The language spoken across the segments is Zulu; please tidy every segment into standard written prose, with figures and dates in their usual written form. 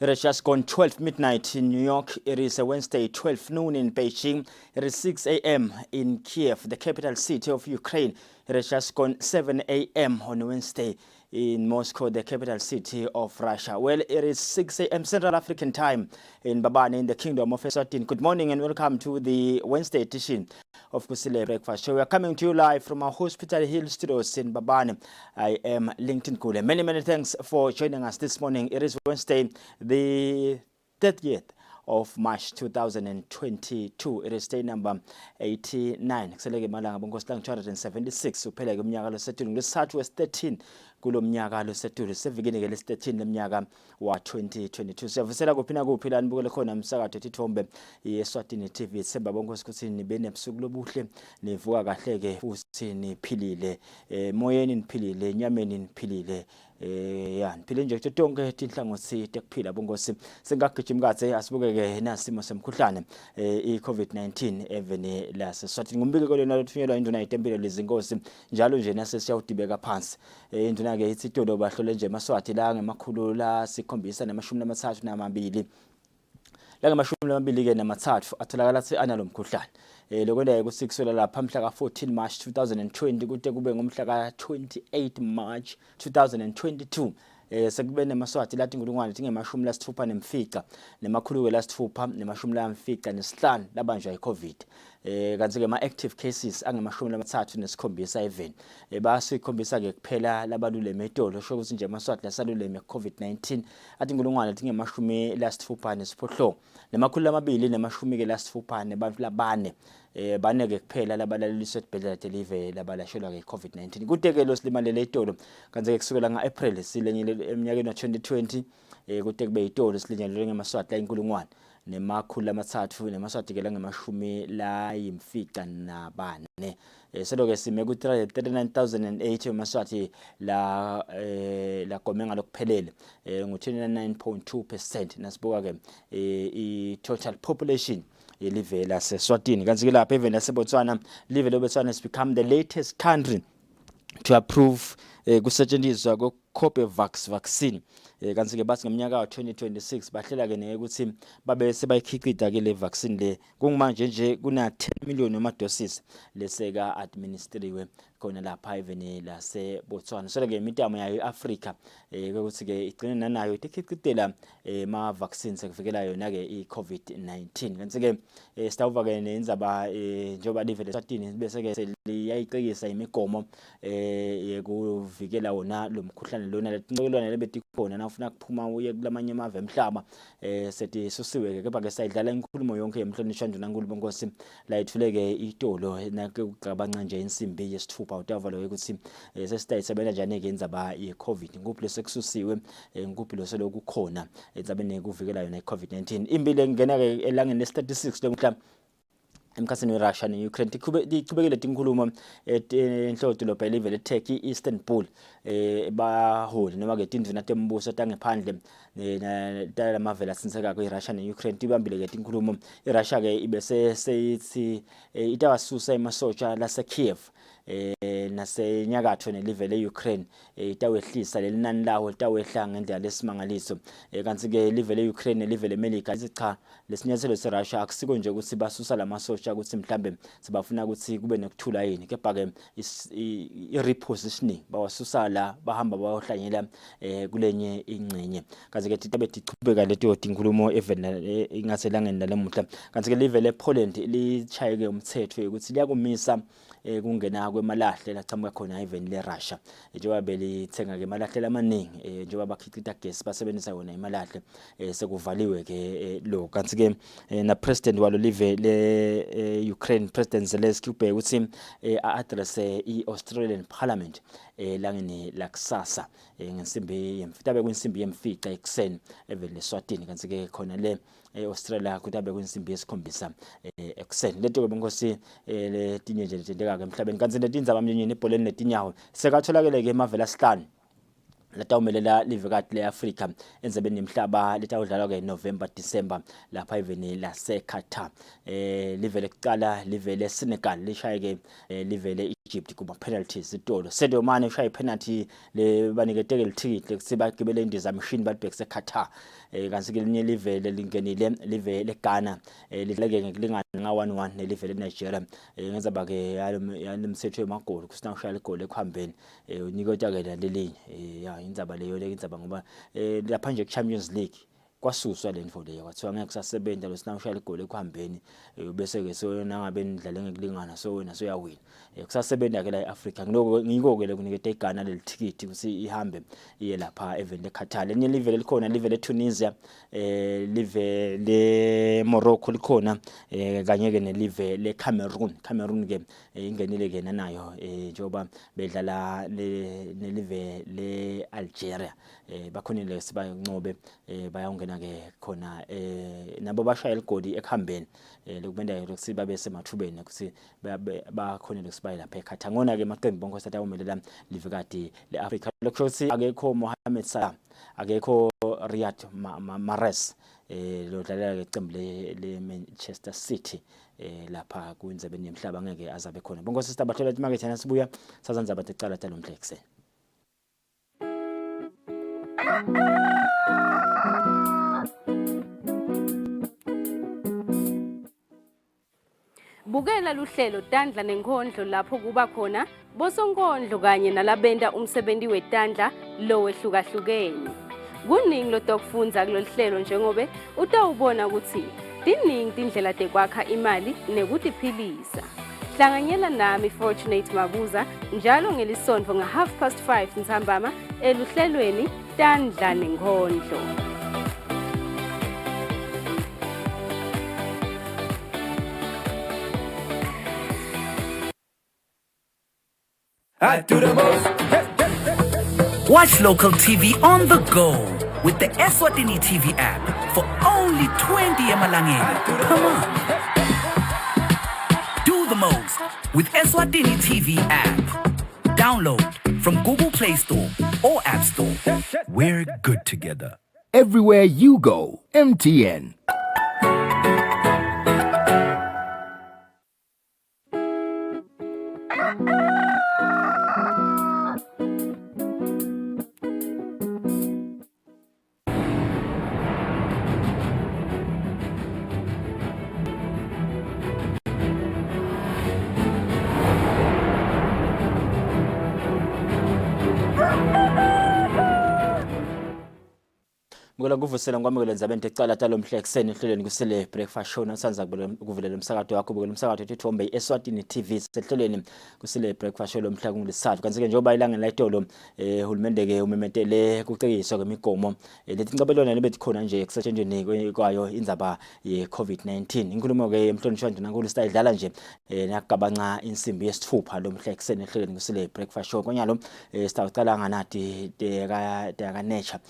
It has just gone 12 midnight in New York. It is a Wednesday, 12 noon in Beijing. It is 6 a.m. in Kiev, the capital city of Ukraine. It has just gone 7 a.m. on Wednesday in Moscow, the capital city of Russia. Well, it is 6 a.m. Central African time in Babane in the Kingdom of Eswatini. Good morning and welcome to the Wednesday edition of Kusile Breakfast Show. We are coming to you live from our Hospital Hill studios in Babane. I am Lincoln Kule. Many thanks for joining us this morning. It is Wednesday, the 30th of March 2022. It is day number 89. Kuseleke malanga bonkosi 276 uphela kumnyaka losetulu ngesathu wes13 kulo mnyaka losetulu sevikini ke les13 lemnyaka wa 2022. Siyavusela kuphina kuphila nibukele khona umsakazo ethithombe yeSwatini TV. Semba bonkosi ukuthi nibene ebusuku lobuhle nivuka kahle ke futhi niphilile moyeni niphilile nyameni niphilile niphile nje tonke tinhlangothi tekuphila bonkosi singagijima kaze asibukeke nasimo semkhuhlane iCovid-19 eveni laseSwatini. Ngumbiko lona lothunyelwa induna yitempilo lezinkosi njalo nje nasesiyawudibeka phansi induna ke ithi todo bahlole nje eMaswati la ngemakhulu la sikhombisa namashumi amathathu namabili la ngamashumi amabili ke namathathu atholakala ukuthi analomkhuhlane lokwenda kusikusela lapha mhla ka14 March 2020 kude kube ngomhla ka28 March 2022 sekube neMaswati lathi ngulungwane tingemashumi lasithupha nemfica nemakhulu ke lasithupha nemashumi lamfica nesihlanu labanjwa iCovid kanti ke ama active cases angemashumi amathathu nesikhombisa even basikhombisa ke kuphela labalule metolo sho ukuthi nje eMaswati lasalule meCovid-19 athi ngulungwane tingemashumi lasithupha nesiphohlongo nemakhulu amabili nemashumi ke lasithupha nebantu labane baneke kuphela labalaleliswe esibhedlela deliver labalashelwa ke iCovid-19 kude ke lo silimalele itolo kanti ke kusukela ngaApril silenyele eminyakeni wa2020 kude kube itolo silinyelele ngeMaswati la inkulungwane nemakhulu amathathu neMaswati ke la ngemashumi la yimfica nabane seloke sime ku 39008 eMaswati la komenga lokuphelele ngo29.2% nasibuka ke I total population yelive laseSwatini. Kanti ke lapha even laseBotswana live loBotswana has become the latest country to approve kusetshenziswa ko-Covax vaccine kanti ke bathi ngeminyaka wa2026 bahlela ke ukuthi babe sebayikhicida ke le vaccine le kungimanje nje kuna 10 million amadoses leseka administriwe khona lapha even laseBotswana. So ke imitamo yayo iAfrica ukuthi ke igcine nanayo ikhicitela ma vaccines ekuvikela yona ke iCovid-19. Kanti ke sitawuva ke nenzaba njoba live leSwatini bese ke liyayiqekisa imigomo yekuvikela wona lo mkhuhlane lona letinqolwane lebetikhona nafuna kuphuma uye kulamanye amave emhlaba sethi susiwe ke kepha ke sayidlala inkulumo yonke yemhlonishwa nduna nkulu bonkosi la ithuleke itolo nakugabanga nje insimbi yesithupha utavalo ukuthi sesitayisebela njani ke inzaba yeCovid nguphi lesekususiwe nguphi loseloku khona enzabeni kuvikela yona iCovid-19 imbile ngena ke elangeni le36 lomhla emkhathini weRussia neUkraine ichubekile tinkhulumo enhlodo lopha live leTurkey Istanbul baholi noma ke tindvuna tembuso tangephandle talamavela sinseka kweRussia neUkraine tibambile ke tinkhulumo iRussia ke ibese seyithi itawasusa emasotsha laseKiev nasenyakatho nelive leUkraine itawehlisa lelinani lawo litawehla ngendlela lesimangaliso kanti ke live leUkraine nelive leMelika lithi cha lesinyathelo seRussia akusiko nje ukuthi basusa lamasotsha ukuthi mhlambe sibafuna ukuthi kube nekuthula yini kepha ke i-repositioning bawasusa la bahamba bayohlanyela kulenye ingcenye kanti ke titabe tichubeka leto tinkulumo evena ingaselangeni nalemuhla kanti ke live lePoland lichayeke umthetho ukuthi liyakumisa kungena kwemalahle lachamuka khona even leRussia njengoba belithenga ke malahle lamaningi njengoba bakhicita gas basebenzisa yona imalahle sekuvaliwe ke lo kanti ke na president walo live le Ukraine President Zelensky ubheke ukuthi address iAustralian Parliament langeni lakusasa ngensimbi yemfitabe kwinsimbi yemfica ekuseni even leSwatini kanti ke khona le eAustralia kutabe kwinsimbi yesikhombisa ekuseni leto ke bonkosi letinye nje letendeka ke emhlabeni kanti letindzaba mnyeni ebholeni netinyawo sekatholakele ke emavela sihlanu latawumelela livekati le-Afrika enzebeni yemhlaba litawudlalwa ke November December lapha eveni lase-Qatar. Live lekuqala live le-Senegal lishaye ke live le-Egypt kuma penalties itolo. Sadio Mane ushaye penalty le baniketeke lithikithi lekuthi bagibele indiza machine balibhekise e-Qatar. Kanti ke linye live lingenile live leGhana lidleke ngelingana nga 1-1 nelive leNigeria. Ngenza ba ke yalemthetho emagoli kusina ushaya igoli ekuhambeni unikota ke lelinye ya indzaba leyo indzaba ngoba lapha nje ku-Champions League kwasuswa le ndvo leyo kwathiwa ngeke kusasebenza lo sinawushaya igoli ekuhambeni bese ke so nangabe nidlale ngekulingana so wena so uyawina kusasebenza ke la eAfrica ngiko ke lekuniketa iGhana lelithikithi ukuthi ihambe iye lapha eveni leQatar. Lenye live likhona live leTunisia live le Morocco likhona kanye ke nelive leCameroon ke ingenile ke nayo njengoba bedlala nelive leAlgeria bakhonile sibanqobe bayongena ke khona nabo bashaya igoli ekuhambeni lokubenda ukuthi babe semathubeni ukuthi bakhonile sibaye lapha eKhathanga ngona ke maqembu bonke satawumelela livekati leAfrica lokho ukuthi akekho Mohamed Salah akekho Riyad Mahrez lo dlalela ke iqembu le Manchester City lapha kwindzebeni yemhlaba ngeke azabe khona bonke sisibathola imarket yana sibuya sazanza bathe cala talo mhlekse. Bukela luhlelo Tandla nenkondlo lapho kuba khona bosonkondlo kanye nalabenda umsebenzi wetandla lo wehlukahlukene. Kuningi lo dokufundza kulolu hlelo njengobe utawubona ukuthi tiningi tindlela tekwakha imali nekutiphilisa. Hlanganyela nami Fortunate Mabuza njalo ngelisonto nga 5:30 ntambama eluhlelweni Tandla nenkondlo. I do the most. Watch local TV on the go with the Eswatini TV app for only 20 emalangeni. Come on. Do the most with Eswatini TV app. Download from Google Play Store or App Store. We're good together. Everywhere you go, MTN. Ngola kuvusela ngwamukela ndzabeni ecala talo mhlekuseni ehlelweni Kusile breakfast show nasanza kuvulela umsakazo wakho bukela umsakazo ethithombe Eswatini TV sehlelweni Kusile breakfast show lomhla kungulisathu kanti ke njengoba ilanga layitolo uhulumende ke umemetele kucekiswa kwemigomo lethi ncabelwana lebethikhona nje kusetshenzweni kwayo indzaba ye COVID-19 inkulumo ke emhlonishwa nje nankulu sayidlala nje nakabanca insimbi yesithupha lomhlekuseni ehlelweni Kusile breakfast show konyalo sitawucala nganathi teka nature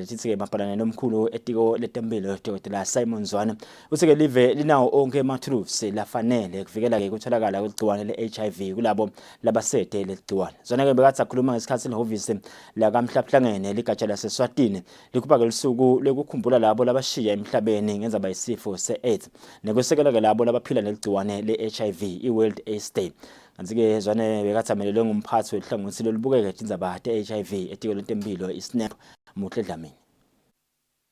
sithi ke mapalana nomkhulu etiko letempilo Dr. Simon Zwane uthi ke live linawo onke ama-tools lafanele kuvikela ke ukutholakala kwegciwane le-HIV kulabo labasete legciwane. Zwane ke bekathi akhuluma ngesikhathi lehhovisi la kaMhlahlangene ligatsha laseSwatini likhupha ke lisuku lokukhumbula labo labashiya emhlabeni ngenza bayisifo se-AIDS nekwesekela ke labo labaphila negciwane le-HIV i-World AIDS Day. Kanti ke Zwane bekathi amelelwe ngumphathi wehlangothi lolubukeke indzaba ye-HIV etiko letempilo iSNAP Muhle Dlamini.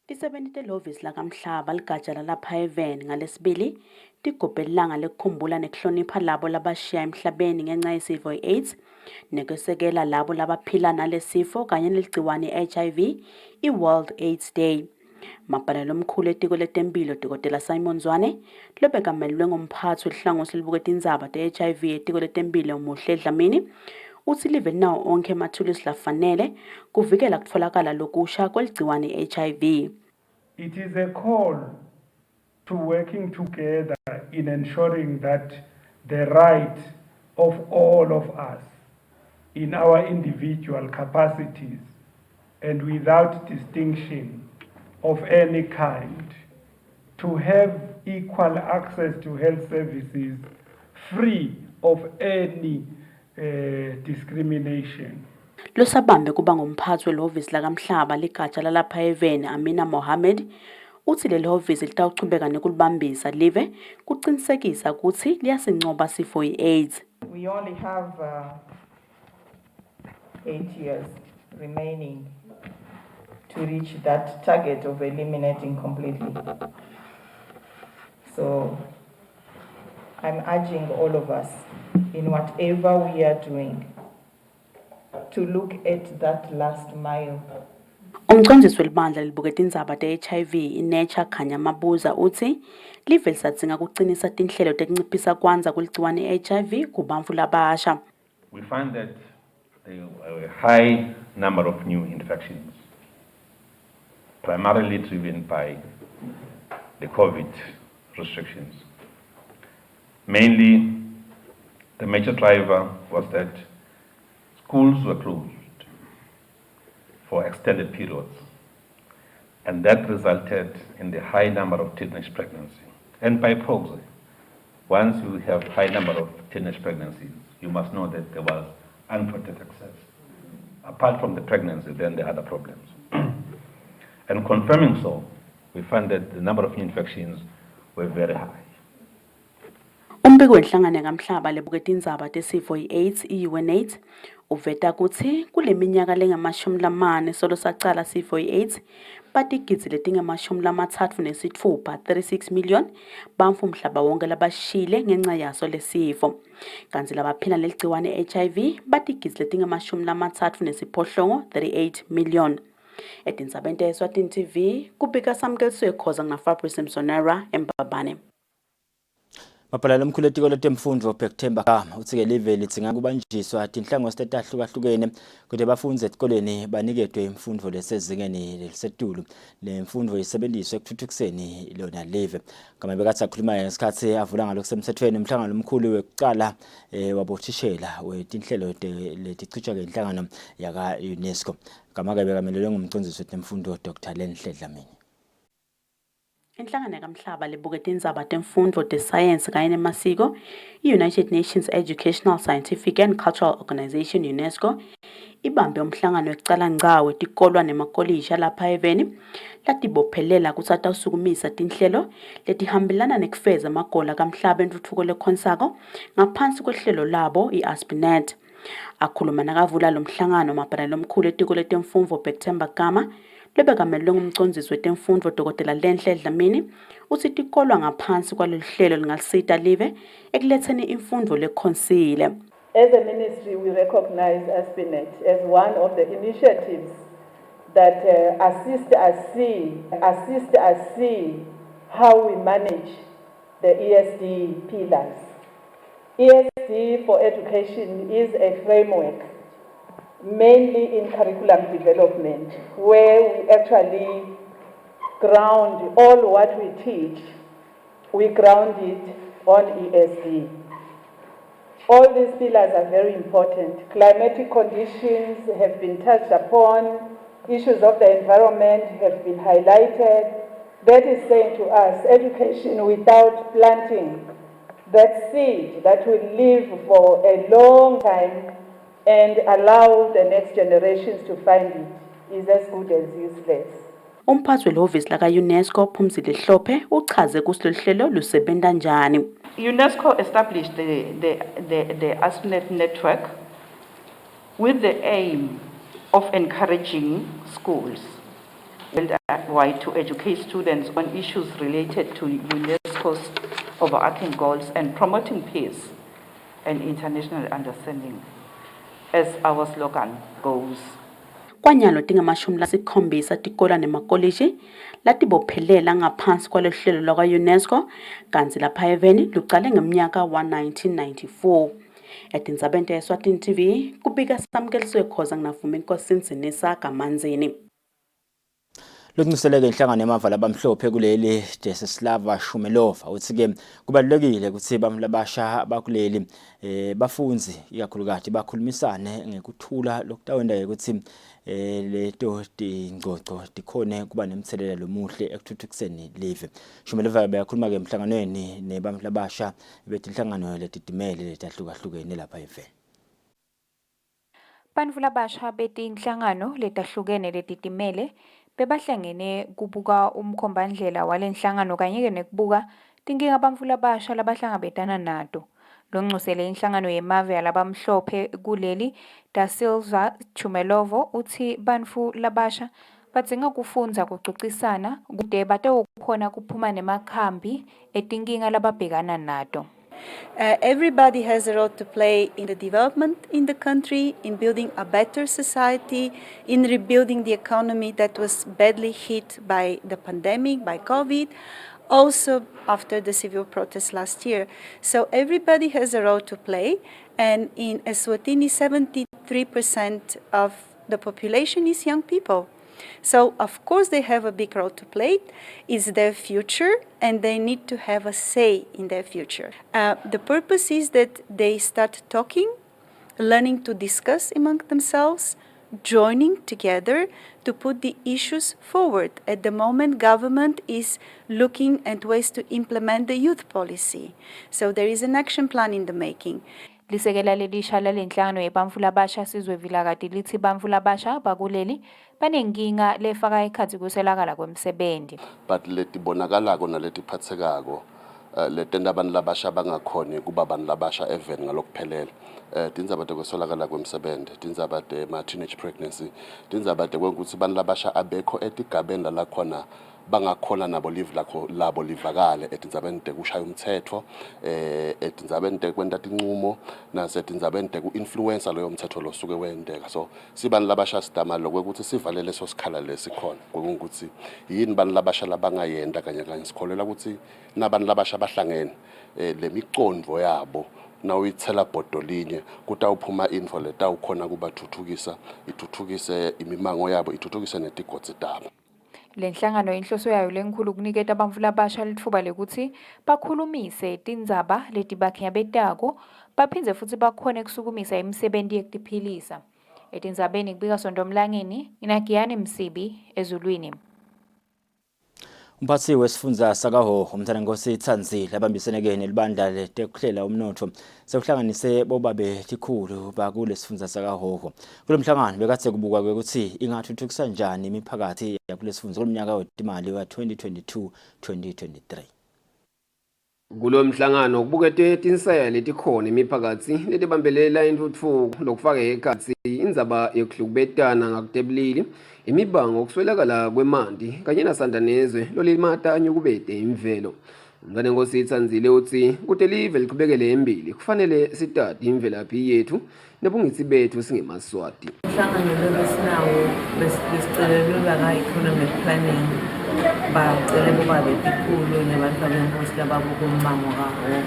Tisebenti telovisi lakamhlaba ligatsha lalapha eveni ngalesibili tigobhelanga lekukhumbula nekuhlonipha labo labashiya emhlabeni ngenxa yesifo i-AIDS nekwesekela labo labaphila nalesifo kanye neligciwane i-HIV i-World AIDS Day. Mabhalelo omkhulu etiko letempilo Dr. Simon Zwane lobekamelelwe ngumphathi wehlangothi lubuketa indzaba te-HIV etiko letempilo Muhle Dlamini uthi live linawo onke amathulusi lafanele kuvikela kutfolakala lokusha kweligciwane i-HIV. It is a call to working together in ensuring that the right of all of us in our individual capacities and without distinction of any kind to have equal access to health services free of any discrimination. Losabambe kuba ngumphathi welovisi lakamhlaba ligatsha lalapha eVeni Amina Mohammed uthi leli hovisi litawuchubeka nekulibambisa live kuqinisekisa ukuthi liyasincoba sifo i-AIDS. We only have 8 years remaining to reach that target of eliminating completely. So I'm urging all of us in whatever we are doing to look at that last mile. Umcondzisi welibandla libuketa indzaba te-HIV iNature Khanya Mabuza uthi live lisatsinga kucinisa tinhlelo tekunciphisa kwanza kuligciwane i-HIV kubantfu labasha. We find that there are a high number of new infections, primarily driven by the COVID restrictions. Mainly, the major driver was that schools were closed for extended periods, and that resulted in the high number of teenage pregnancies. And by proxy, once you have high number of teenage pregnancies, you must know that there was unprotected access. Apart from the pregnancy, then there are other problems. And confirming so, we found that the number of new infections were very high. Umbiko wenhlangano kamhlaba lebuketa indzaba tesifo i-AIDS i-UNAIDS uveta kutsi kule minyaka lengamashumi solo sacala sifo i-AIDS batigidzi letingamashumi 36 million bantfu mhlaba wonke labashile ngenca yaso lesifo. Kanti labaphila leligciwane i-HIV batigidzi letingamashumi 38 million. Etindzabeni te-Eswatini TV kubika samkeliswe khoza ngina-Fabrice Simsonera eMbabane. Mapalala omkhulu etiko letemfundo September kama uthi-ke live litsinga kubanjiswa tinhlangosi tetahlukahlukene kuthi abafundi esikoleni banikedwe imfundo lesezingeni lelisetulu lemfundo isebenziswe ekuthuthukiseni lona live. Kama bekathi akhuluma ngesikhathi avula ngalokusemthethweni umhlangano omkhulu wekuqala wabothishela wetinhlelo letichithwa ngenhlangano yaka UNESCO. Kama ke bekamelelwe ngumcondzisi wetemfundo Dr. Lenhle Dlamini. Inhlangano kamhlaba lebuketa indzaba temfundo te-science kanye nemasiko i-United Nations Educational, Scientific and Cultural Organization UNESCO ibambe umhlangano wekucala ngcawe tikolwa nemakolisha lapha eVeni latibophelela kutsi atawusukumisa tinhlelo letihambelana nekufeza amagola kamhlaba entfutfuko lekhonsako ngaphansi kwehlelo labo i-Aspinet. Akhuluma nakavula lo mhlangano mapalala omkhulu etiko letemfundo September kama lebekamelwe ngumcondzisi wetemfundo Dr. Lenhle Dlamini uthi tikolwa ngaphansi kwalolu hlelo lingalisita live ekuletheni imfundo lekhonsile. As a ministry, we recognize Aspinet as one of the initiatives that assist us see how we manage the ESD pillars. ESD for education is a framework mainly in curriculum development, where we actually ground all what we teach, we ground it on ESD. All these pillars are very important. Climatic conditions have been touched upon, issues of the environment have been highlighted. That is saying to us, education without planting that seed that will live for a long time and allow the next generations to find it is as good as useless. Umphathi welovisi laka-UNESCO Phumzile Hlophe uchaze kuthi lolu hlelo lusebenta njani. UNESCO established the Aspinet network with the aim of encouraging schools worldwide to educate students on issues related to UNESCO's overarching goals and promoting peace and international understanding, as our slogan goes. Kwanyalo tingamashumi tikolwa nemakolishi latibophelela ngaphansi kwalolu hlelo lwaka-UNESCO kanti lapha eVeni luqale ngeminyaka 1994. Etindzabeni te-Eswatini TV kubika samkeliswe khoza nginavuma inkosi Nsinisa Kamanzini. Lokungiseleke inhlangano yamavala abamhlophe kuleli Desislava Shumelova uthi-ke kubalulekile ukuthi bamlabasha bakuleli bafunzi ikakhulukazi bakhulumisane ngekuthula lokutawenda ukuthi leto tingcoco tikhone kuba nemthelela lomuhle ekuthuthukiseni live. Shumelova beyakhuluma ke emhlanganweni nebamlabasha betinhlangano letidimele letahlukahlukene lapha eVeni. bantfu labasha betinhlangano letahlukene letitimele bebahlangene kubuka umkhombandlela walenhlangano kanye-ke nekubuka tinkinga bantfu labasha labahlangabetana nato. Lonxusele inhlangano yemave yalabamhlophe kuleli Da Silva Chumelovo uthi bantfu labasha badzinga kufundza kucocisana kude batewukhona kuphuma nemakhambi etinkinga lababhekana nato. Everybody has a role to play in the development in the country, in building a better society, in rebuilding the economy that was badly hit by the pandemic, by COVID, also after the civil protests last year. So everybody has a role to play, and in Eswatini, 73% of the population is young people. So, of course, they have a big role to play. It's their future, and they need to have a say in their future. The purpose is that they start talking, learning to discuss among themselves, joining together to put the issues forward. At the moment, government is looking at ways to implement the youth policy. So there is an action plan in the making. Lisekela lelisha lalenhlangano yebantfu labasha sizwe Vilakati lithi bantfu labasha bakuleli banenkinga lefaka ekhatsi kuselakala kwemsebenti. But letibonakala kona letiphathekako letenda abantu labasha bangakhoni kuba abantu labasha even ngalokuphelele. Tindzaba tekuswelakala kwemsebenti, tindzaba ma-teenage pregnancy, tindzaba tekwenkuthi abantu labasha abekho etigabeni lakhona bangakhona nabo live labo livakale etindzabeni tekushaya umthetho, etindzabeni tekwenta tinqumo, nasetindzabeni teku-influencer loyo mthetho losuke wendeka. So sibantu labasha sidama lokwekuthi sivalele leso sikhala lesikhona ngokuthi yini bantu labasha labangayenda kanye sikholela ukuthi nabantu labasha bahlangene lemicondvo yabo nawuyithela bhodo linye kutawuphuma info letawukhona kubathuthukisa, ithuthukise imimango yabo, ithuthukise netigodzi tabo. Lenhlangano inhloso yayo lenkulu kuniketa bantfu labasha litfuba lekuthi bakhulumise tindzaba letibakhinyabetako baphindze futsi bakhone kusukumisa imisebenti yekutiphilisa. Etindzabeni kubika Sondomlangeni, Inagiyani Msibi, Ezulwini. Umphathi wesifundza sakaHhohho uMthanenkosi Tsandzile abambisene nelibandla letekuhlela umnotho sekuhlanganise bobabe likhulu bakule sifundza sakaHhohho. Kulomhlangano bekathe kubukwa ukuthi ingathuthukisa njani imiphakathi yakule sifundza kulomnyaka wetimali wa 2022-2023. Kulomhlangano kubuketwe tinsaya letikhona imiphakathi letibambelela intuthuko lokufaka ekhatsi indzaba yokuhlukubetana ngakutebulili imibango kuswelakala kwemanti kanye nasandanezwe lolimata nyukubete imvelo. Umthanenkosi Tsandzile uthi kuti live liqhubekele embili kufanele sitati imvelaphi yethu nebungitsi bethu singemaswati. Umhlangano lesinawo besicelelwe ka-economic planning bacele bobabe tikhulu nebantu abenkosi lababuka umbango kaHhohho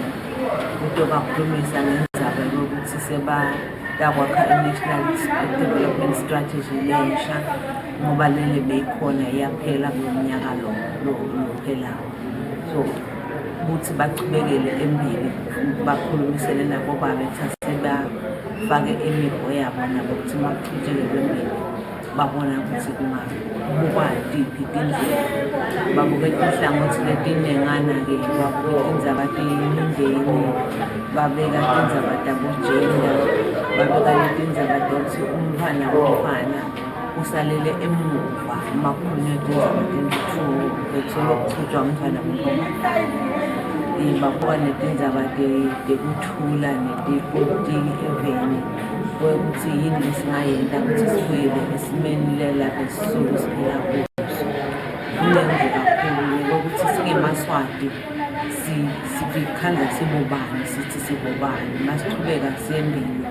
ukuthi bakhulumisa ngendzaba yokuthi sebayakwakha i-National Development Strategy lensha ngoba lele beyikhona iyaphela kulomnyaka lophelayo. So ukuthi bachubekele embili bakhulumisele nabo babe thathe bafake imigo yabo nabo ukuthi makuchubekele embili babona ukuthi kungabukwatiphi tindlela babuke tinhlangothi letinengana-ke babuke tindzaba temindeni babeka tindzaba tabojenda babeka letindzaba tokuthi umntfwana womfana usalele emuva makhulunywa tindzaba tentuthuko ekuselokuchutshwa umntfwana womfana babuka netindzaba tekuthula netipolitiki eveni ukuthi yini lesingayenda ukuthi sibuyele esimeni lelapho sisuke siphila kuso. Kuningi kakhulu ukuthi singemaswati sikhandla sibobani sithi sibobani masichubeka siyembili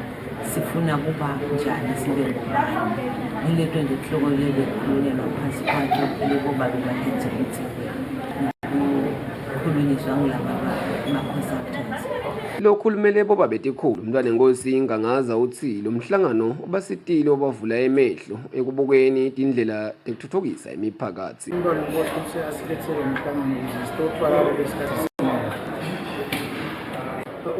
sifuna kuba njani sibe ngubani. Yileto nje kuhloko leli khulunyelwa phansi kwakhe phela bobabe bakhethe ukuthi kukhulunyiswa ngilaba ma-consultants. Lokhulumele bobabe tikhulu uMthanenkosi ingangaza uthi lo mhlangano ubasitile obavula emehlo ekubukeni tindlela tekuthuthukisa imiphakathi.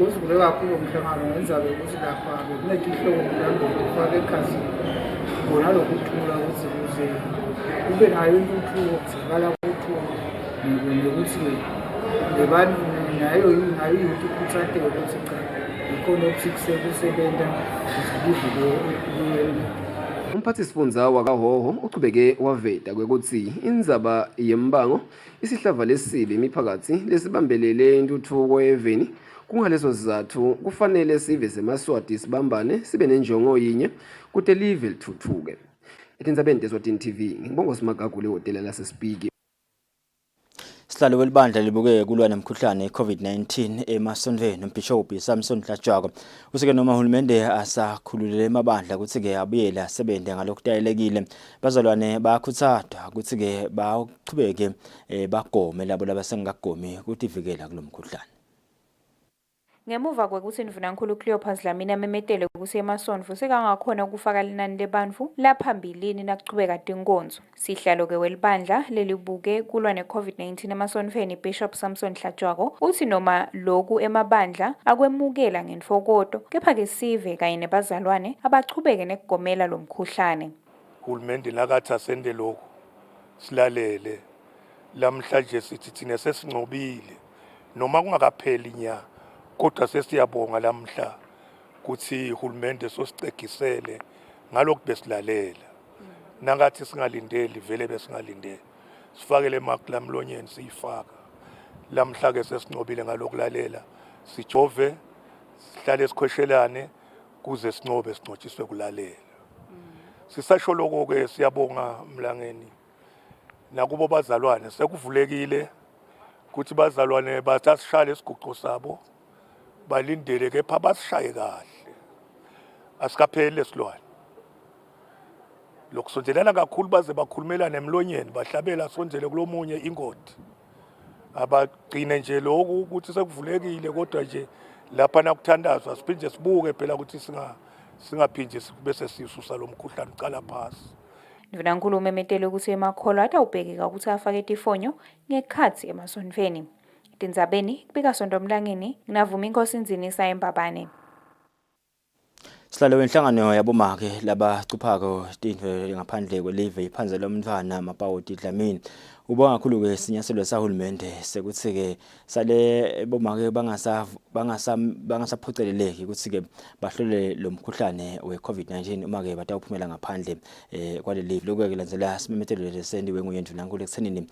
Uzivule kakhulu umhlangano ngenzabe ukuthi lapha kunenhloko kufaka ekhathi bona lokuthula ukuthi kuze kube nayo intuthuko kuzakala ukuthuka nokuthi lebantu nayo yini ukuthi ukuthi ukuthi cha sikhona ukuthi kusebenza kuzibivuke. Umphathisifundza wakaHhohho uchubeke waveta kwekutsi indzaba yembango isihlava lesibi imiphakatsi lesibambelele intuthuko eveni kungaleso sizatfu kufanele sive seMaswati sibambane sibe nenjongo yinye kute live lithuthuke. Etindzabeni Eswatini TV ngibonga Simagagule hotela lasespiki. Sihlalo welibandla libuke kulwa nemkhuhlane COVID-19 emasondweni uMbhishobhi Samson Hlajwako usike noma uhulumende asakhululele emabandla ukuthi ke abuyela asebenze ngalokudayelekile bazalwane bayakhuthazwa ukuthi ke baqhubeke bagome labo labasengagomi ukuthi ivikela kulomkhuhlane. Ngemuva kwekuthi Ndvunankhulu Cleopas Dlamini amemetele ukuthi emasondvo sekangakhona ukufaka linani lebantfu laphambilini nakuchubeka tinkonzo. Sihlalo ke welibandla lelibuke kulwa ne-COVID-19 emasondweni Bishop Samson Hlajwako uthi noma loku emabandla akwemukela ngenfokoto kepha ke sive kanye nebazalwane abachubeke nekugomela lo mkhuhlane. Uhulumende nakathi asende lokho silalele lamhlanje sithi thina sesinqobile noma kungakapheli inyanga kodwa sesiyabonga lamhla kuthi uhulumende sosicegisele ngalokho besilalela nangathi singalindeli vele besingalindeli sifakele emaklamlonyeni siyifaka lamhla ke sesinqobile ngalokulalela sijove sihlale sikhweshelane kuze sinqobe sinqotshiswe kulalela sisasho lokho ke siyabonga mlangeni nakubo bazalwane sekuvulekile ukuthi bazalwane bathasishale isiguqo sabo balindele kepha basishaye kahle asikapheli lesilwane lokusondelana kakhulu baze bakhulumelana emlonyeni bahlabela sonzele kulomunye ingodi abagcine nje lokho ukuthi sekuvulekile kodwa nje lapha nakuthandazwa siphinde sibuke phela ukuthi singaphindi bese sisusa lo mkhuhlane uqala phasi. Ndvunankhulu umemetele ukuthi emakholo atawubhekeka ukuthi afake tifonyo ngekhathi emasondweni. Tindzabeni kubika Sonto Mlangeni nginavuma Inkosi Nzinisa eMbabane. Sihlalo wenhlangano yabomake labacuphako tintfo ngaphandle kwelive iphanze lomntfwana Mapawoti Dlamini ubonga kakhulu ke sinyaselo sahulumende sekuthi ke sale bomake bangasaphoceleleki ukuthi ke bahlole lo mkhuhlane we-COVID-19 uma ke batawuphumela ngaphandle kwalelive lokho ke landzela simemetelo lesendiwe nguNdvunankhulu ekuthenini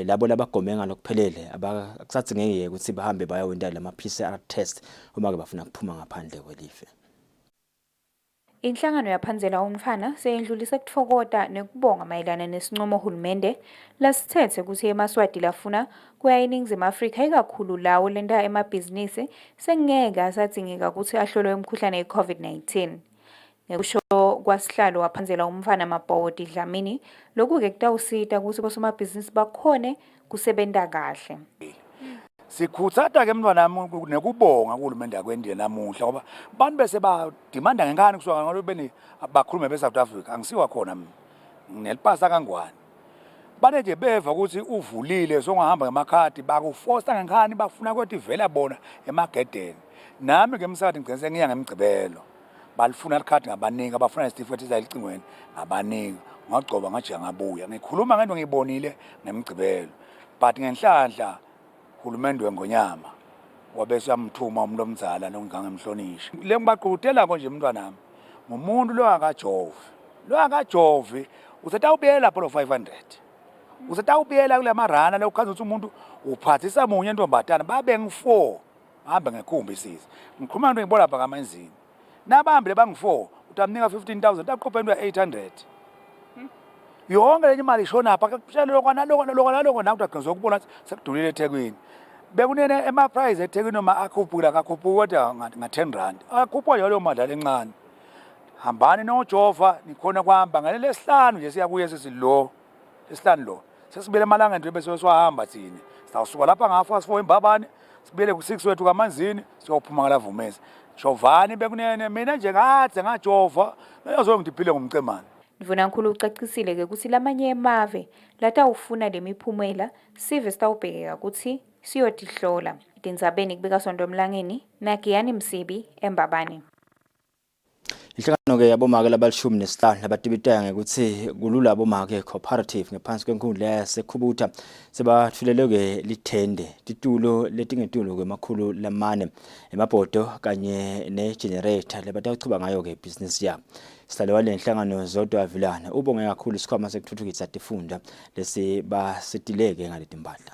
labo labagome ngalokuphelele abakusathingeke ukuthi bahambe bayawenda lama PCR test uma ke bafuna kuphuma ngaphandle kwelive. Inhlangano yaphanzela umfana seyendlulise kutfokota nekubonga mayelana nesincomo uhulumende lasithethe ukuthi eMaswati lafuna kuya eNingizimu Afrika ikakhulu lawo lenta emabhizinisi sengeke asadzingeka ukuthi ahlolwe umkhuhlane we-COVID-19. Ngekusho kwasihlalo waphanzela umfana Mapawoti Dlamini lokhu ke kutawusita ukuthi bosomabhizinisi bakhone kusebenta kahle. Sikhuthaza ke mntwana wami nekubonga kuhulumende akwendile namuhla ngoba abantu bese badimanda ngenkani kusuka ngalo beni abakhulume beSouth Africa angisiwa khona mina nginelipasa kangwane bane nje beva ukuthi uvulile songahamba ngemakhadi bakufosta ngenkani bafuna ukuthi vela bona emagedeni nami ngemsakathi ngigcine sengiya ngemgcibelo balifuna ikhadi ngabaningi abafuna isitifiketi ezalicingweni ngabaningi ngagcoba ngaje ngabuya ngikhuluma ngento ngiyibonile ngemgcibelo but ngenhlanhla uhulumende weNgonyama wabese yamthuma umuntu omzala nongangemhlonishwa le ngibaqhutela konje mntwana nami ngumuntu lo akajovi usetawubiyela lapho lo 500 usetawubiyela kule marana lokukhanza ukuthi umuntu uphathisa munye intombatana babe ngi4 hamba ngekhumbi sisi ngikhuluma into ngibona lapha kamanzini nabambile bangi4 utamnika 15000 taqopheni we800 yonke le imali ishona apha akushela lokho nakudagqiniswa ukubona sekudulile eThekwini bekunene ema price eThekwini noma akhuphula kodwa nga10 rand akhupha yalo madlala encane hambani nojova nikhona kuhamba ngalesihlanu nje siyabuye sesilo lesihlanu lo sesibele emalanga nje bese siwahamba thina sawusuka lapha ngafa sifo eMbabane sibele ku6 wethu kamanzini siyophuma ngalavumeza jovani bekunene mina nje ngadze ngajova yazongidiphile ngumcemane. Ndvunankhulu ucacisile ke ukuthi lamanye emave latawufuna lemiphumela sive sitawubhekeka ukuthi siyotihlola. Tindzabeni kubika Sonto Mlangeni naGiyani Msibi eMbabane. Inhlangano ke yabomake labalishumi nesihlanu labatibitanga ukuthi kulula abomake cooperative ngaphansi kwenkundla yaseKhubutha sebathulele ke lithende titulo letingetulo ke makhulu lamane emabhodo kanye ne-generator lebatawuchuba ngayo ke business yabo. Sihlalo wale nhlangano zodwa avilana ubonge kakhulu isikhwama sekuthuthukisa tifunda lesi basitileke ngaletimbadla.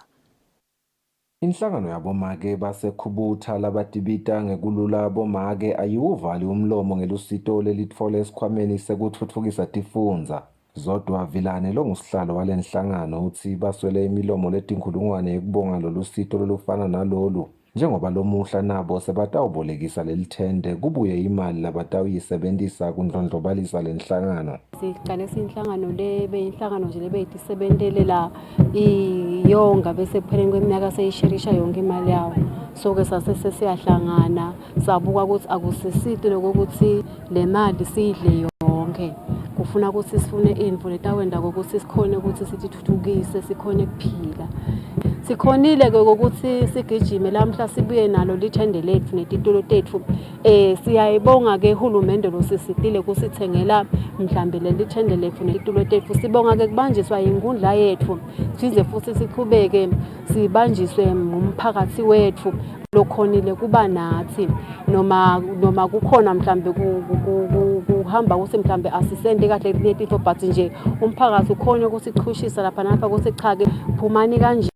Inhlangano yabomake baseKhubutha labatibita ngekulula abomake ayiwuvali umlomo ngelusito lelitfola esikhwameni sekutfutfukisa tifundza. Zodwa Vilane longusihlalo wale nhlangano uthi baswele imilomo letinkhulungwane yekubonga lolusito lolufana nalolu. Njengoba lomuhla nabo sebatawubolekisa lelithende kubuye imali labatawuyisebentisa kundlondlobalisa lenhlangano. Siqale inhlangano inhlangano nje lebeyitisebentelela iyonga bese kupheleni kweminyaka seyishirisha yonke imali yawo. So ke sasiyahlangana sabuka ukuthi akusisito lokuthi le mali sidle yonke. Kufuna ukuthi sifune info letawenda ukuthi sikhone ukuthi sithuthukise sikhone kuphila. Sikhonile ke ukuthi sigijime lamhla sibuye nalo lithende lethu netitulo tethu. Siyayibonga ke uhulumende losisitile kusithengela mhlambe lelithende lethu netitulo tethu. Sibonga ke kubanjiswa inkundla yethu. Size futhi siqhubeke sibanjiswe umphakathi wethu lokhonile kuba nathi noma kukhona mhlambe kuhamba ukuthi mhlambe asisende kahle kunetifo but nje umphakathi ukhona ukuthi siqhushisa lapha napha ukuthi cha ke phumani kanje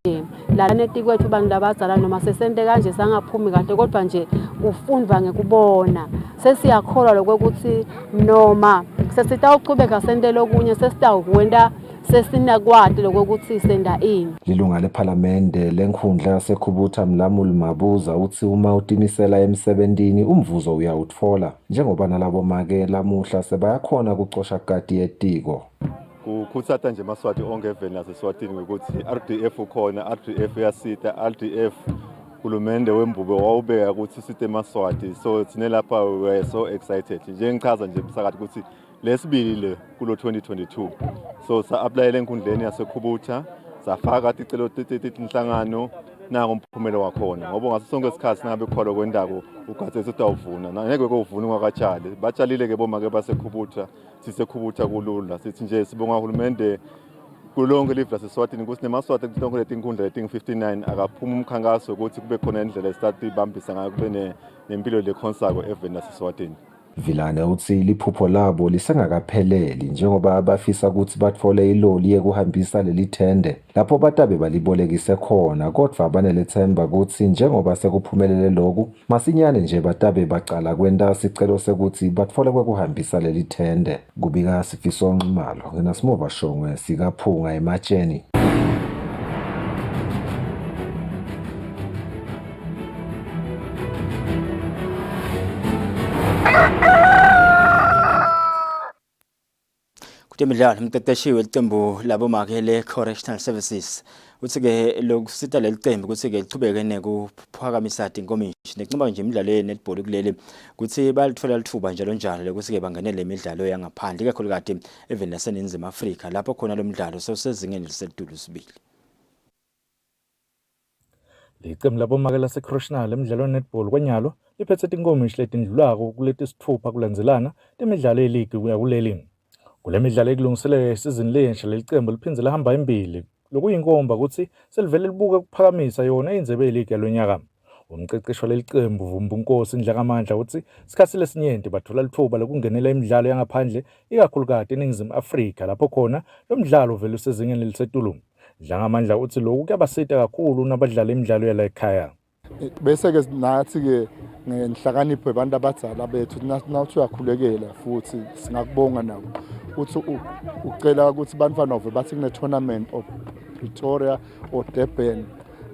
la netikwethu bantu labazala noma sesente kanje sangaphumi kahle kodwa nje ufundwa ngekubona. Sesiyakholwa lokuthi noma sesitawuqhubeka sente lokunye sesitawukwenda sesinakwadi lokuthi senda ini. Lilunga lephalamende lenkhundla yaseKhubutha Mlamuli Mabuza uthi uma utimisela emsebentini umvuzo uyawutfola njengoba nalabo make lamuhla sebayakhona kucosha kati yetiko. Kukhuthatha nje amaswati onke eveni laseSwatini ukuthi RDF ukhona, RDF yasita, RDF hulumende wembube wawubeka ukuthi site emaswati. So thina lapha we were so excited. Nje ngichaza nje msakathi ukuthi lesibili le kulo 2022. So sa-applyele enkundleni yaseKhubutha safaka ticelo tinhlangano nako umphumela wakhona ngoba ngaso sonke isikhathi singabe kholo kwendako ugathi sitawuvuna ngeke kovuna kwakatshale batshalile ke bomake baseKhubutha siseKhubutha kulula sithi nje sibonga uhulumende kulonke live laseSwatini ukuthi nemaswati kutonke letinkundla leting59 akaphuma umkhankaso ukuthi kube khona indlela esithatha ibambisa ngayo kube nempilo lekhonsako eveni laseSwatini. Vilane uthi liphupho labo lisengakapheleli njengoba bafisa ukuthi batfole iloli yekuhambisa lelithende lapho batabe balibolekise khona kodwa banelethemba ukuthi njengoba sekuphumelele lokhu masinyane nje batabe baqala kwenta sicelo sekuthi batfole kwekuhambisa lelithende. Kubika Sifiso Nxumalo ngenasimova shongwe sikaphunga ematsheni. Kutemidlalo umqeqeshi weqembu labomake le-Correctional Services uthi ke lokusita leli qembu ukuthi ke lichubeke nekuphakamisa inkomishi necinga nje imidlalo ye-netball kuleli ukuthi balithola lithuba njalo njalo lokuthi ke bangenele imidlalo yangaphandle ikakhulukazi eveni laseNingizimu Afrika lapho khona lo mdlalo sewusezingeni elisedulu sibili. Iqembu labomake lase-Correctional emidlalo netball kwenyalo liphethe inkomishi letindlulako kuleti sithupha kulandzelana temidlalo yeligi kuya kuleli. Kule midlalo ekulungiselelwe isizini lensha lelicembu liphindze lahamba embili lokuyinkomba ukuthi selivele libuka ukuphakamisa yona indzebe yeligi yalonyaka. Umqeqeshi walelicembu Vumbunkosi Ndlakamandla uthi isikhathi lesinyenti bathola lithuba lokungenela imidlalo yangaphandle ikakhulukazi eNingizimu Afrika lapho khona lo mdlalo uvele usezingeni elisetulu. Ndlakamandla uthi lokhu kuyabasita kakhulu nabadlala imidlalo yala ekhaya. Bese ke nathi ke ngenhlakanipho abantu abadala bethu nathi uyakhulekela futhi singakubonga nabo uthi ucela ukuthi bantwana bathi kune tournament of Pretoria or Durban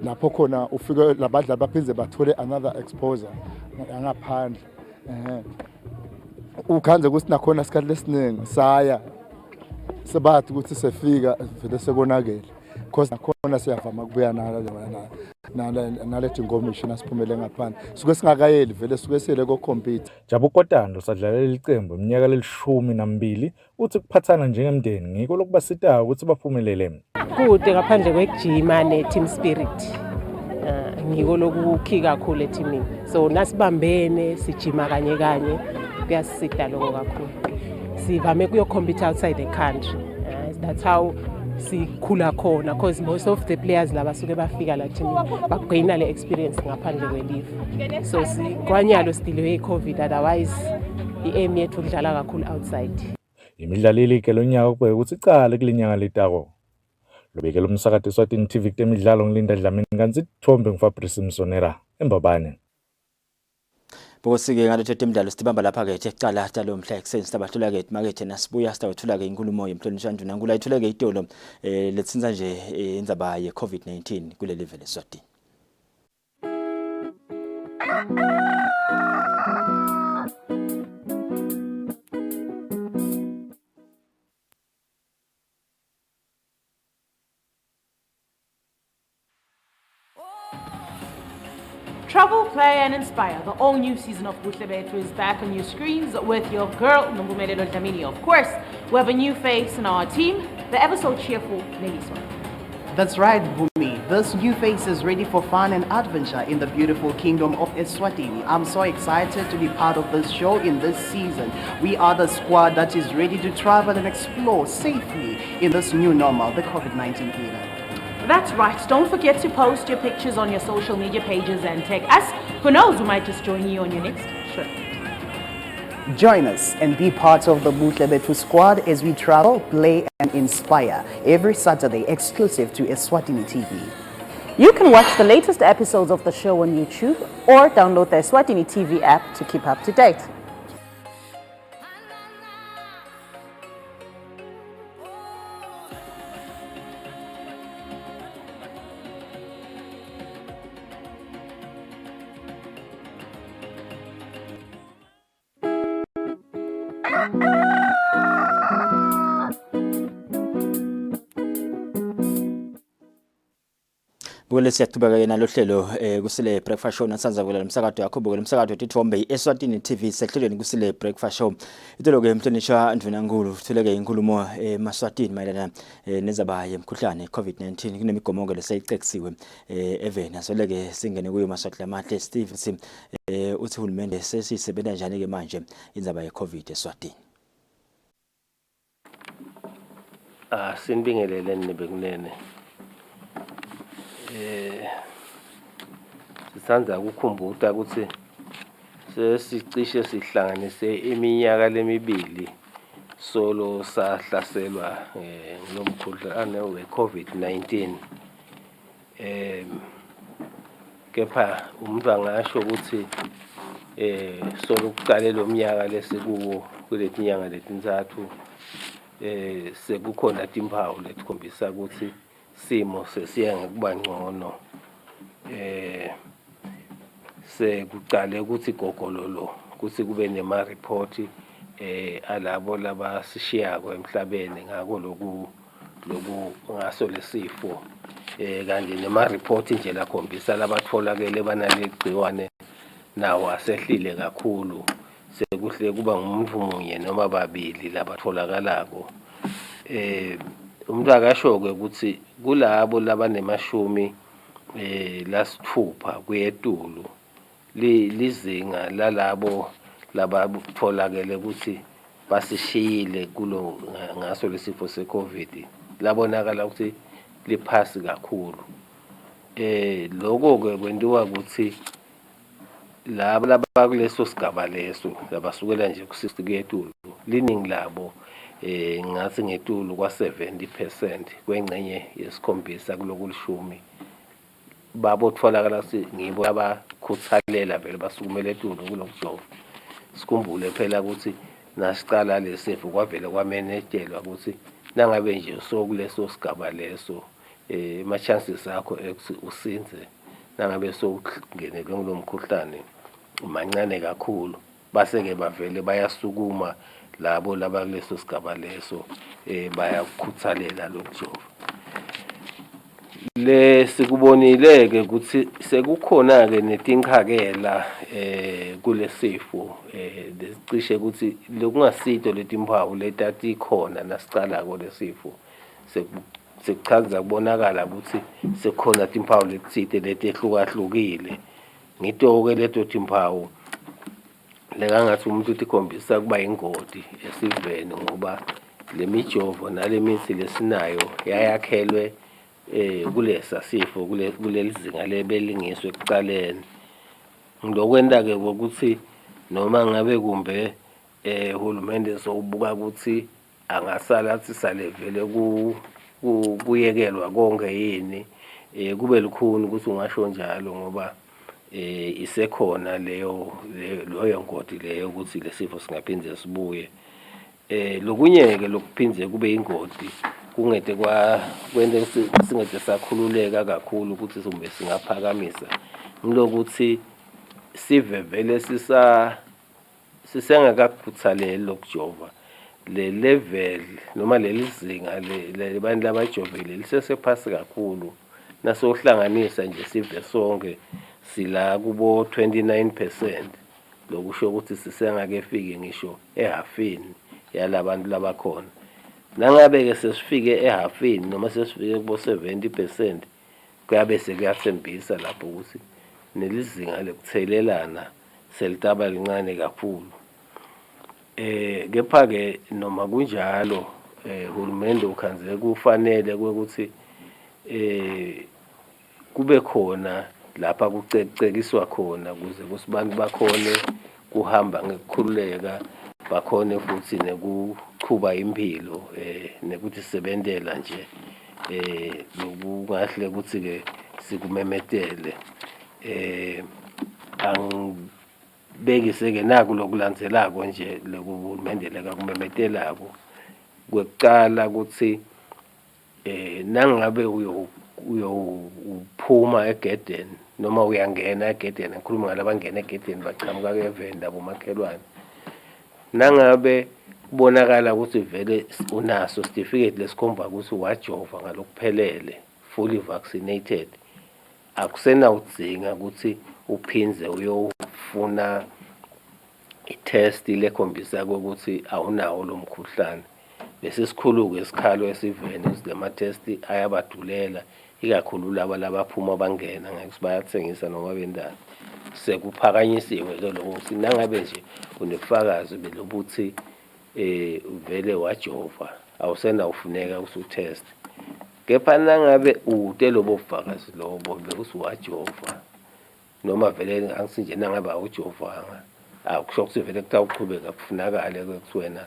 lapho khona ufike labadlali baphindze bathole another exposure ngaphandle ukhanze ukuthi nakhona isikhathi lesiningi saya sebathi ukuthi sefika vele sekonakele because nakhona siyavama kubuya nalethi ngomishini asiphumele ngaphandle suke singakayeli vele suke sele ko compete. Jabukotando sadlalela iqembu iminyaka le12 uthi kuphathana njengemndeni ngiko lokubasitayo ukuthi baphumelele. Kude ngaphandle kwekujima ne-team spirit. Ngiko lokukhika kakhulu eteamini. So nasibambene sijima kanye kuyasisita lokho kakhulu. Sivame kuyocompete outside the country. That's how sikhula khona, because most of the players laba suke bafika la thini bagaina le experience ngaphandle kwelive. So sikwanyalo sidiliwe i-COVID, otherwise i-aim yethu ukudlala kakhulu outside. Imidlalo ilike lo nyaka kubheka ukuthi icala kulinyanga letako. Lobekela umsakathi Eswatini TV kutemidlalo ngilinda Dlamini kanti Thombe ngiFabrice Msonera eMbabane. Bosike ngalo thethe imidlalo sibamba lapha ke ecala lo mhla ekuseni sibathula ke market nasibuya sitawuthula ke inkulumo yemhlonishwa Nduna Nkulu ayithule ke itolo letsinza nje indzaba ye COVID-19 kule live leSwatini. Travel, play and inspire. The all-new season of Buhle is back on your screens with your girl, Nombumelelo Dlamini. Of course, we have a new face in our team, the ever so cheerful Neliswa. That's right, Bumi. This new face is ready for fun and adventure in the beautiful kingdom of Eswatini. I'm so excited to be part of this show in this season. We are the squad that is ready to travel and explore safely in this new normal, the COVID-19 era. That's right. Don't forget to post your pictures on your social media pages and tag us. Who knows, we might just join you on your next trip. Join us and be part of the Buhle squad as we travel, play and inspire every Saturday exclusive to Eswatini TV. You can watch the latest episodes of the show on YouTube or download the Eswatini TV app to keep up to date. Bukele siyaqhubeka ke nalo hlelo kusile breakfast show nasanza kule umsakazo yakho bukele umsakazo weThombe Eswatini TV sehlelweni kusile breakfast show itolo ke emhlonishwa Nduna Nkulu thuleke inkulumo eMaswatini mayelana nezaba yemkhuhlane COVID-19 kunemigomo lesayicekisiwe evena soleke singene kuyo Maswati lamahle Steve uthi uhulumende sesisebenza njani ke manje inzaba yeCovid eSwatini. Sinibingeleleni nebekunene. Sisanza ukukhumbuta ukuthi sesicishe sihlanganise iminyaka lemibili solo sahlaselwa ngilomkhuhlane weCovid-19. Kepha umuntu angasho ukuthi solo kuqale lo mnyaka lesikuwo kuleti nyanga letintathu sekukhona timpawu letikhombisa ukuthi simo sesiya ngekuba ngcono. Sekuqale ukuthi gogololo ukuthi kube nema report alabo labasishiyako emhlabeni ngako lokhu ngaso lesifo kanti nema report nje lakhombisa labatholakele banalegciwane nawo asehlile kakhulu sekuhle kuba ngumuntu munye noma babili labatholakalako. Umuntu akasho ke ukuthi kulabo labanemashumi lasithupha kuyetulu lizinga lalabo labatholakele ukuthi basishiyile kulo ngaso lesifo seCovid labonakala ukuthi liphasi kakhulu. Lokho ke kwenziwa ukuthi labo labakuleso sigaba leso labasukela nje ku60 kuyetulu liningi labo ngathi ngetulu kwa70% kwengcenye yesikhombisa kulokulishumi babotholakala ngibo abakhuthalela vele basukumela etulu kulokujova. Sikhumbule phela ukuthi nasicala lesifo kwavele kwamenejelwa ukuthi nangabe nje sokuleso sigaba leso ama chances akho ukuthi usinze nangabe sokungene kulomkhuhlane mancane kakhulu base ke bavele bayasukuma labo labakuleso sigaba leso bayakhuthalela lokujova. Sikubonile ke ukuthi sekukhona ke netinkhakela kulesifo lesicishe ukuthi lokungasito letimpawu letati khona nasicala kolesifo sekuchaza kubonakala ukuthi sekhona timpawu letitsite letehlukahlukile ngito ke leto timpawu lekangathi umuntu uthi ikhombisa kuba ingoti esiveni ngoba le mijovo nale mithi lesinayo yayakhelwe kulesa sifo kuleli zinga lebelingiswe ekuqaleni. Ngilokwenta-ke ukuthi noma ngabe kumbe uhulumende sowubuka ukuthi angasala athi salevele kuyekelwa konke yini, kube lukhuni ukuthi ungasho njalo ngoba isekhona leyo ngoti leyo ukuthi lesifo singaphinde sibuye. Lokunye-ke lokuphinde kube ingoti kungete kwente singete sakhululeka kakhulu ukuthi kumbe singaphakamisa ngilokuthi sive vele sisengakakhuthaleli lokujova le level noma leli zinga lebantu labajovile lisesephasi kakhulu. Nasohlanganisa nje sive sonke sila kubo 29%, lokusho ukuthi sisengakefiki ngisho ehafini yalabantu labakhona. Nangabe-ke sesifike ehafini noma sesifike kubo 70%, kuyabe sekuyathembisa lapho ukuthi nelizinga lekuthelelana selitaba lincane kakhulu. Kepha-ke noma kunjalo uhulumende ukhanze kufanele ukuthi kube khona lapha kucekiswa khona ukuze kusibantu bakhone kuhamba ngekukhululeka, bakhone futhi nekuqhuba impilo nekuthi sebentela nje lokungahle ukuthi-ke sikumemetele. Angibekise-ke naku lokulandzelako nje lokuhulumende lekakumemetelako kwekucala ukuthi nangabe uyophuma egedeni noma uyangena egedeni, ngikhuluma ngalabangena egedeni bachamuka kevenda bomakhelwane, nangabe kubonakala ukuthi vele unaso certificate lesikhomba ukuthi wajova ngalokuphelele, fully vaccinated, akusenawudzinga ukuthi uphinze uyofuna itest lekhombisa ukuthi awunawo lo mkhuhlane. Bese sikhulu-ke isikhalo esiveni lama-test ayabadulela, ikakhulu laba labaphuma bangena ngeke bayathengisa noma bendani. Sekuphakanyisiwe-ke lokho ukuthi nangabe nje unebufakazi belobuthi vele wajova awusenawufuneka ukuthi utest. Kepha nangabe ute lobo bufakazi lobo bekuthi wajova noma vele ngangisi nje nangabe awujovanga, akusho ukuthi vele kutawuqhubeka kufunakale ukuthi wena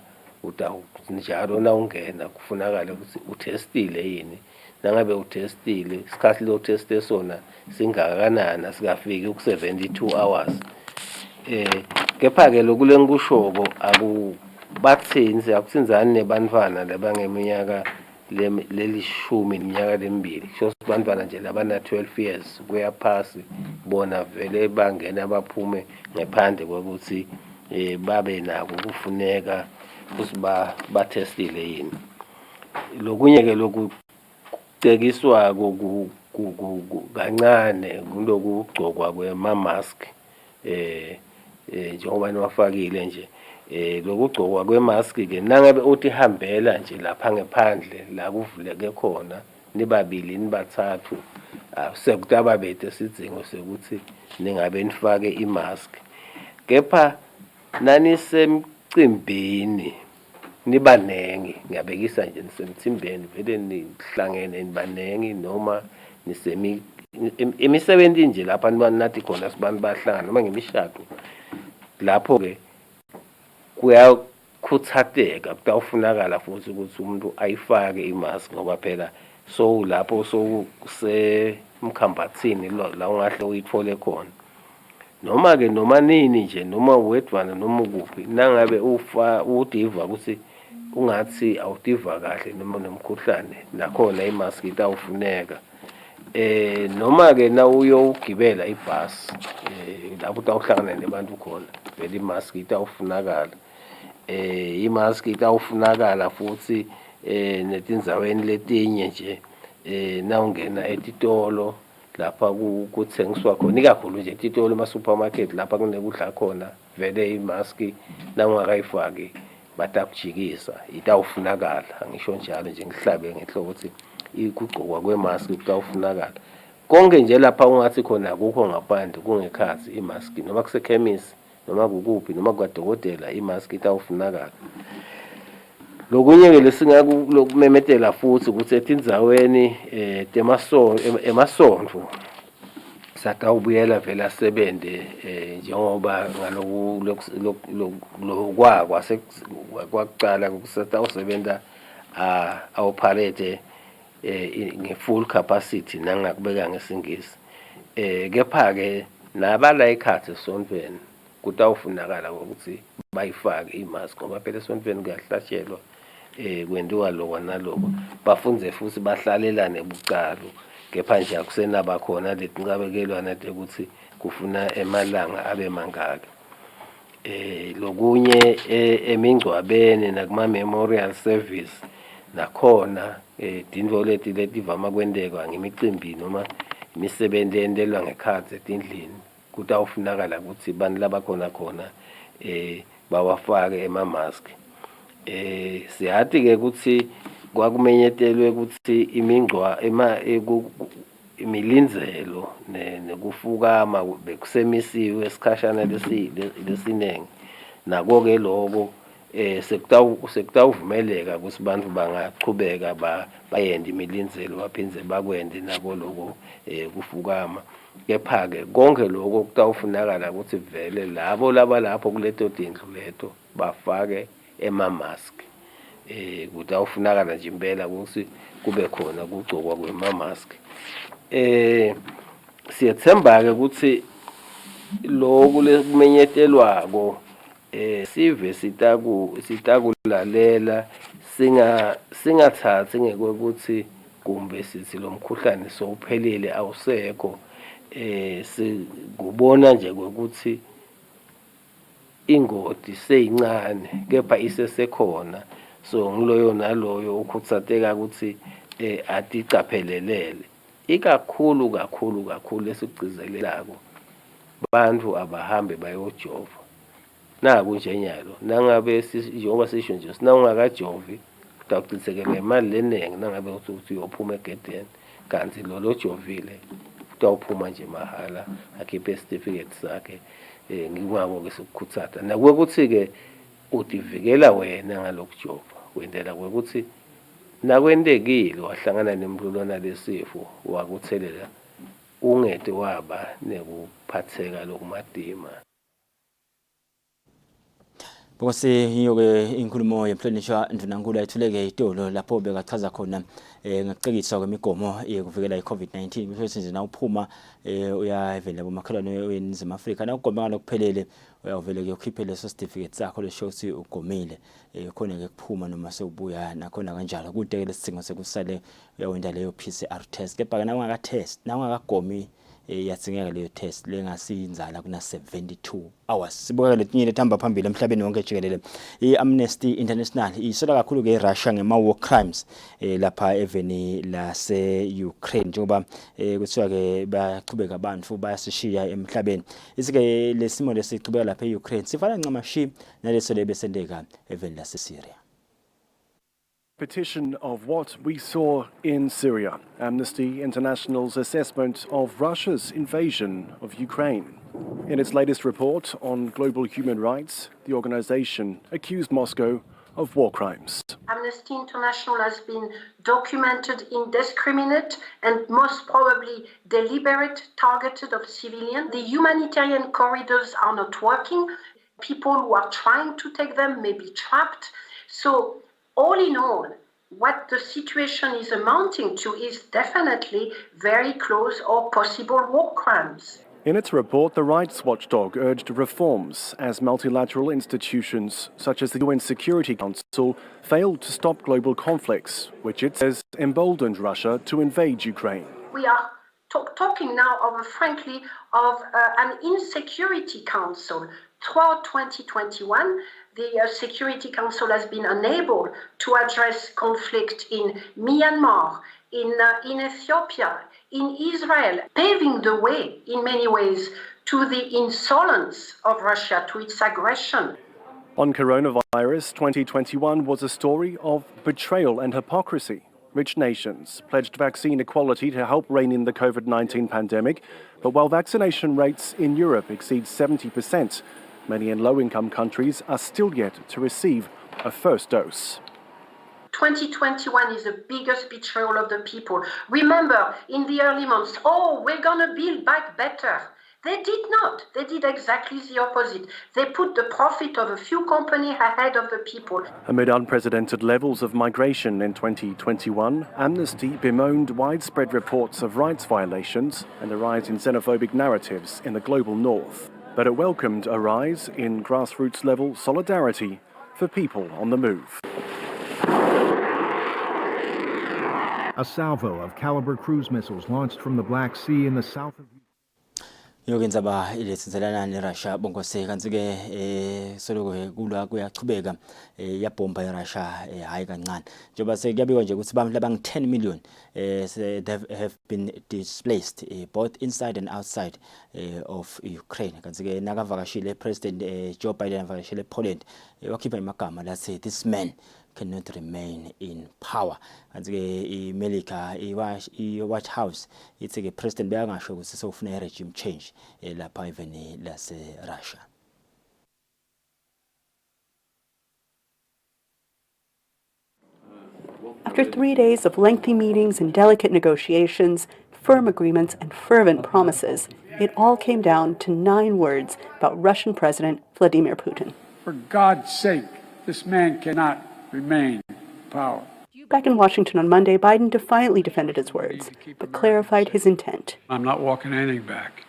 njalo nawungena kufunakala ukuthi utestile yini. Nangabe utestile, isikhathi lo teste sona singakanani, asikafiki ku-72 hours. Kepha-ke lokule ngikushoko akubathinzi, akuthinzani nebantwana labangeminyaka lelishumi neminyaka lemibili. Kusho bantwana nje labana 12 years kuya phasi, bona vele bangena baphume ngaphandle kokuthi babe nako kufuneka ukuthi bathestile yini. Lokunye-ke lokucekiswa kancane kulokugcokwa kwema-mask njengoba niwafakile nje. Lokugcokwa kwemaski-ke nangabe uthi hambela nje lapha ngephandle la kuvuleke khona nibabili nibathathu, sekutaba bethe isidzingo sekuthi ningabe nifake imask. Kepha nanisemcimbini nibanengi, ngiyabekisa nje nisemcimbini vele nihlangene nibanengi noma imisebenzi nje lapha nathi khona sibantu bahlangana noma ngemishado, lapho-ke kuyakhuthateka, kutawufunakala futhi ukuthi umuntu ayifake imask ngoba phela lapho sewusemkhambathini la ungahle uyithole khona. Noma-ke noma nini nje noma uwedwana noma ukuphi, nangabe udiva ukuthi ungathi awudiva kahle noma nomkhuhlane, nakhona imask itawufuneka. Noma-ke na uyogibela ibhasi lapho utawuhlangana nabantu khona, vele imask itawufunakala. Imask itawufunakala futhi netindzaweni letinye nje nawungena etitolo lapha kuthengiswa khona, ikakhulu nje etitolo ema-supermarket lapha kunekudla khona, vele imask nawungakayifaki batakujikisa, itawufunakala. Angisho njalo nje ngihlabe ngenhloko ukuthi ukugqokwa kwemask kutawufunakala. Konke nje lapha ungathi khona akukho ngaphandle kungekhathi imask noma kusekhemisi noma kukuphi noma kwadokotela imask itawufunakala. Lokunye-ke lesingakumemetela futhi ukuthi etindzaweni emasontfo satawubuyela vele asebenze njengoba kwakucala satawusebenza operate nge-full capacity nangakubeka ngesingisi. Kepha-ke nabala ikhathi esontweni kutawufunakala ukuthi bayifake imask ngoba phela esontweni kuyahlashelwa kwenziwa lokho nalokho. Bafunze futhi bahlalelane bucalo. Kepha nje akusenaba khona letincabekelwana ukuthi kufuna emalanga abe mangaka. Lokunye emingcwabeni nakuma memorial service nakhona tintfo letivama kwenteka ngemicimbi noma imisebenzi eyentelwa ngekhatsi etindlini kutawufunakala ukuthi bantu labakhona khona bawafake emamask. Siyathi-ke ukuthi kwakumenyetelwe ukuthi imilinzelo nekufukama bekusemisiwe esikhashana lesinenge. Nako-ke loko sekutawuvumeleka ukuthi bantu bangachubeka bayende imilinzelo baphindze bakwende nako loko kufukama. Kepha-ke konke loko kutawufunakala ukuthi vele labo lapho kuleto tindlu leto bafake emamask. Kutawufunakala nje impela ukuthi kube khona kugcokwa kwemamask. Siyethemba-ke ukuthi lokhu lekumenyetelwako sive sitakulalela singathathi ngekuthi kumbe sithi lo mkhuhlane sowuphelile awusekho. Sikubona nje ukuthi ingoti seyincane kepha isesekhona. So ngiloyo naloyo ukhutsateka ukuthi aticaphelelele. Ikakhulu esigcizelelako bantu abahambe bayojova. Naku njenyalo nangabe njengoba sisho nje sinawungakajovi utawucitsekela imali leningi nangabe uthi uyophuma egedeni, kanti lo jovile utawuphuma nje mahhala akhiphe certificate sakhe. Ngingako-ke sokukhutsata nakwekuthi-ke utivikela wena ngalokujova wendlela kwekuthi nakwentekile wahlangana nemlulwana lesifo wakuthelela ungete waba nekuphatheka lokumadima. Bose yiyo-ke inkulumo yemhlonishwa Ndvunankhulu ayithuleke itolo lapho bekachaza khona ngacekisa kwemigomo yokuvikela i-COVID-19 ukuthi nje nawuphuma uyavela bomakhelwane weNingizimu Afrika nawugome ngalokuphelele uyavele kuyokhipha leso certificate sakho lesho ukuthi ugomile khona ke kuphuma noma sewubuya nakhona kanjalo kude lesidingo sekusale uyawenda leyo PCR test. Kepha ke nawungakagomi yadzingeka leyo test lengasinzala kuna 72 hours. Sibuka letinye letihamba phambili emhlabeni wonke jikelele. I-Amnesty International isola kakhulu ke Russia ngema-war crimes lapha eveni lase-Ukraine njengoba kuthiwa ke bayachubeka abantu bayasishiya emhlabeni. Isike lesimo lesichubeka lapha e-Ukraine sifana ncamashi naleso lebesendeka eveni lase-Syria. Repetition of what we saw in Syria, Amnesty International's assessment of Russia's invasion of Ukraine. In its latest report on global human rights, the organization accused Moscow of war crimes. Amnesty International has been documented indiscriminate and most probably deliberate targeted of civilians. The humanitarian corridors are not working. People who are trying to take them may be trapped. So all in all, what the situation is amounting to is definitely very close or possible war crimes. In its report, the rights watchdog urged reforms as multilateral institutions such as the UN Security Council failed to stop global conflicts, which it says emboldened Russia to invade Ukraine. We are talking now frankly of an insecurity council. Throughout 2021, the Security Council has been unable to address conflict in Myanmar, in Ethiopia, in Israel, paving the way in many ways to the insolence of Russia, to its aggression. On coronavirus, 2021 was a story of betrayal and hypocrisy. Rich nations pledged vaccine equality to help rein in the COVID-19 pandemic, but while vaccination rates in Europe exceed 70%, Many in low-income countries are still yet to receive a first dose. 2021 is the biggest betrayal of the people. Remember, in the early months, we're gonna build back better. They did not. They did exactly the opposite. They put the profit of a few companies ahead of the people. Amid unprecedented levels of migration in 2021, Amnesty bemoaned widespread reports of rights violations and a rise in xenophobic narratives in the global north. But it welcomed a rise in grassroots-level solidarity for people on the move. A salvo of Caliber cruise missiles launched from the Black Sea in the south of yokwenzaba iletsinzelana neRussia bonkose kanti-ke soloko kulwa kuyachubeka yabhomba iRussia hayi kancane njengoba sekuyabiwa nje ukuthi abantu labangu-10 million they have been displaced both inside and outside of Ukraine. Kanti-ke nakavakashile President Joe Biden avakashile ePoland wakhipha imagama lathi this man cannot remain in power. Kanti-ke iMelika i-White House ithi-ke President beyangasho ukuthi sofuna i-regime change lapha eveni lase-Russia. After 3 days of lengthy meetings and delicate negotiations, firm agreements and fervent promises, it all came down to 9 words about Russian President Vladimir Putin. For God's sake, this man cannot remain in power. Back in Washington on Monday, Biden defiantly defended his words, but clarified his intent. I'm not walking anything back.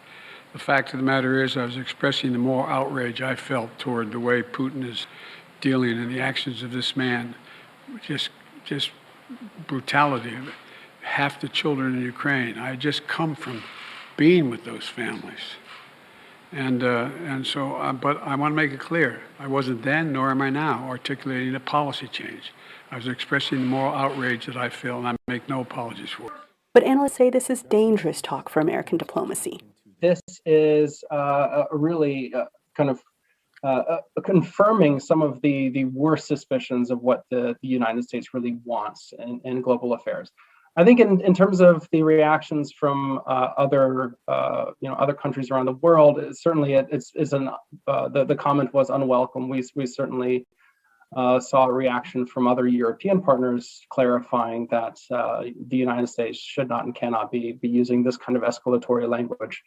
The fact of the matter is I was expressing the moral outrage I felt toward the way Putin is dealing in the actions of this man. Just brutality of it. Half the children in Ukraine. I just come from being with those families. But I want to make it clear, I wasn't then, nor am I now, articulating a policy change. I was expressing the moral outrage that I feel, and I make no apologies for it. But analysts say this is dangerous talk for American diplomacy. This is really kind of confirming some of the worst suspicions of what the United States really wants in global affairs. I think in terms of the reactions from other countries around the world, the comment was unwelcome. We certainly saw a reaction from other European partners clarifying that the United States should not and cannot be using this kind of escalatory language.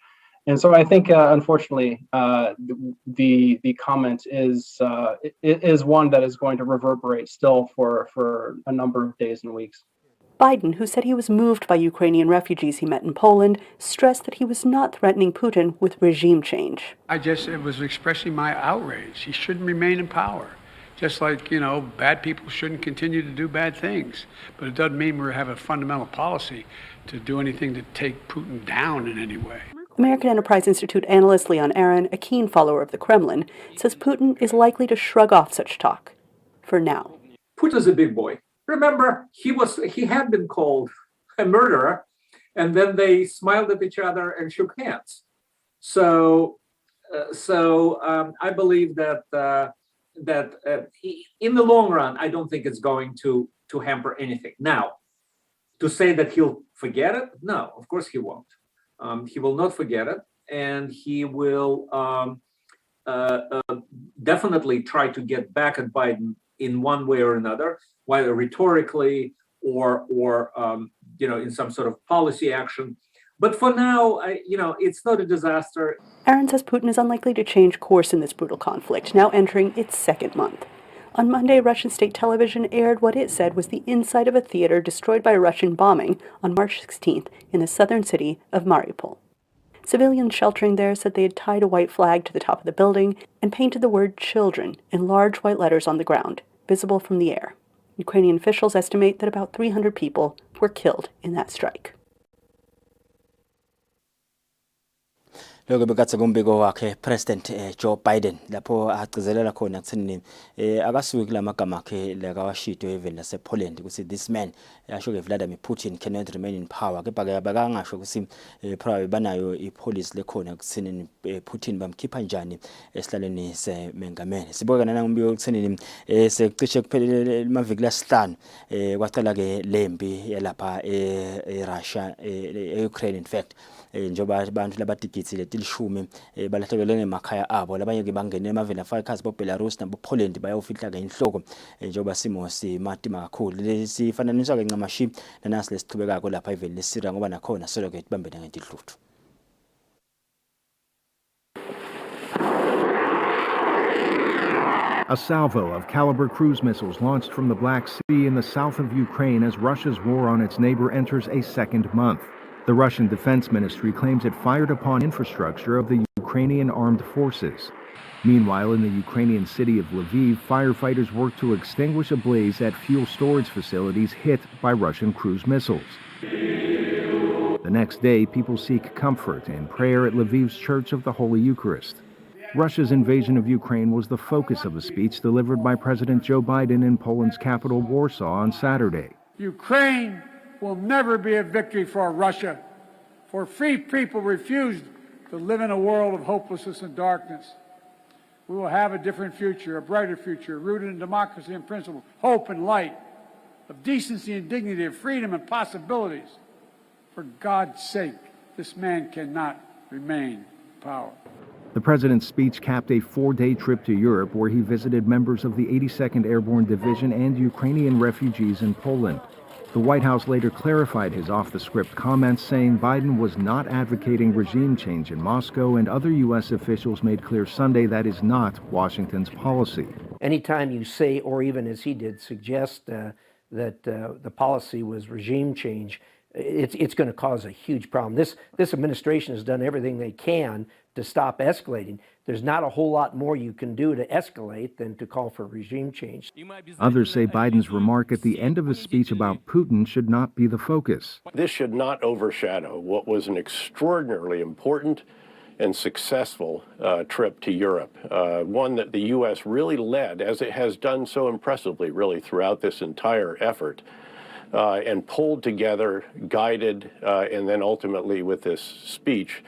And so I think, unfortunately, the comment is one that is going to reverberate still for a number of days and weeks. Biden, who said he was moved by Ukrainian refugees he met in Poland, stressed that he was not threatening Putin with regime change. I was expressing my outrage. He shouldn't remain in power. Just like, bad people shouldn't continue to do bad things. But it doesn't mean we have a fundamental policy to do anything to take Putin down in any way. American Enterprise Institute analyst Leon Aron, a keen follower of the Kremlin, says Putin is likely to shrug off such talk, for now. Putin's a big boy. Remember, he had been called a murderer, and then they smiled at each other and shook hands. So I believe that in the long run, I don't think it's going to hamper anything. Now, to say that he'll forget it, no, of course he won't. He will not forget it, and he will definitely try to get back at Biden in one way or another, whether rhetorically or in some sort of policy action. But for now, it's not a disaster. Aron says Putin is unlikely to change course in this brutal conflict, now entering its 2nd month. On Monday, Russian state television aired what it said was the inside of a theater destroyed by a Russian bombing on March 16th in the southern city of Mariupol. Civilians sheltering there said they had tied a white flag to the top of the building and painted the word children in large white letters on the ground, visible from the air. Ukrainian officials estimate that about 300 people were killed in that strike. Lokho bekathe kumbiko wakhe President Joe Biden lapho agcizelela khona kuthini akasuki kulamagama akhe lakawashito eveni lasePoland ukuthi this man yasho ke Vladimir Putin cannot remain in power kepha ke bakangasho ukuthi probably banayo ipolicy lekhona kuthini Putin bamkhipha njani esihlalweni semengameli. Sibuka nana umbiko kuthini sekucishe kuphelele amaviki lasihlanu kwaqala ke lempi yalapha eRussia eUkraine in fact njoba abantu labadigitsile 10 balahlekelwe ngemakhaya abo. Labanye ke bangene emaveni afakazi boBelarus naboPoland bayofihla ke inhloko njengoba simo simatima kakhulu. Lesifananiswa ke ncamashi nanasi lesiqhubekako lapha eveni leSyria ngoba nakhona solo ke tibambene ngentidluthu. A salvo of Caliber cruise missiles launched from the Black Sea in the south of Ukraine as Russia's war on its neighbor enters a second month. The Russian Defense Ministry claims it fired upon infrastructure of the Ukrainian armed forces. Meanwhile, in the Ukrainian city of Lviv, firefighters work to extinguish a blaze at fuel storage facilities hit by Russian cruise missiles. The next day, people seek comfort and prayer at Lviv's Church of the Holy Eucharist. Russia's invasion of Ukraine was the focus of a speech delivered by President Joe Biden in Poland's capital, Warsaw, on Saturday. Ukraine will never be a victory for Russia, for free people refused to live in a world of hopelessness and darkness. We will have a different future, a brighter future, rooted in democracy and principle, hope and light, of decency and dignity, of freedom and possibilities. For God's sake, this man cannot remain in power. The president's speech capped a 4-day trip to Europe where he visited members of the 82nd Airborne Division and Ukrainian refugees in Poland. The White House later clarified his off-the-script comments, saying Biden was not advocating regime change in Moscow, and other U.S. officials made clear Sunday that is not Washington's policy. Anytime you say, or even as he did, suggest that the policy was regime change, it's going to cause a huge problem. This administration has done everything they can to stop escalating. There's not a whole lot more you can do to escalate than to call for regime change. Others say Biden's remark at the end of his speech about Putin should not be the focus. This should not overshadow what was an extraordinarily important and successful trip to Europe, one that the U.S. really led, as it has done so impressively, really, throughout this entire effort, and pulled together, guided, and then ultimately with this speech,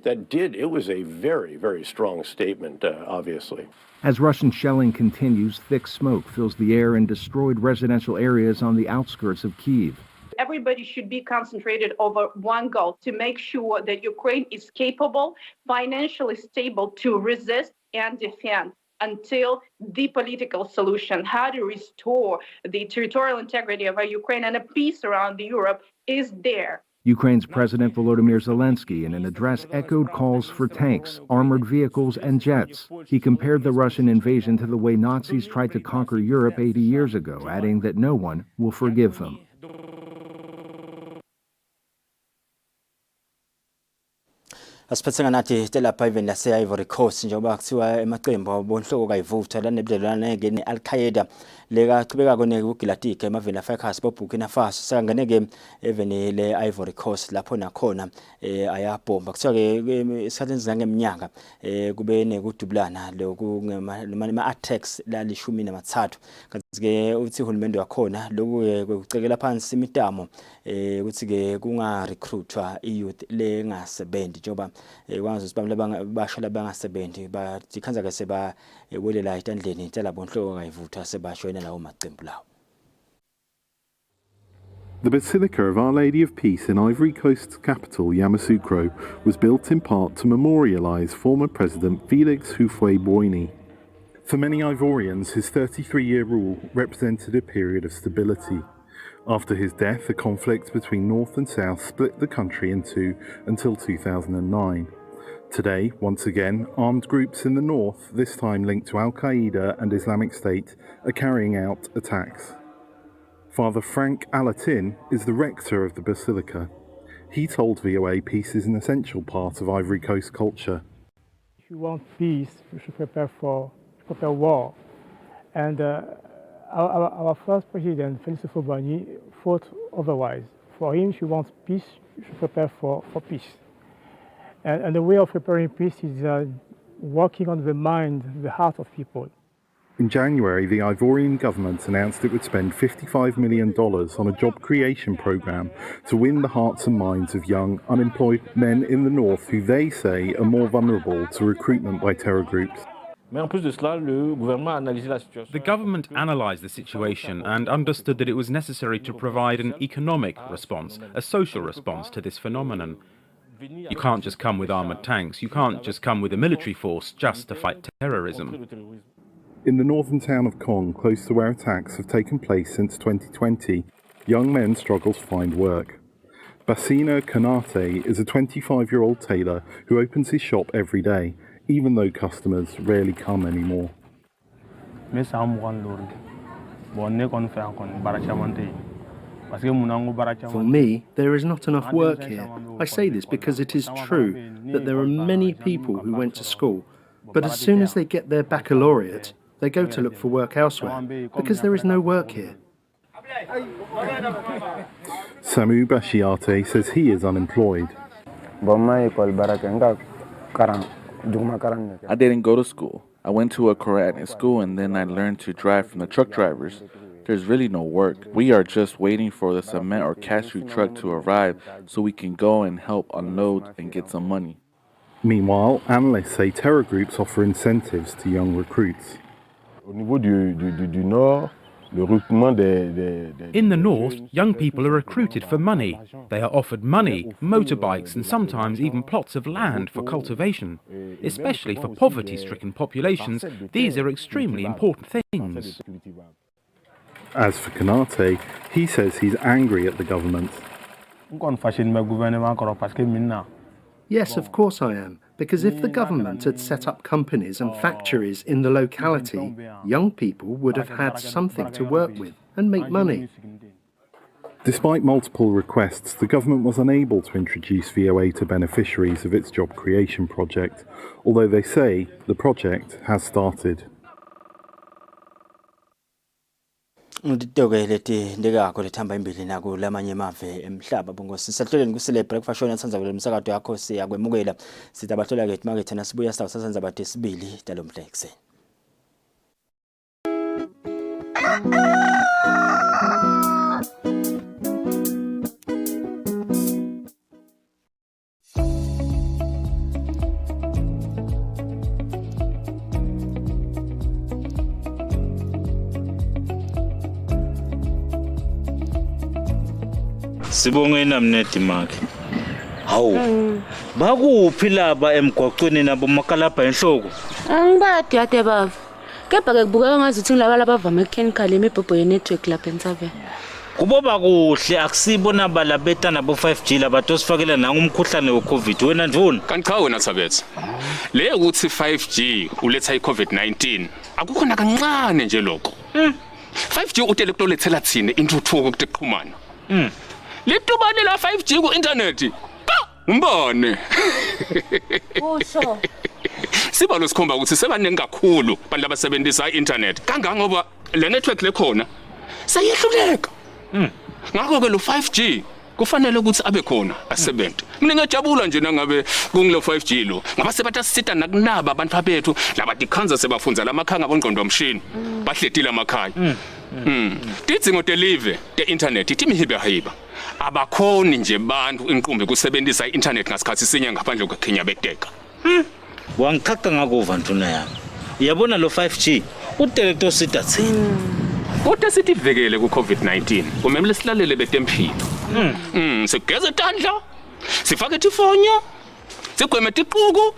it was a very, very strong statement, obviously. As Russian shelling continues, thick smoke fills the air in destroyed residential areas on the outskirts of Kyiv. Everybody should be concentrated over one goal, to make sure that Ukraine is capable, financially stable to resist and defend until the political solution, how to restore the territorial integrity of Ukraine and a peace around Europe is there. Ukraine's President Volodymyr Zelensky, in an address, echoed calls for tanks, armored vehicles, and jets. He compared the Russian invasion to the way Nazis tried to conquer Europe 80 years ago, adding that no one will forgive them. Asiphatheka nathi telapha eveni lase-Ivory Coast njengoba kuthiwa emaqembu abonhloko kayivutha lanebudlelwane-ke ne-Al-Qaeda lekachubekako-ke ugilatike emaveni afakhasi boBurkina Faso sekangeneke eveni le-Ivory Coast lapho nakhona ayabhomba kuthiwa-ke esikhathini zangeminyaka kube nekudubulana nama-attacks la-13 kanti-ke uthi uhulumende wakhona lokhu-ke kucekela phansi imitamo ukuthi-ke kunga-recruitwa i-youth lengasebenzi njengoba kwangazi ukuthi basha labangasebenzi ikhanza-ke sebawelela etandleni talabonhloko kayivutha sebashwena lawo maqembu lawo. The Basilica of Our Lady of Peace in Ivory Coast's capital, Yamoussoukro, was built in part to memorialise former President Félix Houphouët-Boigny. For many Ivorians, his 33-year rule represented a period of stability. After his death, a conflict between North and South split the country in two until 2009. Today, once again, armed groups in the north, this time linked to Al-Qaeda and Islamic State, are carrying out attacks. Father Frank Alatin is the rector of the Basilica. He told VOA peace is an essential part of Ivory Coast culture. If you want peace, you should prepare war. And our first president, Félix Houphouët-Boigny, thought otherwise. For him, if you want peace, you should prepare for peace. And the way of preparing peace is working on the mind, the heart of people. In January, the Ivorian government announced it would spend $55 million on a job creation program to win the hearts and minds of young, unemployed men in the north who they say are more vulnerable to recruitment by terror groups. The government analysed the situation and understood that it was necessary to provide an economic response, a social response to this phenomenon. You can't just come with armoured tanks. You can't just come with a military force just to fight terrorism. In the northern town of Kong, close to where attacks have taken place since 2020, young men struggle to find work. Basina Kanate is a 25-year-old tailor who opens his shop every day, even though customers rarely come anymore. For me, there is not enough work here. I say this because it is true that there are many people who went to school, but as soon as they get their baccalaureate, they go to look for work elsewhere, because there is no work here. Samu Bashiate says he is unemployed. I didn't go to school. I went to a Quranic school and then I learned to drive from the truck drivers. There's really no work. We are just waiting for the cement or cashew truck to arrive so we can go and help unload and get some money. Meanwhile, analysts say terror groups offer incentives to young recruits. In the north, young people are recruited for money. They are offered money, motorbikes, and sometimes even plots of land for cultivation. Especially for poverty-stricken populations, these are extremely important things. As for Kanate, he says he's angry at the government. Yes, of course I am, because if the government had set up companies and factories in the locality, young people would have had something to work with and make money. Despite multiple requests, the government was unable to introduce VOA to beneficiaries of its job creation project, although they say the project has started. Nditoke leti ndikakho lethamba imbili naku lamanye mave emhlaba bongosi sahloleni kusile breakfast show natsanza kule msakato yakho siyakwemukela sitabathola ke market na sibuya sasenza bathe sibili talomhla ekseni. Sibongena mnedi makhe. Hawu. Bakuphi laba emgwaqweni nabo makalapha enhloko? Angibadi ade bava. Kepha ke kubukeka ngazuthi ngilaba labavama echemical emibhobho ye network lapha eNtsave. Kuboba kuhle akusibona balabeta nabo 5G labathi sifakela nanga umkhuhlane weCovid wena ndvuna. Kanti cha wena Thabethe. Le ukuthi 5G uletha iCovid-19 akukhona kancane nje lokho. 5G utelekutolethela thina intuthuko kuteqhumana. Litubane la 5G ku internet. Umbone. Usho. Siba lo sikhomba ukuthi sebaningi kakhulu abantu abasebenzisa i-internet. Kangangoba le network lekhona sayehluleka. Ngakho ke lo 5G kufanele ukuthi abe khona asebenze. Mina ngiyajabula nje nangabe kungilo 5G lo. Ngaba sebatasita nakunaba abantu abethu labadikhanza sebafunza lamakhanga bongqondo womshini. Bahletile amakhaya. Tidzingo telive te-internet itimihibahiba. Abakhoni nje bantu inqumbi kusebenzisa i-internet ngasikhathi sinye ngaphandle kwekhinya beteka. Wangikhaka ngakuva ntuna yami. Uyabona lo 5G utelekto sita thina. Kodwa sithi vekele ku-COVID-19 kumele silalele betempilo. Sigeze tandla, sifake tifonyo, sigweme tiquku.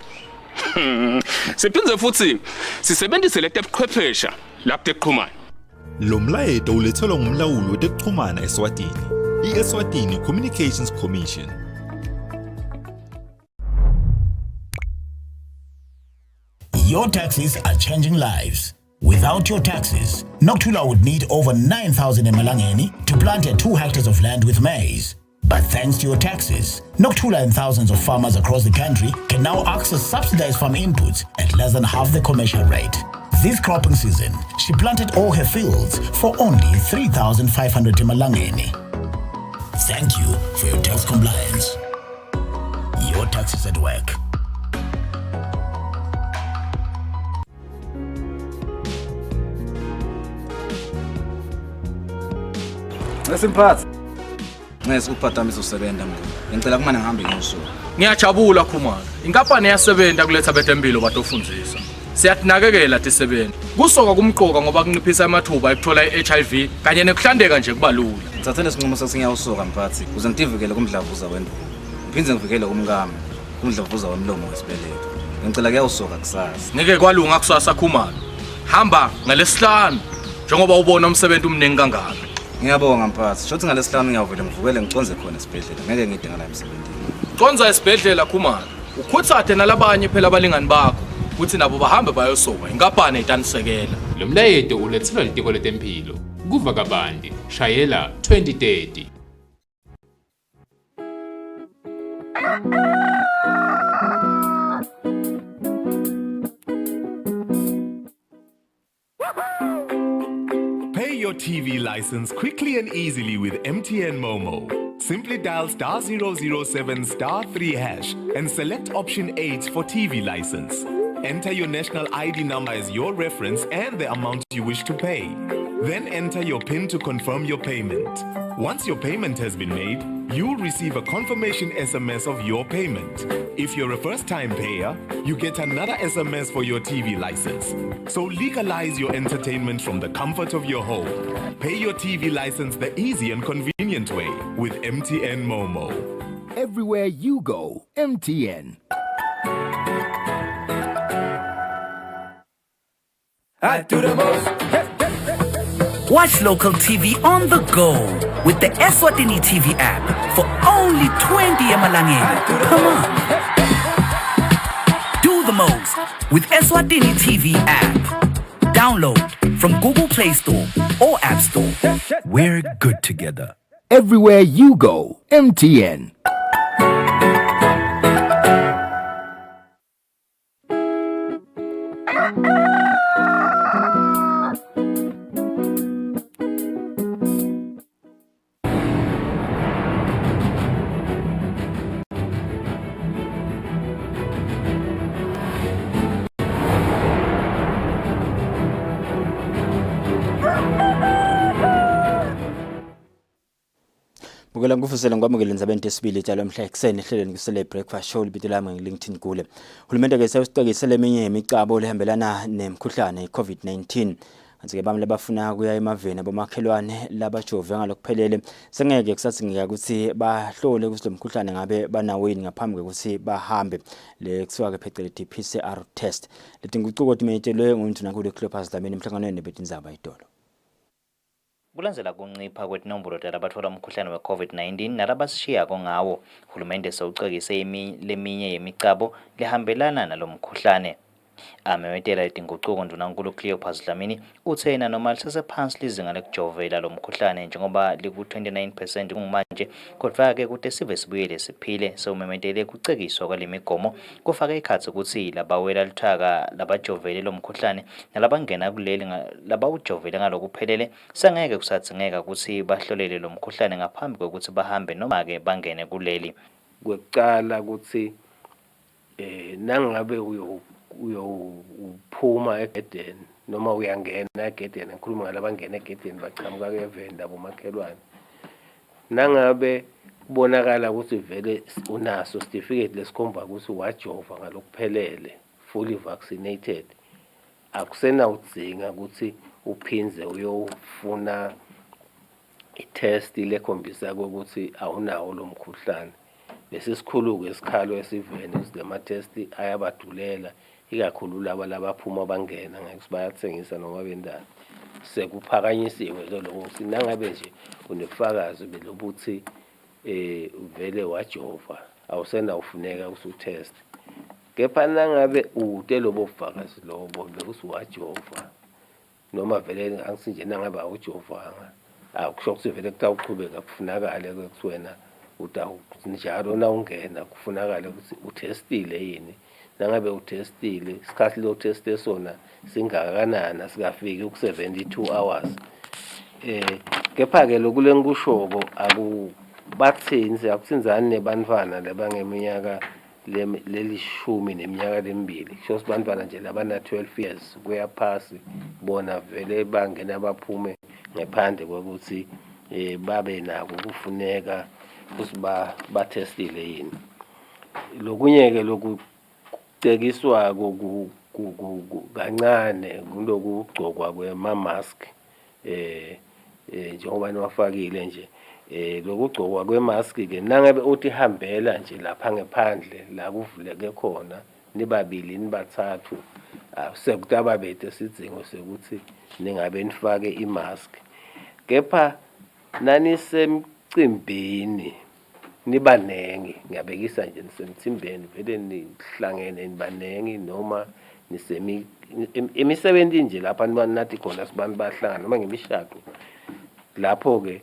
Siphindze futhi sisebenzise le tebuchwephesha lapho teqhumana. Lo mlayeto ulethelwa ngumlawuli wetekuxhumana eSwatini, i-Eswatini Communications Commission. Your taxes are changing lives. Without your taxes, Noktula would need over 9,000 emalangeni to plant 2 hectares of land with maize. But thanks to your taxes, Noktula and thousands of farmers across the country can now access subsidized farm inputs at less than half the commercial rate. This cropping season, she planted all her fields for only 3,500 emalangeni. Thank you for your tax compliance. Your taxes at work. Ngesimphathi. Ngesukuphatha mizosebenza mngani. Ngicela kumane ngihambe ngiyosuka. Ngiyajabula Khumalo. Inkampani yasebenza kuletha betempilo batofundisa. Siyatinakekela tisebenza. Kusoka kumqoka ngoba kunciphisa amathuba ekuthola iHIV kanye nekuhlandeka nje kubalula. Ngithathe nesinqumo sesingiyawusoka mphathi. Uze ngitivukele kumdlavuza wendlu. Ngiphindze ngivikele umkami umdlavuza womlomo wesibeletho. Ngicela kuyawusoka kusasa. Ngeke kwalunga kusasa Khumalo. Hamba ngalesihlanu njengoba ubona umsebenzi umningi kangaka. Ngiyabonga mphathi. Shothi ngalesihlanu ngiyavele ngivukele ngiconze khona esibhedlela. Ngeke ngidinga la emsebenzini. Conza esibhedlela Khumalo. Ukhuthathe nalabanye phela abalingani bakho ukuthi nabo bahambe bayosoka inkapani etanisekela. Lo mlayeto ulethelwa litiko letempilo. Kuva kabandi. Shayela 2030. Pay your TV license quickly and easily with MTN Momo. Simply dial *007 *3 hash and select option 8 for TV license. Enter your national ID number as your reference and the amount you wish to pay. Then enter your PIN to confirm your payment. Once your payment has been made, you'll receive a confirmation SMS of your payment. If you're a first-time payer, you get another SMS for your TV license. So legalize your entertainment from the comfort of your home. Pay your TV license the easy and convenient way with MTN Momo. Everywhere you go, MTN. I do the most. Watch local TV on the go with the Eswatini TV app for only 20 emalangeni. Come on. Do the most with Eswatini TV app. Download from Google Play Store or App Store. We're good together. Everywhere you go, MTN. Bukela ngufusela ngwamukele ndzabeni tesibili tjalo mhla ekseni ehlelweni kusele breakfast show libito lami ngiLinkedIn kule. Hulumende ke sewusiqekisele eminye imicabo lehambelana nemkhuhlane iCovid-19. Anzike bami labafuna kuya emaveni abomakhelwane labajove ngalokuphelele sengeke kusathingeka ukuthi bahlole ukuthi lo mkhuhlane ngabe banawini ngaphambi kokuthi bahambe le kusiwa ke phecelezi PCR test. Leti ngucuko timetelwe ngumthuna kule Cleopas Dlamini emhlanganweni nebetindzaba idolo. Kulandzela kuncipha kwetinombolo talabatfola umkhuhlane we-COVID-19 nalabasishiyako ngawo, hulumende sewucekise leminye yemicabo lehambelana nalo mkhuhlane. Amemezela letingucuko ndunankulu Cleopas Dlamini uthe noma lisesephansi lizinga lekujovela lo mkhuhlane njengoba liku-29% kungumanje, kodwa-ke kute sive sibuyele siphile sewumemetele kucekiswa kwalemigomo kufaka ikhatsi ukuthi labawela luthaka labajovele lo mkhuhlane nalabangena kuleli labawujovele ngalokuphelele sangeke kusathingeka ukuthi bahlolele lo mkhuhlane ngaphambi kokuthi bahambe noma-ke bangene kuleli. Kwekucala ukuthi nangabe uyophuma egedeni noma uyangena egedeni, ngikhuluma ngalabangena egedeni baqhamuka kevenda bomakhelwane, nangabe kubonakala ukuthi vele unaso certificate lesikhomba ukuthi wajova ngalokuphelele, fully vaccinated, akusenawudzinga ukuthi uphinze uyofuna itest lekhombisa ukuthi awunawo lo mkhuhlane. Lesi sikhulu-ke isikhalo esiveni ukuthi lama-test ayabadulela ikakhulu laba labaphuma bangena ngeke bayathengisa noma bendani. Sekuphakanyisiwe lokho ukuthi nangabe nje unefakazi belobuthi vele wajova awusenawufuneka ukuthi utest. Kepha nangabe utelo bofakazi lobo bekuthi wajova noma vele angisi nje nangabe awujovanga, akusho ukuthi vele kutawuqhubeka kufunakale ukuthi wena njalo na ungena kufunakala ukuthi utestile yini. Nangabe utestile isikhathi lo teste sona singakanani asikafiki ku-72 hours. Kepha-ke lokule ngikushoko akubathinzi akuthinzani nebantwana labangeminyaka lelishumi neminyaka lemibili. Kusho ukuthi bantwana nje labana 12 years kuya phasi bona vele bangena baphume ngaphandle kokuthi babe nako kufuneka ukuthi batestile yini. Lokunye-ke lokucekiswa kancane kulokugcokwa kwema-mask njengoba niwafakile nje lokugcokwa kwemask ke nangabe uthi hambela nje lapha ngephandle la kuvuleke khona nibabili nibathathu sekutaba bethe sidingo sekuthi ningabe nifake imask kepha nanisemcimbini nibanengi ngiyabekisa nje nisemcimbini vele nihlangene nibanengi noma imisebenzi nje lapha nathi khona sibani bahlangana noma ngemishado lapho ke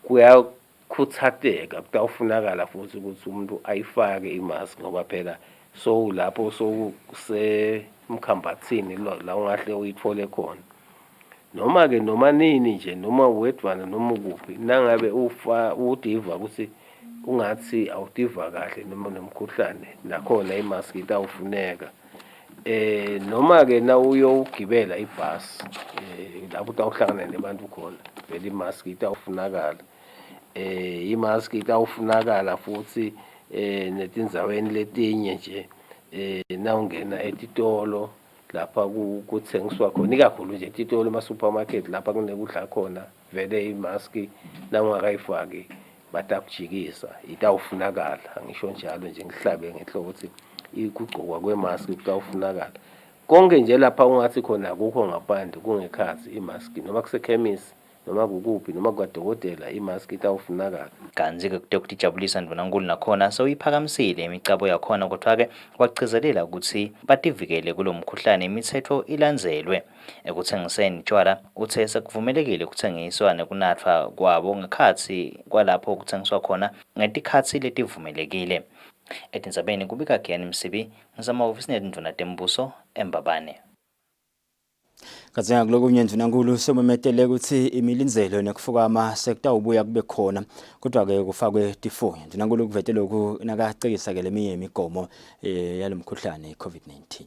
kuyakhuthateka kutawufunakala futhi ukuthi umuntu ayifake imask ngoba phela so lapho so kusemkhambathini la ungahle uyithole khona noma ke noma nini nje noma wedwana noma ukuphi nangabe udiva ukuthi ungathi awudiva kahle noma nomkhuhlane nakhona imask itawufuneka noma ke na uyogibela ibhasi lapho utawuhlangana nabantu khona vele imask itawufunakala imask itawufunakala futhi netindzaweni letinye nje nawungena etitolo lapha kuthengiswa khona ikakhulu nje etitolo ema-supermarket lapha kunekudla khona vele imask nawungakayifaki batakujikisa itawufunakala angisho njalo nje ngihlabe ngenhloko ukuthi ukugqokwa kwemask kutawufunakala konke nje lapha ungathi khona akukho ngaphandle kungekhathi imask noma kusekhemisi noma kukuphi noma kwadokotela imask itawufunakala kanzi-ke kudokotela Jabulisa Ndvunankhulu nakhona sewuyiphakamisile imicabo yakhona kodwa-ke wagcizelela ukuthi bativikele kulo mkhuhlane imithetho ilandzelwe ekuthengiseni tshwala uthe sekuvumelekile kuthengiswa nekunathwa kwabo ngekhatsi kwalapho kuthengiswa khona ngetikhatsi letivumelekile etindzabeni kubika Giani Msibi ngisamahhovisi netindvuna tembuso eMbabane. Kadzenga kulokunye Ndvunankhulu somemetele ukuthi imilindzelo nekufukama sekutawubuya kube khona kodwa ke kufakwe tifonyo. Ndvunankhulu kuvete lokhu nakacekisa ke leminye imigomo yalomkhuhlane iCovid-19.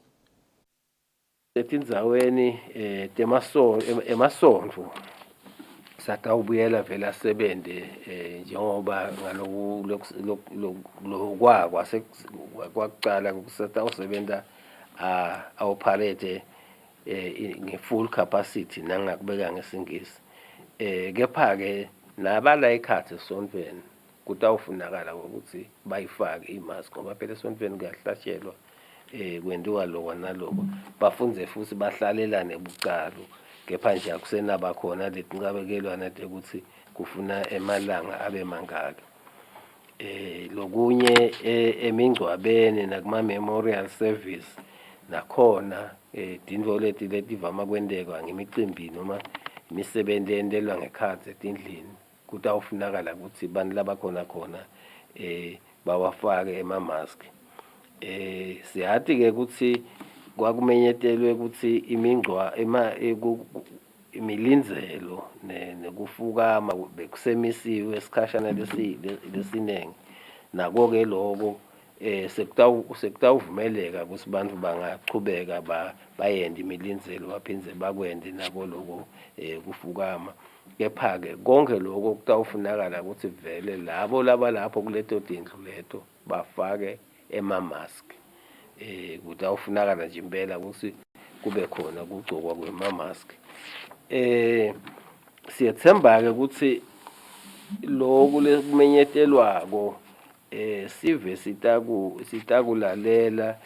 Etindzaweni emasontfo satawubuyela vele asebenze njengoba ngalokwakwa kwakucala kusatawusebenza operate nge-full capacity nangakubeka ngesingisi kepha ke nabala ikhathi esontweni kutawufunakala ukuthi bayifake imask ngoba phela esontweni kuyahlatshelwa kwenziwa lokho naloko bafunze futhi bahlalelane bucalo kepha nje akusenaba khona letinqabekelwana ukuthi kufuna emalanga abe mangaka lokunye emingcwabeni nakuma memorial service nakhona tintfo letivama kwenteka ngemicimbi noma imisebenzi eyentelwa ngekhatsi etindlini kutawufunakala ukuthi bantu labakhona khona bawafake emamask siyathi ke ukuthi kwakumenyetelwe ukuthi imilindzelo nekufukama bekusemisiwe esikhashana lesinenge nako ke lokho sekutawuvumeleka ukuthi bantu bangachubeka bayende imilindzelo baphindze bakwende nako lokho kufukama kepha ke konke lokho kutawufunakala ukuthi vele labo lapho kuleto tindlu leto bafake emamask kutawufunakala nje impela ukuthi kube khona kugcokwa kwemamask siyethemba ke ukuthi lokhu lekumenyetelwako sive sitakulalela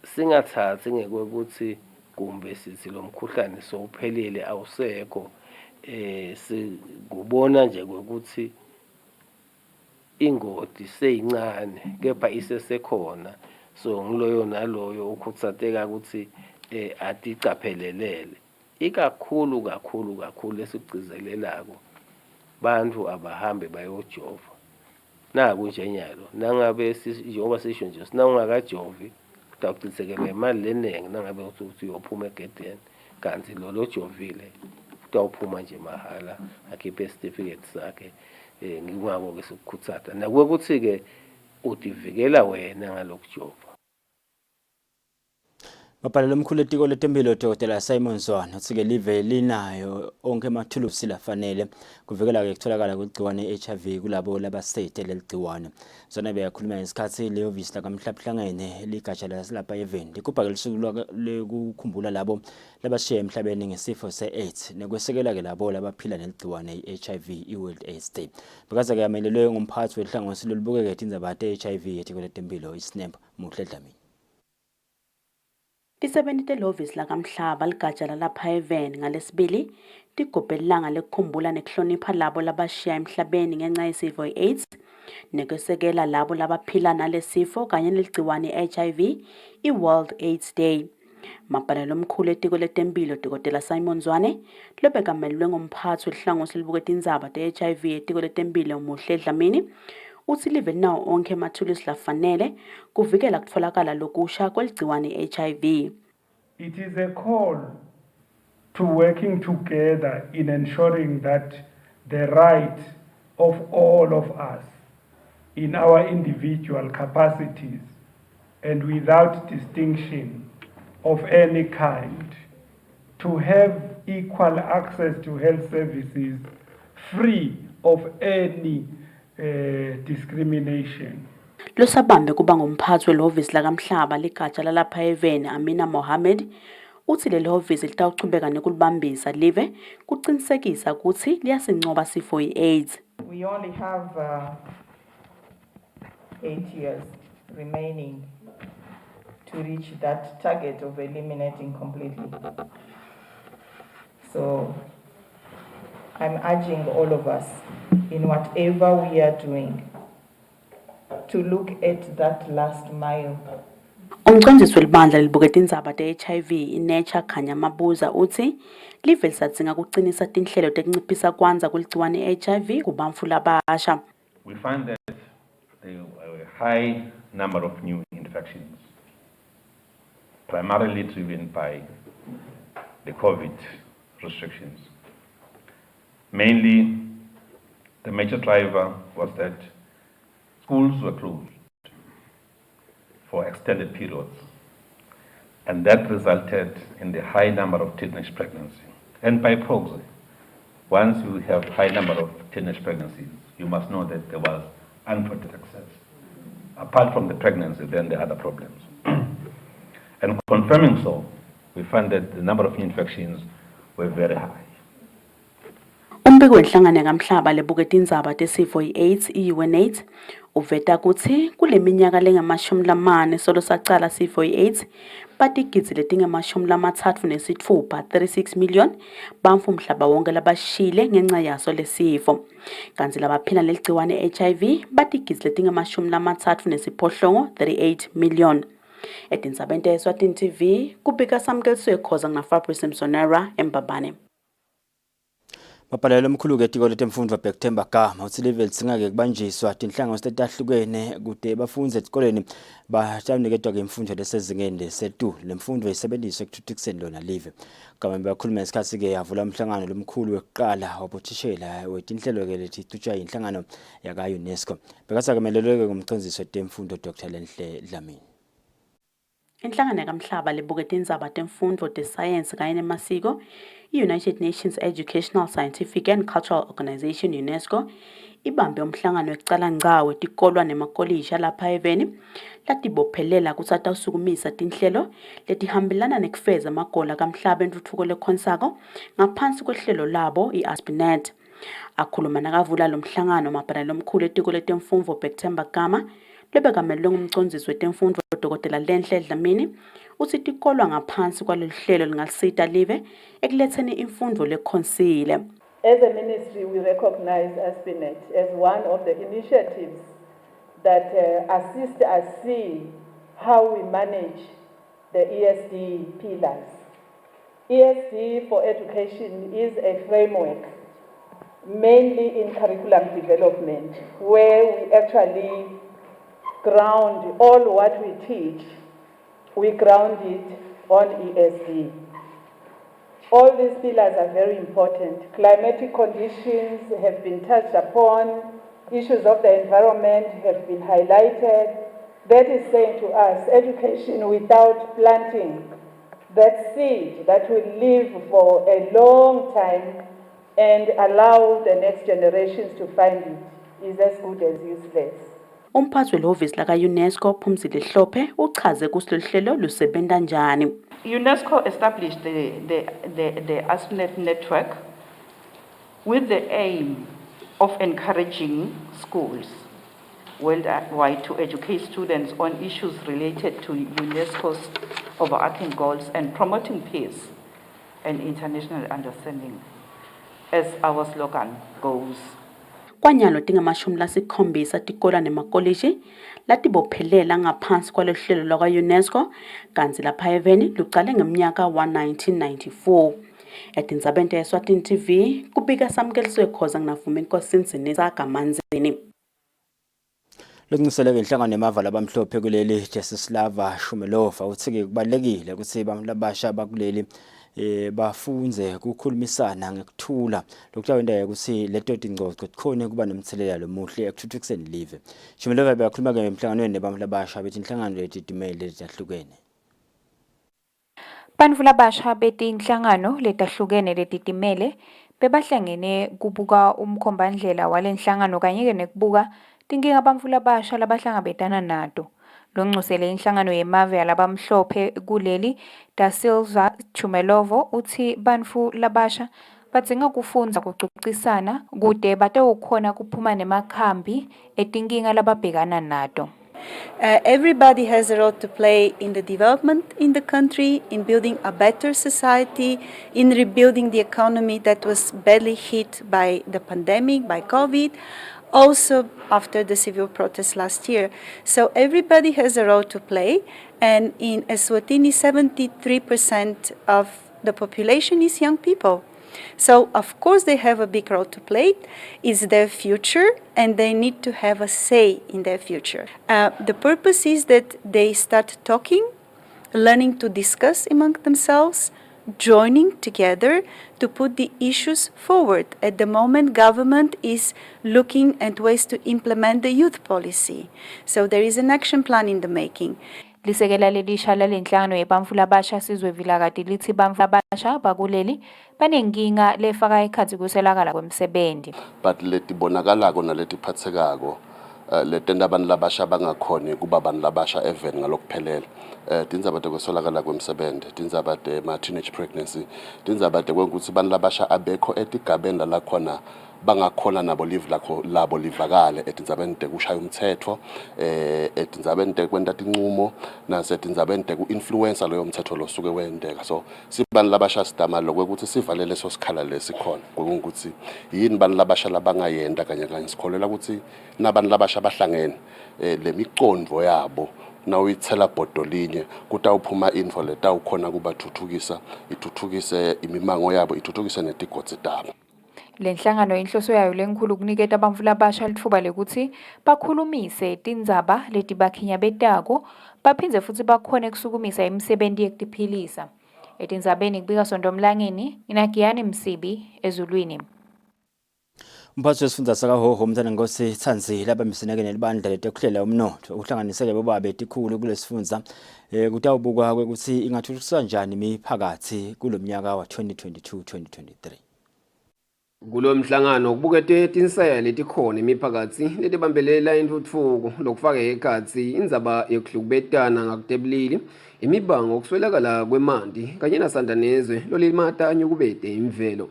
singathathi ngekuthi kumbe sithi lo mkhuhlane sowuphelile awusekho sikubona nje ukuthi ingoti seyincane kepha isesekhona so ngiloyo naloyo ukhutsateka ukuthi aticaphelelele ikakhulu lesigcizelelako bantu abahambe bayojova naku njenyalo nangabe njengoba sisho nje sinawungakajovi utawucitsekelwa imali leningi nangabe uthi uyophuma egedeni kanti lo jovile utawuphuma nje mahala akhiphe certificate sakhe ngingako ke sikukhutsata nakuwekuthi ke utivikela wena ngalokujova. Mapalelo omkhulu etiko letempilo Dr. Simon Zwane uthi-ke live linayo onke amathulusi lafanele kuvikela-ke kutholakala kwegciwane i-HIV kulabo labasete leli gciwane. Zwane beyakhuluma ngesikhathi lehhovisi lakamhlabuhlangene ligatsha lapha eveni likhupha-ke lusuku lokukhumbula labo labashiya emhlabeni ngesifo se-AIDS nekwesekela-ke labo labaphila neligciwane i-HIV i-World AIDS Day. Bekaza-ke yamelelwe ngumphathi wenhlangosi lolubukeke indzaba ye-HIV etiko letempilo i-SNAP Muhle Dlamini. Tisebentite lehhovisi lakamhlaba ligatsha lalapha eveni ngalesibili tigobhelanga lekukhumbula nekuhlonipha labo labashiya emhlabeni ngenxa yesifo i-AIDS nekwesekela labo labaphila nalesifo kanye neligciwane i-HIV i-World AIDS Day. Mapalelo omkhulu etiko letempilo Dr. Simon Zwane lobekamelelwe ngumphathi wenhlangosi lubukeka indzaba te-HIV etiko letempilo Muhle Dlamini uthi live linawo onke amathulusi lafanele kuvikela kutfolakala lokusha kweligciwane i-HIV. It is a call to working together in ensuring that the right of all of us in our individual capacities and without distinction of any kind to have equal access to health services free of any discrimination. Losabambe kuba ngumphathi welehhovisi lakamhlaba ligatsha lalapha eveni Amina Mohammed uthi leli hhovisi litawuchubeka nekulibambisa live kucinisekisa ukuthi liyasincoba sifo i-AIDS. We only have 8 years remaining to reach that target of eliminating completely. So I'm urging all of us in whatever we are doing to look at that last mile. Umcondzisi welibandla libukeka indzaba te-HIV iNature Khanya Mabuza uthi live lisadzinga kucinisa tinhlelo tekunciphisa kwanza kuligciwane i-HIV kubantfu labasha. We find that there are a high number of new infections, primarily driven by the COVID restrictions. Mainly, the major driver was that schools were closed for extended periods, and that resulted in the high number of teenage pregnancies. And by proxy, once you have high number of teenage pregnancies, you must know that there was unprotected access. Apart from the pregnancy, then the other problems. And confirming so, we found that the number of infections were very high. Umbiko wenhlangano kamhlaba lebukeka indzaba tesifo i-AIDS i-UNAIDS uveta kutsi kule minyaka lengamashumi solo sacala sifo i-AIDS batigidzi letingamashumi 36 million bantfu mhlaba wonke labashile ngenxa yaso lesifo. Kanti labaphila neligciwane i-HIV batigidzi letingamashumi 38 million. Etindzabeni te-Eswatini TV kubika samkeliswe khoza ngina-Fabrice Simsonera eMbabane. Mapalelo omkhulu-ke etiko letemfundo Bhekthemba Gama uthi live lidzinga-ke kubanjiswa tinhlangosi letahlukene kude bafundzi etikoleni baniketwa-ke imfundo lesezingeni lesetulu. Le mfundo isebenziswa ekuthuthukiseni lona live. Gama beyakhuluma ngesikhathi-ke yavula umhlangano lomkhulu wekuqala wabothishela wetinhlelo-ke letidutshwa yinhlangano yaka-UNESCO. Bekasakemelelwe-ke ngumcondzisi wetemfundo Dr. Lenhle Dlamini. Inhlangano kamhlaba lebukeka indzaba temfundo tesayensi kanye nemasiko i-United Nations Educational, Scientific and Cultural Organization UNESCO ibambe umhlangano wekucala ngcawe wetikolwa nemakolisha lapha eveni latibophelela kutsi atawusukumisa tinhlelo letihambelana nekufeza amagola kamhlaba entfutfuko lekhonsako ngaphansi kwehlelo labo i-ASP.NET. Akhuluma nakavula lo mhlangano mapalelo omkhulu etiko letemfundo Bhekthemba Gama lebekamelelwe ngumcondzisi wetemfundo Dr. Lenhle Dlamini uthi tikolwa ngaphansi kwalolu hlelo lingalisita live ekuletheni imfundo lekhonsile. As a ministry, we recognize ASP.NET as one of the initiatives that assist us see how we manage the ESD pillars. ESD for education is a framework, mainly in curriculum development, where we actually ground all what we teach, we ground it on ESD. All these pillars are very important. Climatic conditions have been touched upon, issues of the environment have been highlighted. That is saying to us, education without planting that seed that will live for a long time and allow the next generations to find it is as good as useless. Umphathi wehhovisi laka-UNESCO Phumzile Hlophe uchaze ukuthi lolu hlelo lusebenza njani. UNESCO established the ASPNet network with the aim of encouraging schools worldwide to educate students on issues related to UNESCO's overarching goals and promoting peace and international understanding, as our slogan goes. Kwanyalo tingamashumi lasikhombisa tikolo nemakoleji latibophelela ngaphansi kwalolu hlelo lwaka-UNESCO kanti lapha eveni luqale ngeminyaka 1994. Etindzabeni ta-Eswatini TV kubika Samkeliswe Khoza nginavuma Inkosini Zinisa Manzini. Lungiseleke inhlangano yemavalo abamhlophe kuleli Jesislava Shumelova uthi kubalekile ukuthi abantu labasha bakuleli bafunze ukukhulumisana ngekuthula lokuthiwa into ukuthi leto tingcoco khona kuba nomthelela lomuhle ekuthuthukiseni live. Shumelova bekhuluma ke emhlanganweni nabantu labasha bethi inhlangano letidimele letahlukene. Bantfu labasha betinhlangano letahlukene letitimele bebahlangene kubuka umkhombandlela walenhlangano kanye nekubuka tinkinga bantfu labasha labahlangabetana nato. Longcusele inhlangano yemave yalabamhlophe kuleli Dasilva Chumelovo uthi bantfu labasha badzinga kufundza kucocisana kude batewukhona kuphuma nemakhambi etinkinga lababhekana nato. Everybody has a role to play in the development in the country, in building a better society, in rebuilding the economy that was badly hit by the pandemic, by COVID, also after the civil protests last year. So everybody has a role to play, and in Eswatini 73% of the population is young people. So of course they have a big role to play. It's their future and they need to have a say in their future. The purpose is that they start talking, learning to discuss among themselves, joining together to put the issues forward. At the moment, government is looking at ways to implement the youth policy. So there is an action plan in the making. Lisekela lelisha lenhlangano yebantfu labasha sizwevilakati lithi bantfu labasha bakuleli banenkinga lefaka ekhatsi kuselakala kwemsebenzi. But letibonakala kona letiphathekako letenda abantu labasha bangakhoni kuba abantu labasha even ngalokuphelela. Tindzaba tekuswelakala kwemsebenzi, tindzaba ma-teenage pregnancy, tindzaba tekwenkuthi abantu labasha abekho etigabeni lakhona bangakhona nabo live labo livakale etindzabeni tekushaya umthetho, etindzabeni tekwenta tinqumo nasetindzabeni teku-influencer loyo mthetho losuke wendeka. So sibantu labasha sidama lokwekuthi sivalele leso sikhala lesikhona ngokuthi yini bantu labasha labangayenda kanye sikholela ukuthi nabantu labasha bahlangene lemicondvo yabo na uyithela bhodo linye kutawuphuma info letawukhona kubathuthukisa ithuthukise imimango yabo ithuthukise netigodzi tabo. Lenhlangano inhloso yayo lenkulu kuniketa bantfu labasha litfuba lekuthi bakhulumise tindzaba letibakhinya betako baphindze futsi bakhone kusukumisa imisebenti yekutiphilisa. Etindzabeni kubika Sondomlangeni, Inagiyani Msibi, Ezulwini. Umphathi wesifundza sakaHhohho umthana Nkosi Tsandzile abambisene nelibandla letekuhlela umnotho ukuhlanganiseke bobabe etikhulu kulesifundza kutawubukwa ukuthi ingathuthukiswa njani imiphakathi kulomnyaka wa 2022-2023. Kulo mhlangano kubukete tinsaya letikhona imiphakathi letibambelela intuthuko lokufaka ekhatsi indzaba yokuhlukubetana ngakutebulili imibango kuswelakala kwemanti kanye nasandanezwe lolimata nyukubete imvelo.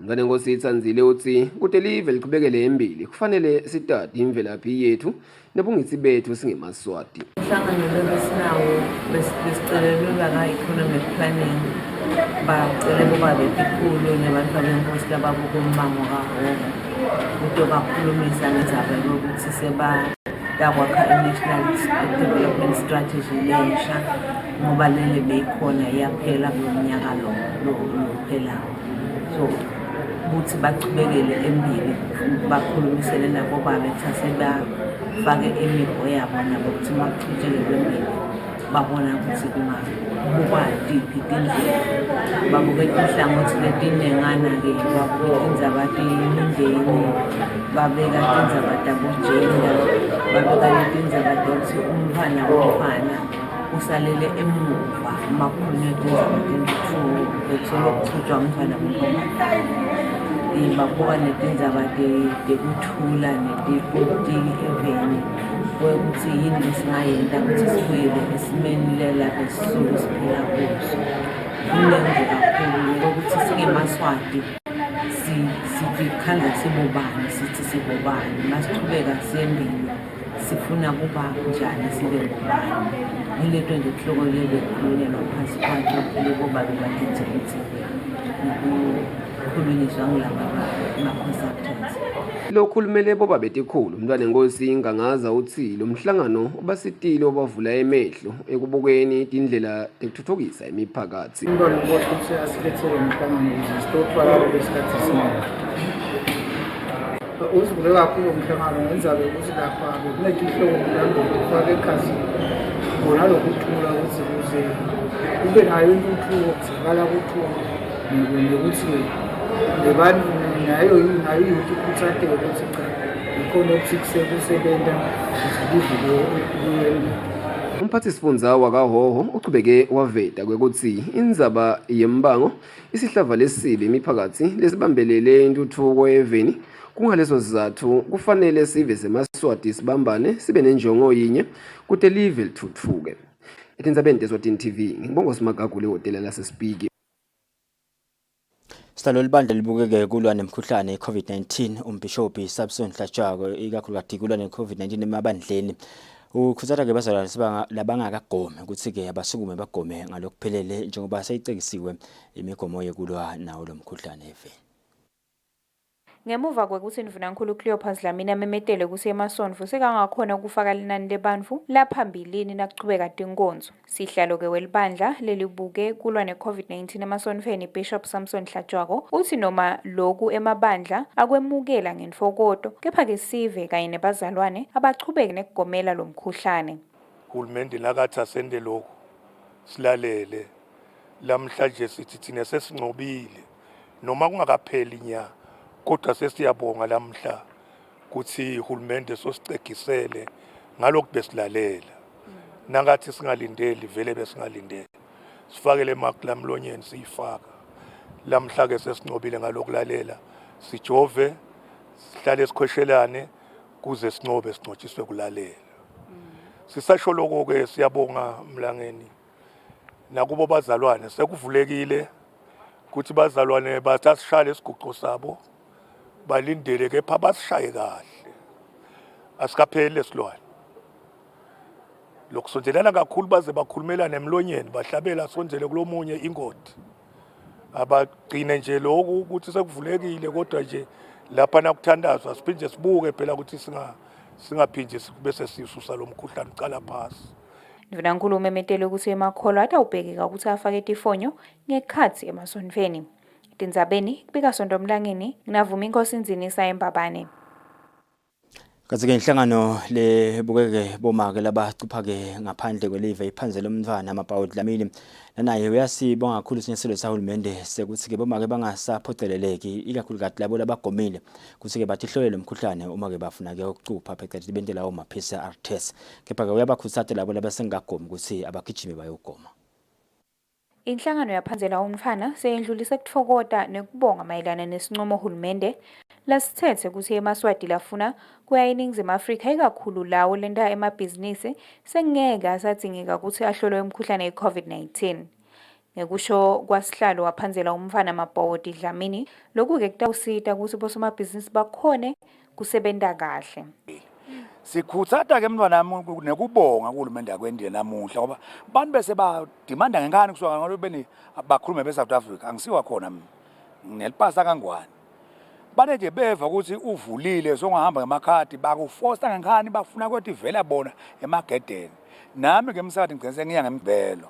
Umthana Nkosi Tsandzile uthi kute live liqhubekele embili kufanele sitati imvelaphi yethu nebungitsi bethu singemaswati. Umhlangano lesinawo besicelelwa ka-economic planning bacele bobabe etikhulu nebantu abenkosi lababuka umbango kaHhohho ukuthi bakhulumisa ngendzaba yokuthi sebakwakha i-national development strategy lensha ngoba lele beyikhona iyaphela kulomnyaka lophelayo. So ukuthi baqhubekele embili bakhulumisele nabo babe kuthathe bafake imigo yabo nabo ukuthi baqhubekele embili babona ukuthi kungabukwa tiphi tindlela babuke tinhlangothi letinengana-ke babuke tindzaba temindeni babeka tindzaba tabojenda babeka netindzaba tokuthi umfana usalele emuva makhulunywa tindzaba tentutfuko bekuthola ukuchutshwa umntfwana babuka netindzaba tekuthula netipolitiki eveni kwekuthi yini lesingayenta ukuthi sibuyele esimeni lelapha esisuke siphila kuso. Kuningi kakhulu ukuthi singemaswati sikhandla sibobani sithi sibobani masichubeka siyembili sifuna kuba njani sibe ngubani. Yileto nje kuhloko lebe khulunyelwa phansi kwakhe lebo babe bakhethe ukuthi khulunyiswa ngilaba ma-consultants. Lokhulumele boba betikhulu umntwana enkosi ingangaza uthi lo mhlangano ubasitile obavula emehlo ekubukeni indlela tekuthuthukisa imiphakathi. Umntwana enkosi uthi asilethele umhlangano ukuze sitotwala lesikhathi esiningi. Uzivule kakhulu umhlangano ngenzabe ukuthi lapha bekunenhloko mhlawumbe kufaka ekhasini bona lokuthula ukuthi kuze kube nayo intuthuko kuzakala kuthula nokuthi lebantu nayo yuthi kutsatele ukuthi cha ikhona ukuthi kusebenza zilivule. Umphathisifundza wakaHoho uchubeke waveta kwekuthi indzaba yembango isihlava lesibi imiphakathi lesibambelele intuthuko eveni. Kungaleso sizathu kufanele sive semaswati sibambane sibe nenjongo yinye kuthi live lithuthuke. Etindzabeni teSwatini TV ngibonga Simagagu lehotela laseSpiki. Sitalo libandla libukeke kulwa nemkhuhlane i-COVID-19 umbishophi Samson Hlatshwako ikakhulukazi kulwa ne-COVID-19 emabandleni. Ukhuthazwa ke bazalwane labangakagome ukuthi ke abasukume bagome ngalokuphelele njengoba seyicekisiwe imigomo yekulwa nawo lo mkhuhlane eveni. Ngemuva kwekuthi Indvunankulu Cleopas Dlamini amemetele kuse emasonto sekangakhona ukufaka linani lebantfu laphambilini nakuchubeka tinkonzo. Sihlalo ke welibandla lelibuke kulwa ne-COVID-19 emasonfeni Bishop Samson Hlatshwako uthi noma loku emabandla akwemukela ngenfokoto kepha ke sive kanye nebazalwane abachubeke nekugomela lo mkhuhlane. Uhulumende nakathi asende lokho silalele lamhlanje sithi thina sesinqobile noma kungakapheli inyanga. Kodwa sesiyabonga lamhla kuthi uhulumende sosicegisele ngalokho besilalela. Nangathi singalindeli vele besingalindeli. Sifakele lamlonyeni siyifaka. Lamhla ke sesinqobile ngalokulalela. Sijove, sihlale sikhweshelane kuze sinqobe sinqotshiswe kulalela. Sisasho lokho ke siyabonga mlangeni. Nakubo bazalwane sekuvulekile kuthi bazalwane bathasishale isiguqo sabo. Balindele kepha basishaye kahle asikapheli lesilwane lokusondelana kakhulu baze bakhulumelana emlonyeni bahlabela sonzele kulomunye ingodi abagcine nje lokhu ukuthi sekuvulekile kodwa nje lapha nakuthandazwa siphinde sibuke phela ukuthi singaphindi bese sisusa lo mkhuhlane uqala phasi. Ndvunankulu umemetele ukuthi emakholo atawubhekeka ukuthi afake tifonyo ngekhathi emasonfeni. Tindzabeni kubika Sonto Mlangeni nginavuma inkosi Nzinisa eMbabane. Kazi-ke inhlangano lebukeke bomake labachupha ke ngaphandle kwelive iphanzela umntwana amaPawu Dlamini naye uyasibonga kakhulu sinyeselo sahulumende sekuthi ke bomake bangasaphoceleleki ikakhulukazi labo labagomile kuthi ke bathi hlolele umkhuhlane uma ke bafuna ke ukucupha phecelezi bentela oma-PCR test kepha ke uyabakhuthaza labo labasengagomi ukuthi abagijime bayogoma. Inhlangano yaphanzela umfana seyendlulise kutfokota nekubonga mayelana nesincomo hulumende lasithethe ukuthi emaswati lafuna kuya eNingizimu Afrika ikakhulu lawo lenta emabhizinisi sengeke asadzingeka ukuthi ahlolwe umkhuhlane we-COVID-19. Ngekusho kwasihlalo waphanzela umfana maPawu Dlamini lokhu ke kutawusita ukuthi bosomabhizinisi bakhone kusebenta kahle. Sikhuthaza ke mntwana nami nekubonga kuhulumende akwendile namuhla ngoba abantu bese ba demand ngenkani kusuka ngoba beni bakhulume beSouth Africa angisiwa khona mina nginelipasa kangwane bane nje beva ukuthi uvulile songahamba ngemakhadi bakuforce ngenkani bafuna ukuthi vela bona emagedeni nami ngemsakathi ngigcine ngiya ngembelo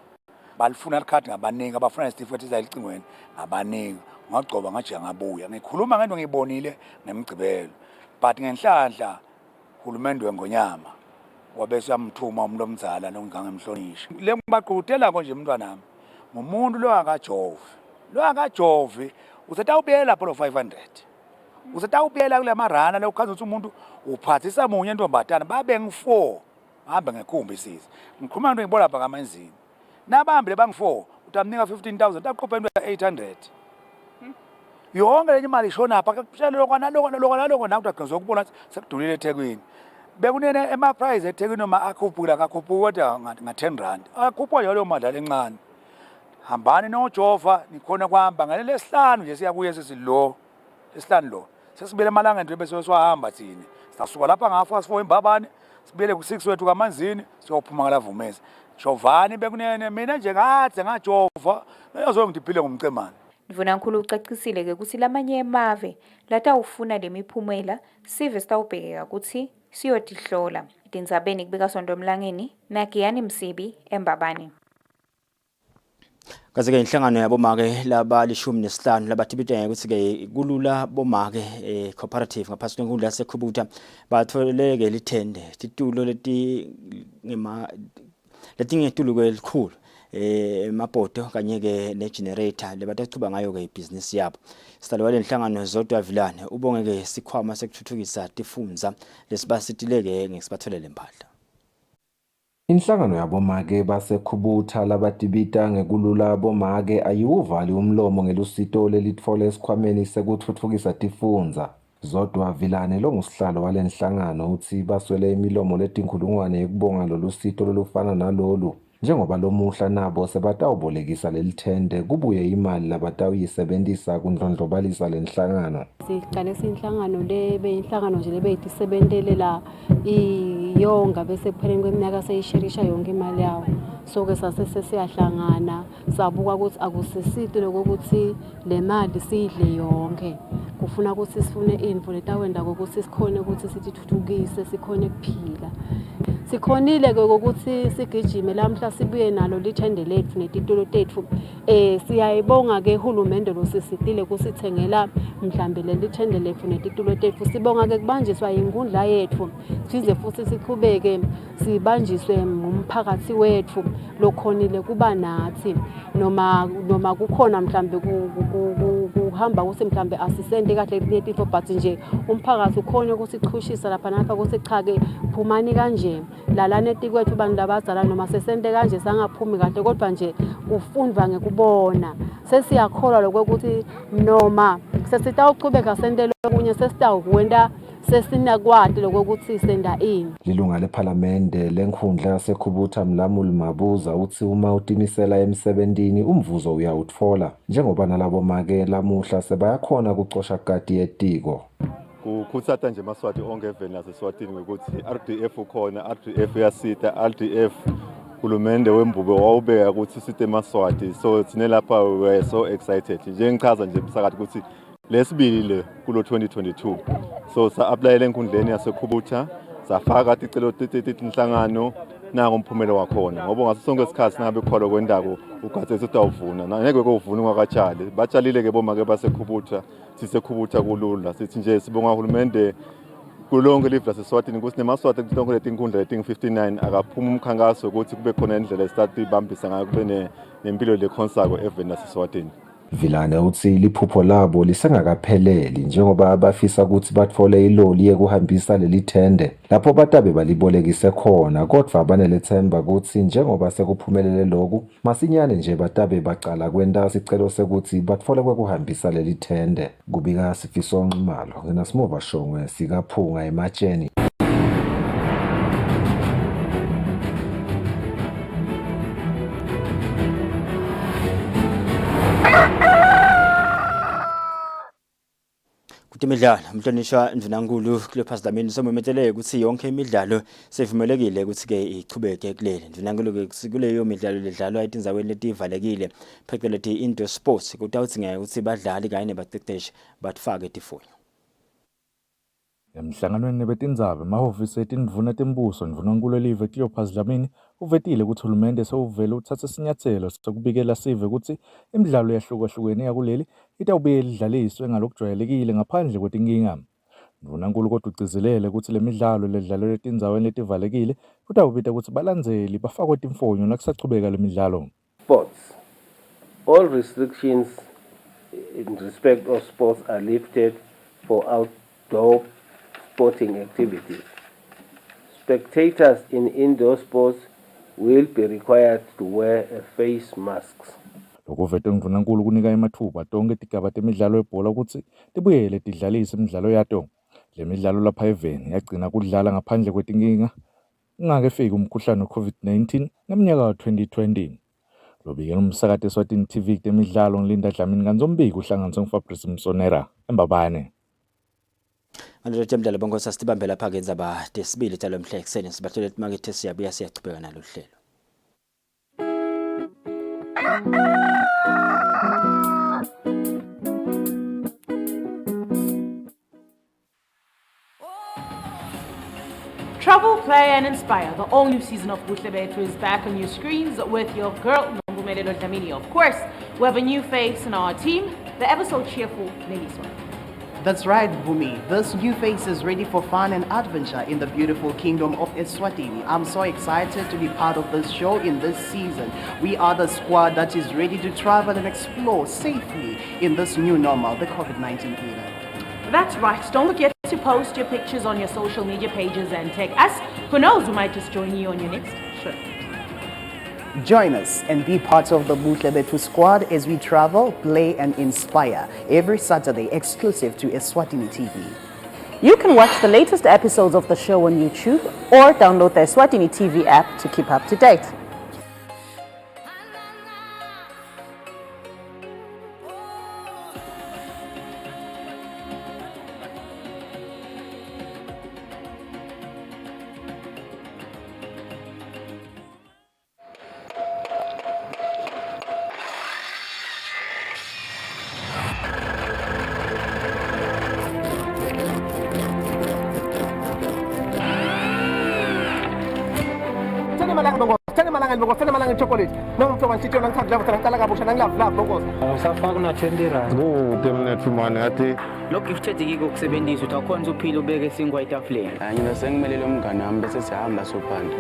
balifuna ikhadi ngabaningi abafuna isitifiketi ezalicingweni ngabaningi ngagcoba ngaje ngabuya ngikhuluma ngento ngiyibonile nemgcibelo but ngenhlanhla uhulumende weNgonyama wabese yamthuma umlomzala nongangemhlonishwa le ngibaqhudela konje umntwana nami ngumuntu lo akajovi usetawubuyela lapho lo 500 usetawubuyela kule marana le ukhaza ukuthi umuntu uphathisa munye intombatana babe ngi4 ahambe ngekhumbi isize ngikhuluma into ngibona lapha kamanzini nabahambile bangi4 utamnika 15,000 aqophe into 800 yonke le imali ishona apha akushela lokho nakuthi agqiza ukubona sekudulile eThekwini bekunene ema price eThekwini noma akhuphula kodwa nga10 rand akhupha yalo madlala encane hambani nojova nikhona kuhamba ngalele sihlanu nje siyabuye sesilo lesihlanu lo sesibele emalanga nje bese siwahamba thina sasuka lapha ngafa sifo imbabane sibele ku6 wethu kamanzini siyophuma ngalavumeza jovani bekunene mina nje ngathi ngajova uyazongidiphile ngumcemane Mvunankulu ucacisile ke ukuthi lamanye emave latawufuna lemiphumela sive sitawubhekeka ukuthi siyotihlola tindzabeni kubika sonto emlangeni naGiyani Msibi eMbabane. Kaze-ke inhlangano yabomake laba-15 labathibitanye ukuthi-ke kulula bomake cooperative ngaphansi kwenkundla yaseKhubutha batholeke lithende titulo letingetulu elikhulu emabhodo kanye-ke ne-generator lebataqhuba ngayo-ke ibhizinisi yabo. Sihlalo wale nhlangano Zodwa Vilane ubonge-ke sikhwama sekuthuthukisa tifundza lesibasitileke ngesibatholele impahla. Inhlangano yabomake baseKhubutha labatibita ngekulula bomake ayiwuvali umlomo ngelusito lelitfole esikhwameni sekutfutfukisa tifundza. Zodwa Vilane longusihlalo wale nhlangano uthi baswele imilomo letinkhulungwane yekubonga lolusito lolufana nalolu. Njengoba lomuhla nabo sebatawubolekisa lelithende kubuye imali labatawuyisebentisa kundlondlobalisa lenhlangano. Siqale inhlangano inhlangano nje lebeyitisebentelela iyonga bese kupheleni kweminyaka seyishirisha yonke imali yawo. So ke sasiyahlangana sabuka ukuthi akusisiti lokuthi le mali sidle yonke. Kufuna ukuthi sifune info letawenda ukuthi sikhone ukuthi sitithuthukise sikhone kuphila. Sikhonile ke ukuthi sigijime lamhla sibuye nalo lithende lethu netitulo tethu siyayibonga ke uhulumende losisitile kusithengela mhlambe lelithende lethu netitulo tethu sibonga ke kubanjiswa inkundla yethu size futhi siqhubeke sibanjiswe umphakathi wethu lokhonile kuba nathi noma kukhona mhlambe kuhamba ukuthi mhlambe asisende kahle netifo but nje umphakathi ukhona ukusichushisa lapha napha ukuthi cha ke phumani kanje lalane tikwethu bantu labadzala noma sesente kanje sangaphumi kahle kodwa nje ufundwa ngekubona sesiyakholwa lokuthi noma sesitawuqhubeka sente lokunye sesitawukwenda sesinakwati lokuthi senda ini. Lilunga lephalamende lenkhundla yaseKhubutha Mlamuli Mabuza uthi uma utimisela emsebentini umvuzo uyawutfola njengoba nalabo make lamuhla sebayakhona kucosha kati yetiko. Kukhuthata nje maswati onke eveni laseSwatini ukuthi RDF ukhona, RDF uyasita, RDF hulumende wembube wawubeka ukuthi site maswati, so thine lapha we were so excited njengichaza nje msakathi ukuthi lesibili kulo 2022 so sa-aplayela enkundleni yaseKhubutha safaka ticelo tinhlangano nako umphumela wakhona ngoba ngaso sonke isikhathi singabe kholo kwendako ugatsetse utawuvuna ngeke kovuna ungakatshali batshalile ke bomake baseKhubutha siseKhubutha kulula sithi nje sibonga uhulumende kulonke live laseSwatini ukuthi nemaswati kutonke letinkhundla leting59 akaphuma umkhankaso ukuthi kube khona indlela esithatha ibambisa ngayo kube nempilo lekhonsako eveni laseSwatini. Vilane uthi liphupho labo lisengakapheleli njengoba bafisa ukuthi bathole iloli yekuhambisa lelithende lapho batabe balibolekise khona kodwa banelethemba ukuthi njengoba sekuphumelele lokhu masinyane nje batabe baqala kwenda sicelo sekuthi batfole kwekuhambisa lelithende. Kubika Sifiso Nxumalo ngina Smova Shongwe sikaphunga ematsheni. Imidlalo umhlonishwa Mvunankulu kule phasilameni somemetele ukuthi yonke imidlalo sevumelekile ukuthi ke ichubeke kuleli. Mvunankulu ke kuleyo midlalo ledlalwa etinzaweni letivalekile phecelezi indoor sports kutawudzingeka ukuthi badlali kanye nebaqeqeshi batfake tifonyo. Emhlanganweni betindzaba emahhovisi etindvuna tembuso Mvunankulu elive Cleopas Dlamini uvetile ukuthi uhulumende sewuvele uthathe isinyathelo sokubikela sive ukuthi imidlalo yahlukahlukene yakuleli itawubuye idlaliswe ngalokujwayelekile ngaphandle kwetinkinga. Mvunankulu kodwa ugcizelele ukuthi le midlalo ledlalelwa etindzaweni letivalekile kutawubita ukuthi balandzeli bafakwe timfonyo nakusachubeka le midlalo. Sports. All restrictions in respect of sports are lifted for outdoor sporting activities, spectators in indoor sports will be required to wear face masks. Lokho vete ngivuna kunika emathuba tonke tigaba temidlalo yebhola ukuthi tibuyele tidlalise imidlalo yato. Le midlalo lapha eveni yagcina kudlala ngaphandle kwetinkinga ungakefiki umkhuhlane we-COVID-19 ngeminyaka ka-2020. Lobikela umsakathi Eswatini TV temidlalo ngilinda Dlamini kanzombiki uhlanganiswe nguFabrice Msonera embabane. Ngalolu temidlalo bonke sasibambe lapha ke indzaba desibili talo mhla ekseni sibathole emakethe siyabuya siyachubeka nalo hlelo. Travel, play and inspire. The all-new season of Buhle Bethu is back on your screens with your girl, Nombumelelo Dlamini. Of course, we have a new face in our team, the ever so cheerful Neliswa. That's right, Bumi. This new face is ready for fun and adventure in the beautiful kingdom of Eswatini. I'm so excited to be part of this show in this season. We are the squad that is ready to travel and explore safely in this new normal, the COVID-19 era. That's right. Don't forget to post your pictures on your social media pages and tag us. Who knows, we might just join you on your next trip. Join us and be part of the Buhle Bethu squad as we travel, play and inspire every Saturday exclusive to Eswatini TV. You can watch the latest episodes of the show on YouTube or download the Eswatini TV app to keep up to date. chocolate nang mfo mantshitho nang thadla botsa nang ka busha nang love bongoza awusafaka na 20 rand kude mina thumane ngathi lo gifted yiko kusebenzisa utakhonza uphila ubeke singwa etafuleni mina sengimelele umngane wami bese sihamba sophanda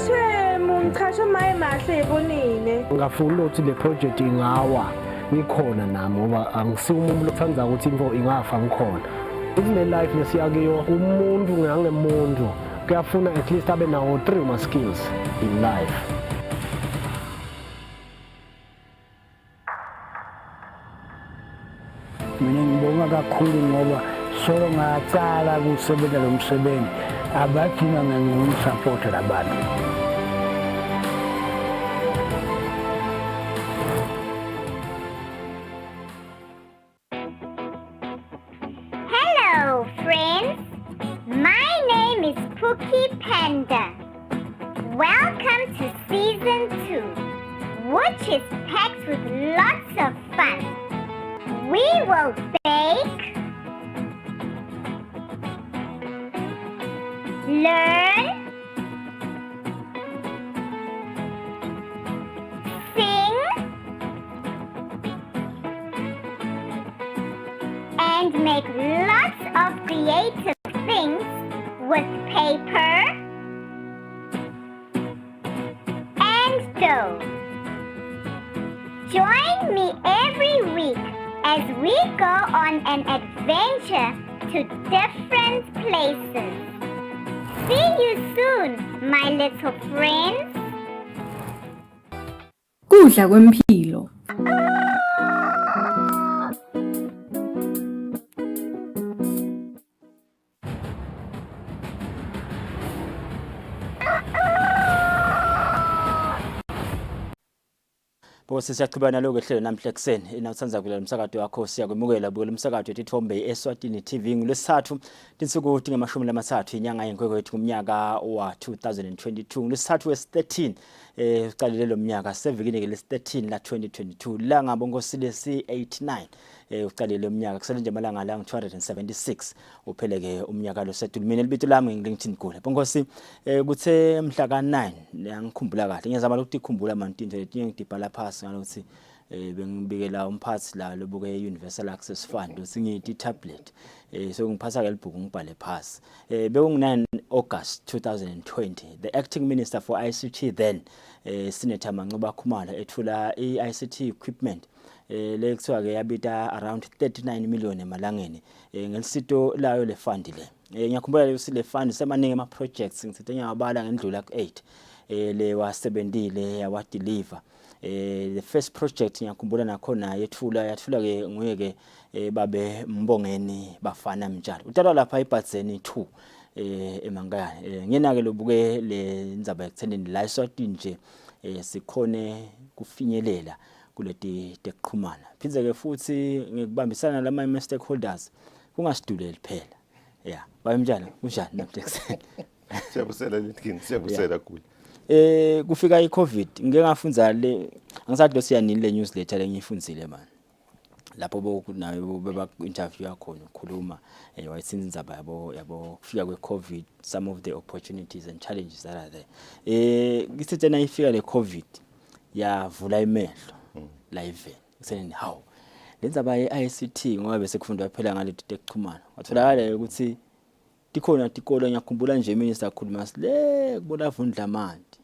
shemu ngichasha maye mahle yibonine ngafuna ukuthi le project ingawa ngikhona nami ngoba angisiwe umuntu lokuthanza ukuthi info ingafa ngikhona kune life lesiyakiyo umuntu ngangemuntu kuyafuna at least abe nawo 3 ma skills in life. Mina ngibonga kakhulu ngoba solo ngatsala kusebenza lo msebenzi abadinga ngingumsupport labantu. Hello friends, my name is Cookie Panda. Welcome to season 2, which is packed with lots of fun. We will bake, learn, sing, and make lots of creative things with paper and dough. Join me every week as we go on an adventure to different places. See you soon, my little friends. Kudla kwempilo. Bose siyachibana lokho ehlelo namhla ekseni inawutsanza kula umsakazo wakho siyakwemukela buka umsakazo etithombe Eswatini TV ngolesithathu tinsuku tingamashumi inyanga yenkwekwe ngomnyaka wa 2022 ngolesithathu wes13 uqalile lo mnyaka sevikini ke les13 la 2022 la ngabo Kusile C89 uqalile umnyaka kusele nje amalanga la 276 upheleke umnyaka lo setulumini elibito lami ngilingithini gule bongosi kuthe mhla ka9 ngikhumbula kahle ngiyazama ukuthi ikhumbula mantinto ngidibhala phasi ngalokuthi bengibikela umphathi la lobuke Universal Access Fund usingithi tablet so ngiphasa ke libhuku ngibhale phasi bekungu9 August 2020 the acting minister for ICT then Senator Mancuba Khumalo ethula iICT equipment lekuthiwa ke yabita around 39 million emalangeni ngelisito layo le fund le ngiyakhumbula le fund semaningi ama projects ngithe ngiyabala ngendlula ku8 le wasebenzile yawa deliver. The first project ngiyakhumbula nakhona yathula ke nguye ke babe Mbongeni Bafana Mtshali. Utalwa lapha eBhatseni 2 eMangala. Ngena ke lobuke le ndzaba ekuthenini la eSwatini nje sikhone kufinyelela kuleti tekuxhumana. Phindze ke futhi ngikubambisana lama stakeholders kungasiduleli phela. Yeah, bayimtshana kunjani namhlanje? Siyabusela Litkin, siyabusela kulo. Kufika iCovid ngeke ngafunza le angisathi lo siyanini le newsletter lengiyifundzile man. Lapho bokunayo beba interview yakho ukukhuluma wayithinza indzaba yabo kufika kweCovid, some of the opportunities and challenges that are there. Ngisithe na ifika le Covid yavula imehlo live. Ngisene how lenzaba yeICT ngoba bese kufundwa phela ngale tekuxhumana. Watholakala ukuthi tikhona tikolo ngiyakhumbula nje minister akhuluma sile kubona vundla manje.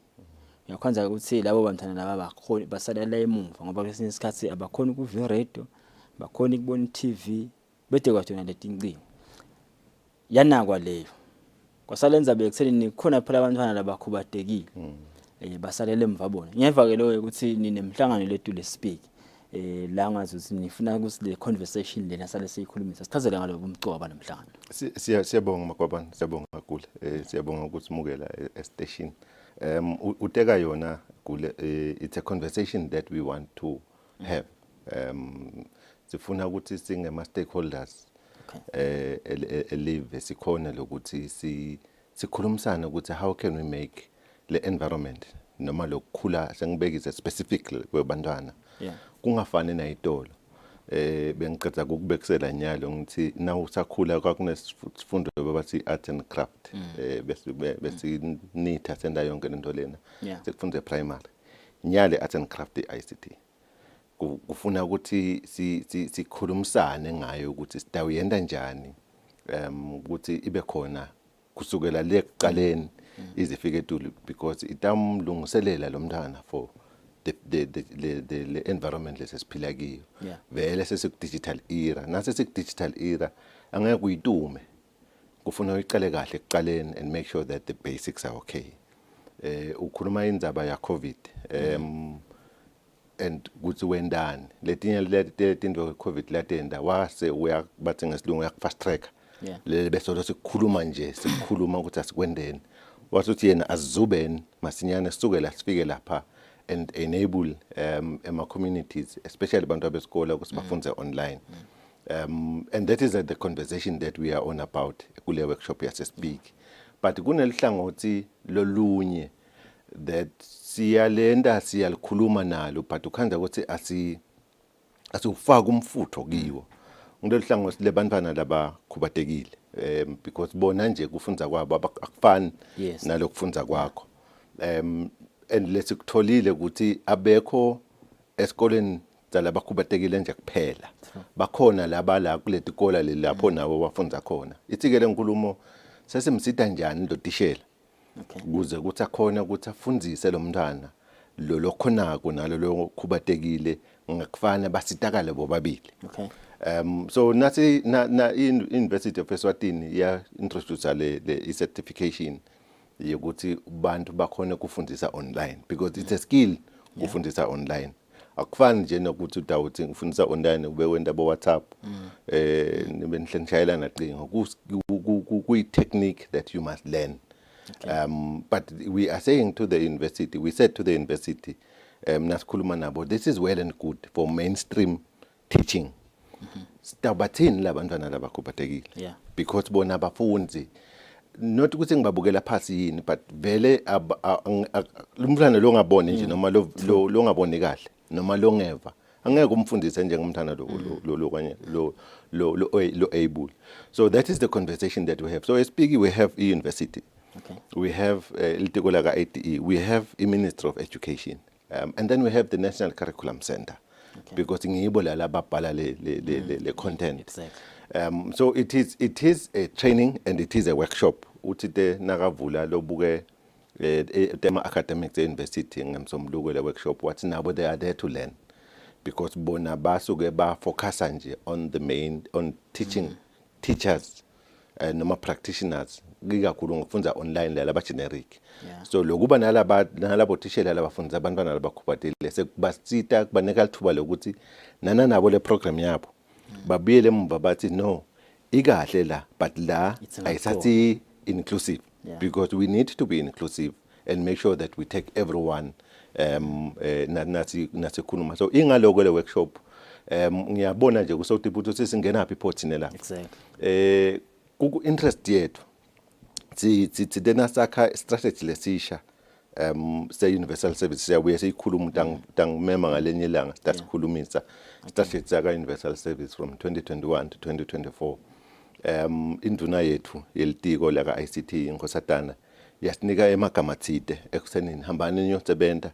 Ngiyakwenza ukuthi labo bantwana laba bakhona basalela emuva ngoba kwesinye isikhathi abakhona ukuva radio, bakhona ukubona TV, bede kwathona letincingo. Yanakwa leyo. Kwasalenza bekuthenini khona phela abantwana labakhubatekile. Basalela emva bona. Ngiyeva ke lo ukuthi ninemhlangano lethu le speak. La ngazi ukuthi nifuna ukuthi le conversation lena sale siyikhulumisa. Sichazele ngalo umcoba namhlanje. Siyabonga makwabani, siyabonga kakhulu. Siyabonga ukuthi mukela e-station. Uteka yona kule it's a conversation that we want to have. Sifuna ukuthi singema stakeholders live sikhona lokuthi sikhulumisana ukuthi how can we make le environment noma lokukhula sengibekise specifically kwebantwana kungafani nayitolo. Bengiqeda ukubekisela nyalo ngithi na usakhula kwakunesifundo babathi art and craft bese nitha senda yonke lento lena sekufunde primary nyale art and craft ICT kufuna ukuthi sikhulumisane ngayo ukuthi sitawuyenda njani ukuthi ibe khona kusukela le kuqaleni izifike etulu because itamlungiselela lo mntana for the environment lesesiphila kiyo vele sesiku-digital era nasesiku-digital era angeke kuyitume kufuna uyiqale kahle ekuqaleni and make sure that the basics are okay. Ukhuluma indzaba ya COVID and kuthi wendani letinye letinto COVID latenda wase bathi ngesilungu fast track le bese sikhuluma nje sikhuluma ukuthi asikwendeni wasuthi yena azizubeni masinyane sisukela sifike lapha and enable ema communities especially abantu abesikole ukuthi bafunde online. And that is the conversation that we are on about kule workshop yase speak. But kunelihlangothi lolunye that siyalenda siyalikhuluma nalo but ukhanda ukuthi asifaka umfutho kiwo. Ngilihlangothi lebantwana laba khubatekile because bona nje kufunza kwabo akufani nalokufunza kwakho. And lesikutholile ukuthi abekho esikoleni zalaba khubatekile nje kuphela bakhona laba la kuleti kola lapho nabo bafunza khona. Ithike lenkulumo sesimsita njani lo tishela ukuze ukuthi akhona ukuthi afundzise lo mntwana lo lokhonako nalo lo khubatekile ngakufana basitakale bobabili. So nathi na University of Eswatini ya introduce le certification yokuthi abantu bakhona kufundisa online because it's a skill kufundisa online. Akufani nje nokuthi utawuthi ngifundisa online ube wenda bo WhatsApp nibenhlengishayela naqingo ku technique that you must learn. But we are saying to the university, we said to the university nasikhuluma nabo, this is well and good for mainstream teaching. Sitabathini labantwana labakhubatekile because bona abafundi not ukuthi ngibabukela phansi yini but vele umntwana lo ngabone nje noma lo ngabone kahle noma lo ngeva angeke umfundise njengomntwana lo kanye lo able. So that is the conversation that we have. So speaking we have university, we have ilitiko la ITE, we have a Ministry of Education, and then we have the National Curriculum Center because ngiyibo la babhala le content. So it is a training and it is a workshop. Utite nakavula lobuke tema academics university ngemsomluko le workshop what nabo they are there to learn because bona basuke ba focus nje on the main on teaching teachers noma practitioners ikakhulu ngokufunda online laba generic. So lokuba nalabo thishela labafundisa abantwana labakhubatekile sekubasita kubanika lithuba lokuthi nabo le program yabo babuyele emva bathi no ikahle la but la ayisathi inclusive because we need to be inclusive and make sure that we take everyone nasikhuluma. So ingaloko le workshop ngiyabona nje kusawuthi ukuthi singena phi phothine la. Exactly. Ku interest yethu sidena sakha strategy lesisha se universal service siyabuye siyikhuluma tangimema ngalenye ilanga sitasikhulumisa strategy saka universal service from 2021 to 2024. Induna yethu yelitiko la ka ICT inkosatana yasinika emagama athide ekuthenini hambani niyosebenza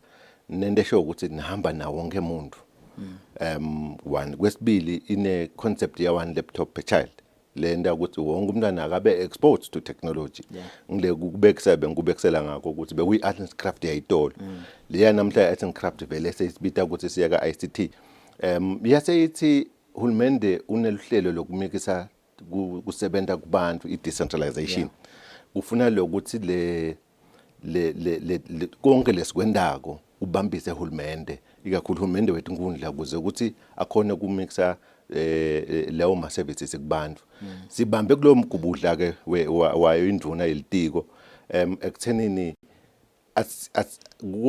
nende esho ukuthi nihamba nawo wonke umuntu. One kwesibili ine concept ya one laptop per child lenda ukuthi wonke umntwana akabe exposed to technology. Ngile kubekisela ngakho ukuthi bekuyi art and craft yayitolo leya namhla art and craft vele sesibita ukuthi siya ka ICT. Yaseyithi hulumende uneluhlelo lokumikisa kusebenza kubantu i-decentralization. Ufuna lokuthi le konke lesikwendako ubambise hulumende ikakhulu hulumende wethu inkundla kuze ukuthi akhona ukumikisa lawo ma services kubantu. Sibambe kulo mgubudla ke wayo induna yelitiko ekuthenini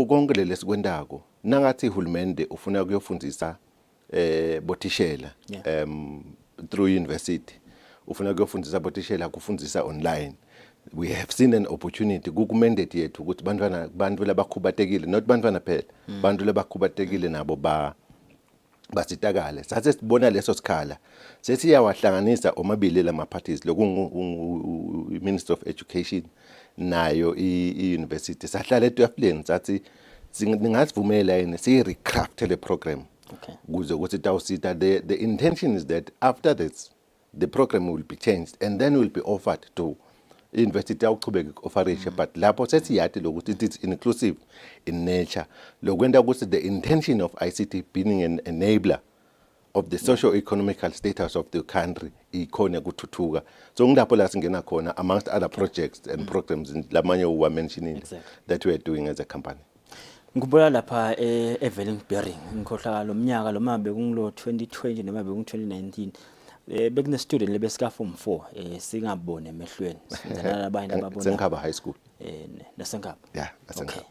konke lesikwendako nangathi hulumende ufuna kuyofundisa bothishela through university ufuna kuyofundisa bothishela kufundisa online. We have seen an opportunity kukumandate yethu ukuthi bantu labakhubatekile not bantwana phela bantu labakhubatekile nabo basitakale. Sathe sibona leso sikhala sesiyawahlanganisa omabili lama parties loku Minister of Education nayo i-university sahlala etafuleni sathi ningasivumela yini sirecraft le program kuze ukuthi tawusita. The intention is that after this the program will be changed and then will be offered to university awuqhubeka offerisha but lapho sesiyathi lokuthi it is inclusive in nature lokwenda ukuthi the intention of ICT being an enabler of the socio-economical status of the country ikhona kuthuthuka. So ngilapho la singena khona amongst other projects and programs lamanye uwa mentioning that we are doing as a company. Ngikubona lapha eVelling Bearing ngikhohlaka lo mnyaka lo mabe kungilo 2020 noma beku 2019 bekune student lebesika form 4 singabone emehlweni singena labanye ababona Senkaba high school nasenkaba nasenkaba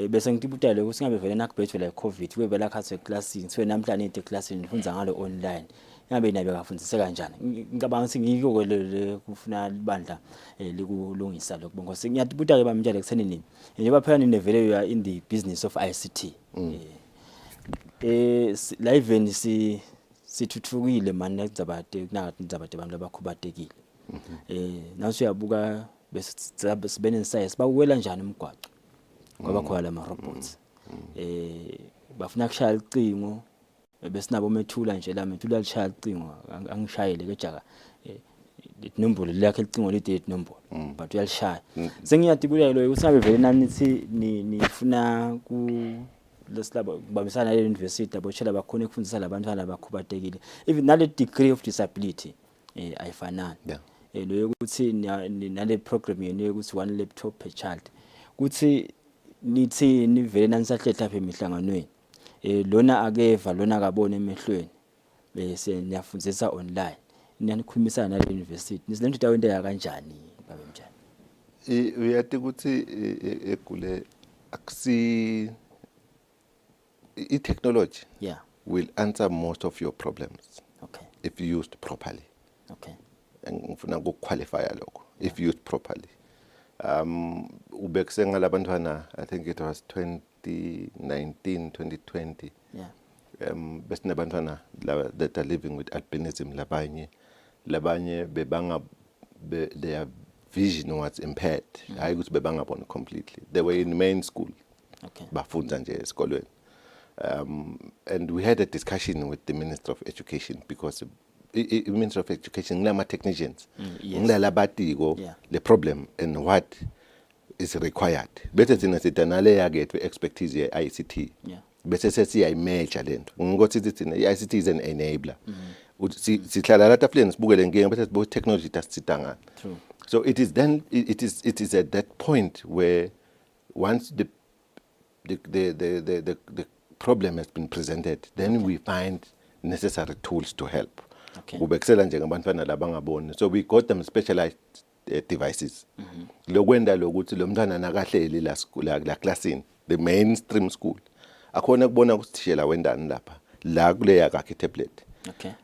bese ngitibutale ukuthi singabe vele nakubhethwe la covid kube la khathi eclassini sibe namhlanje into eclassini ufunda ngalo online ngabe nabe bafundise kanjani. Ngicabanga ukuthi ngiyiko le kufuna libandla likulungisa lokho ngoba ngiyatibutake bamtshela ekuthenini njengoba phela nivele you are in the business of ICT la even sithuthukile manje nedzabade kungathi ndzabade abantu abakhubatekile naso uyabuka bese sibene science bawela njani umgwaqo ngoba khona lama robots bafuna kushaya icingo bese nabo methula nje la methula lishaya icingo angishayele kejaka inombolo lakhe icingo lide inombolo but uyalishaya sengiyadibula lo ukuthi ngabe vele nani nithi nifuna ku lesilabo babisana le university aboshela bakhona ukufundisa labantwana abakhubatekile even nale degree of disability ayifanani lo yokuthi nale program yenu yokuthi one laptop per child kuthi nithi nivele nanisahletha lapha emihlanganweni lona akeva lona akabone emehlweni bese niyafundzisa online niyanikhulumisana nale university nisilento tawendeka kanjani babe njani uyathi ukuthi egule akusi technology will answer most of your problems if used properly. Ngifuna ukuqualify lokho if used properly. Ubekuse ngalabantwana I think it was 2019 2020 bese nabantwana that are living with albinism labanye bebanga their vision was impaired hayi ukuthi bebangabona completely. They were in main school bafunda nje esikolweni. And we had a discussion with the Minister of Education because the Minister of Education ngilama technicians ngilalabatiko the problem and what is required. Bese thina sitanale yake expertise ye ICT bese sesiyayimeasure lento ngokuthi thina iCT is an enabler sihlala la tafuleni sibukele ngenga bese sibuka technology tasitsita ngani. So it is at that point where once the problem has been presented, then we find necessary tools to help. Kubekisela njengabantwana labangaboni. So we got them specialized devices. Lokwenda lokuthi lo mntwana nakahleli la classini, the mainstream school. Akhona kubona ukuthi thishela wendani lapha. La kule yakhe tablet.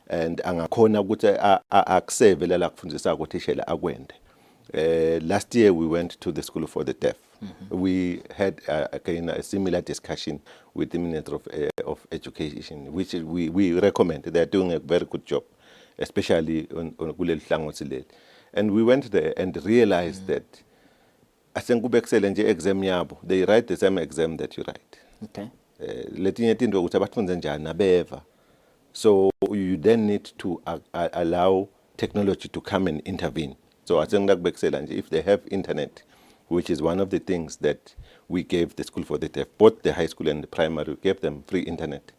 And angakhona ukuthi akuseve la kufundisa ukuthi thishela akwende. Last year we went to the school for the deaf. We had again a similar discussion with the Minister of Education, which we recommend. They are doing a very good job, especially on kuleli hlangothi leli. And we went there and realized that asenkubekisele nje exam yabo, they write the same exam that you write. Letinye tinto ukuthi abafunde njani abeva. So you then need to allow technology to come and intervene. So if they have internet, which is one of the things that we gave the school for the deaf, both the high school and the primary, we gave them free internet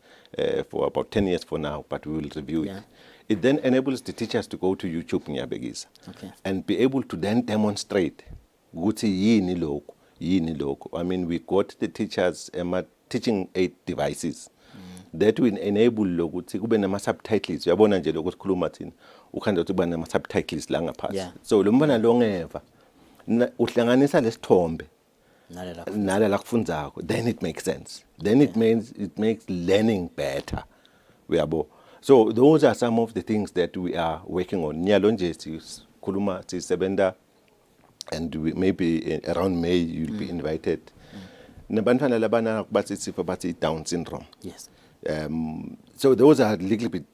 for about 10 years for now, but we will review it. It then enables the teachers to go to YouTube and be able to then demonstrate yini loku. I mean, we got the teachers teaching aid devices that will enable lokuthi kube nama subtitles. Uyabona nje lokuthi khuluma thina ukhanda ukuthi kuba nama subtitles la ngaphasi. So lo mbona lo ngeva uhlanganisa lesithombe nala la kufundzako, then it makes sense. Then it makes learning better. Uyabo. So those are some of the things that we are working on. Nyalo nje sikhuluma sisebenta, and maybe around May you'll be invited. Nabantwana labana bathi sifo bathi Down syndrome. So those are a little bit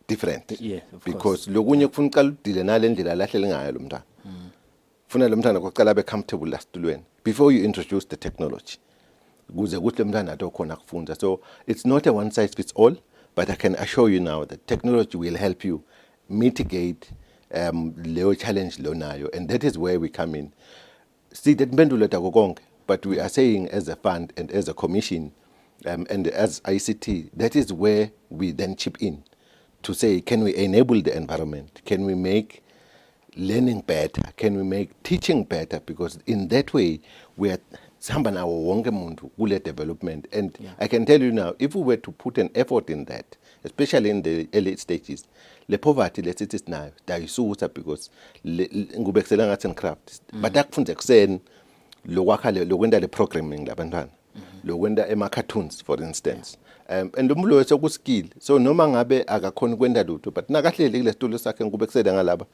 different. Because lokunye kufuna uqala udile nalendlela lahlele ngayo lo mntwana. Funa lo mntwana kokuqala abe comfortable la situlweni before you introduce the technology. Kuze kuthi lo mntwana atokhona kufunda. So it's not a one size fits all, but I can assure you now that technology will help you mitigate leyo challenge lo nayo, and that is where we come in. See that mpendulo konke, but we are saying as a fund and as a commission and as ICT, that is where we then chip in to say, can we enable the environment? Can we make learning better? Can we make teaching better? Because in that way, we are samba nawo wonke muntu kule development. And I can tell you now, if we were to put an effort in that, especially in the early stages, le poverty lesithi sinayo dayisusa because ngubekisela ngathi and craft. But akufunde kuseni lokwenda le programming labantwana. Lokwenda ema-cartoons, for instance. And umlo wethu kuskill. So noma ngabe akakhona kwenda lutho, but nakahleli kule situlo sakhe ngubekisela ngalaba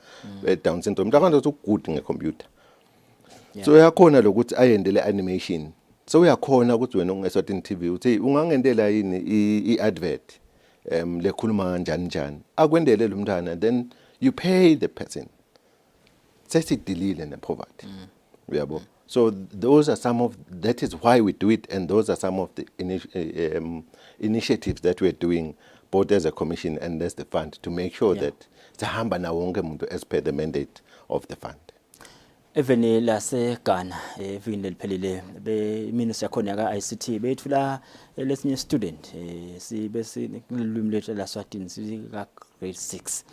Down syndrome. Mntwana uthi good ngecomputer. So uyakhona lokuthi ayendele animation. So uyakhona ukuthi wena ungeSwatini TV uthi ungangendela yini i-advert lekhuluma njani. Akwendele lo mntwana, then you pay the person. Sesidilile nepoverty. Uyabo. So those are some of, that is why we do it, and those are some of the initiatives that we're doing, both as a commission and as the fund, to make sure that zahamba na wonke muntu as per the mandate of the fund. Even lase Ghana, even leliphelile be minister yakhona ka ICT bethula lesinye student sibese kulwimi lethu laSwatini sika grade 6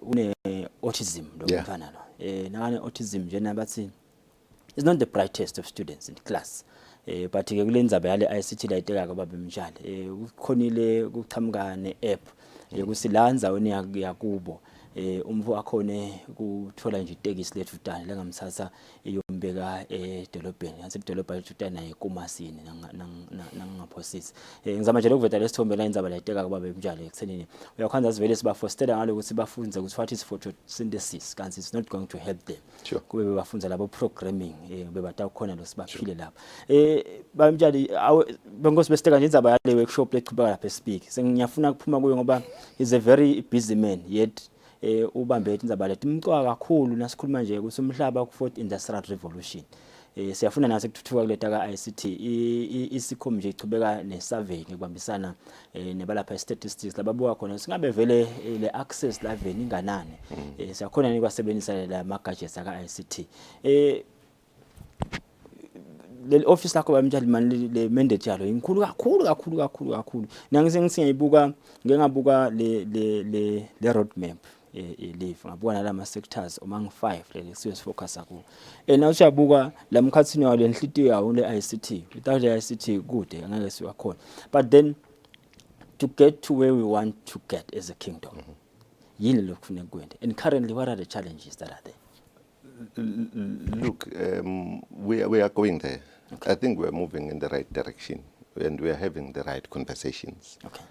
une autism lo mfana lo nakane autism njena bathi is not the brightest of students in class. But ke kulendzaba yale ICT la iteka ka babe mjali kukhonile kuqhamuka ne-app kusilanza wena yakubo umvu akhone kuthola nje itekisi lethu Utani lengamthatha iyombeka edolobheni ngase idolobha lethu Utani naye kumasini nangaphosisi ngizama nje lokuveta lesithombe la indzaba la iteka ka babe mjali ekuthenini uyakhanda sivele sibafostela ngalo ukuthi bafunze ukuthi what is photosynthesis kanti it's not going to help them kube bafunza labo programming bebata khona lo sibaphile lapha bamjali bengosi besiteka nje indzaba yale workshop leqhubeka lapha speak sengiyafuna kuphuma kuyo ngoba is a very busy man yet ubambe indzaba lethi imcwa kakhulu nasikhuluma nje ukuthi umhlaba ku 4th industrial revolution siyafuna nase kuthuthuka kuleta ka ICT isikhomi nje ichubeka nesurvey ngikubambisana nebalapha statistics lababuka khona singabe vele le access level inganani siyakhona nikwasebenzisa la ma gadgets aka ICT le office lakho bamjalimani le mandate yalo inkulu kakhulu nangisengiyibuka ngengabuka le road map leave ngabuka nalama sectors among 5 le serious focus akuwo na uyabuka lamkhathini walo enhlitiyo yawo le ICT without the ICT good angeke siwa khona but then to get to where we want to get as a kingdom yini lokufuna kwenda and currently what are the challenges that are there? Look, we are going there. Okay. I think we're moving in the right direction and we are having the right conversations. Okay.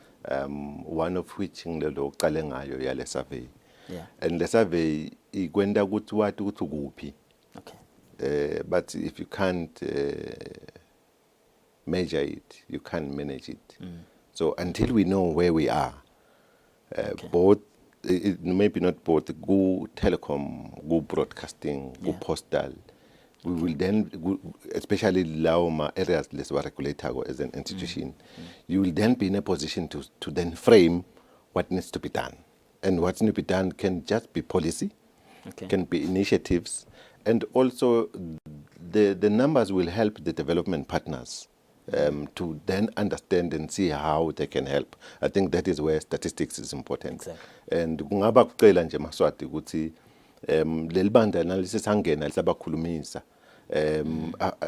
One of which ngilelo uqale ngayo yale survey. Yeah. And the survey ikwenda ukuthi wathi ukuthi kuphi. Okay. But if you can't measure it, you can't manage it. So until we know where we are, both maybe not both, go telecom, go broadcasting, go postal, we will then, especially Laoma areas less regulated as an institution, you will then be in a position to then frame what needs to be done. And what needs to be done can just be policy, can be initiatives, and also the numbers will help the development partners to then understand and see how they can help. I think that is where statistics is important. Exactly. And kungaba kucela nje Maswati ukuthi leli banda nalisesangena lisabakhulumisa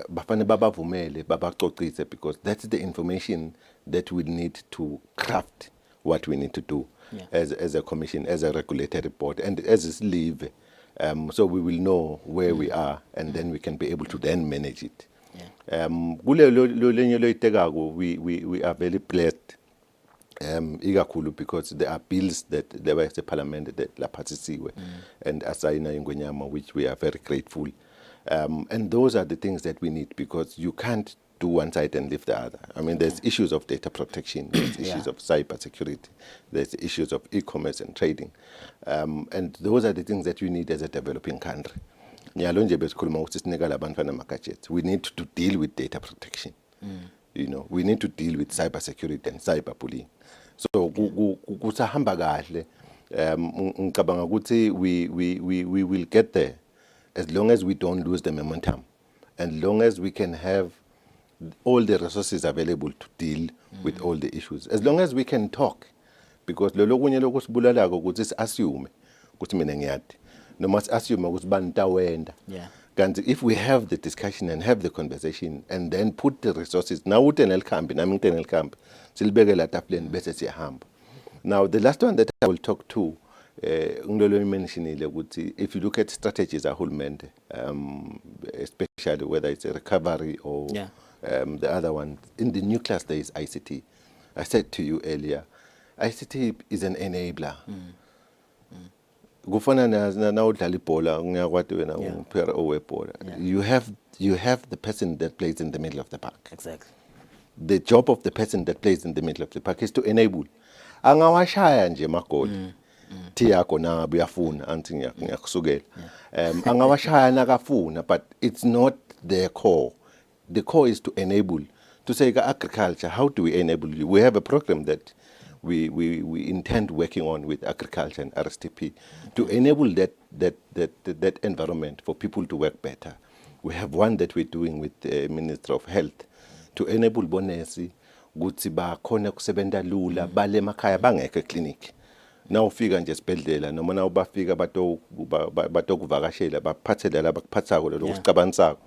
bafane babavumele babacocise because that's the information that we need to craft what we need to do as a commission, as a regulatory board, and as is live. So we will know where we are and then we can be able to then manage it. We are very blessed because there are bills that there was a parliament that la pasisiwe and asaina ingonyama, which we are very grateful. And those are the things that we need because you can't do one side and leave the other. I mean, there's issues of data protection, there's issues of cyber security, there's issues of e-commerce and trading. And those are the things that you need as a developing country. We need to deal with data protection. You know, we need to deal with cyber security and cyber bullying. So kusahamba kahle. Ngicabanga ukuthi we will get there as long as we don't lose the momentum, and long as we can have all the resources available to deal with all the issues. As long as we can talk, because lolo kunye lokusibulalako ukuthi assume ukuthi mina ngiyadi. No must assume ukuthi banta wenda. Yeah. And if we have the discussion and have the conversation and then put the resources, now utenel camp, namintenel camp, silbege la taplen bese siyahamba. Now the last one that I will talk to, if you look at strategies ahulumende, especially whether it's a recovery or the other one, in the nucleus there is ICT. I said to you earlier, ICT is an enabler. Gufana na udlala ibhola ngiyakwati wena umpera owebhola. You have the person that plays in the middle of the park. Exactly. The job of the person that plays in the middle of the park is to enable. Angawashaya nje magoli. Tiyako na buyafuna anti ngiyakusukela. Angawashaya nakafuna, but it's not their core. The core is to enable. To say agriculture, how do we enable you? We have a program that we intend working on with agriculture and RSTP to enable that environment for people to work better. We have one that we're doing with the Minister of Health to enable bonesi ukuthi bakhona kusebenta lula bale emakhaya bangekho clinic. Now ufika nje esibhedlela noma na ubafika batokuvakashela baphathele la bakuphathako lo kusicabanisako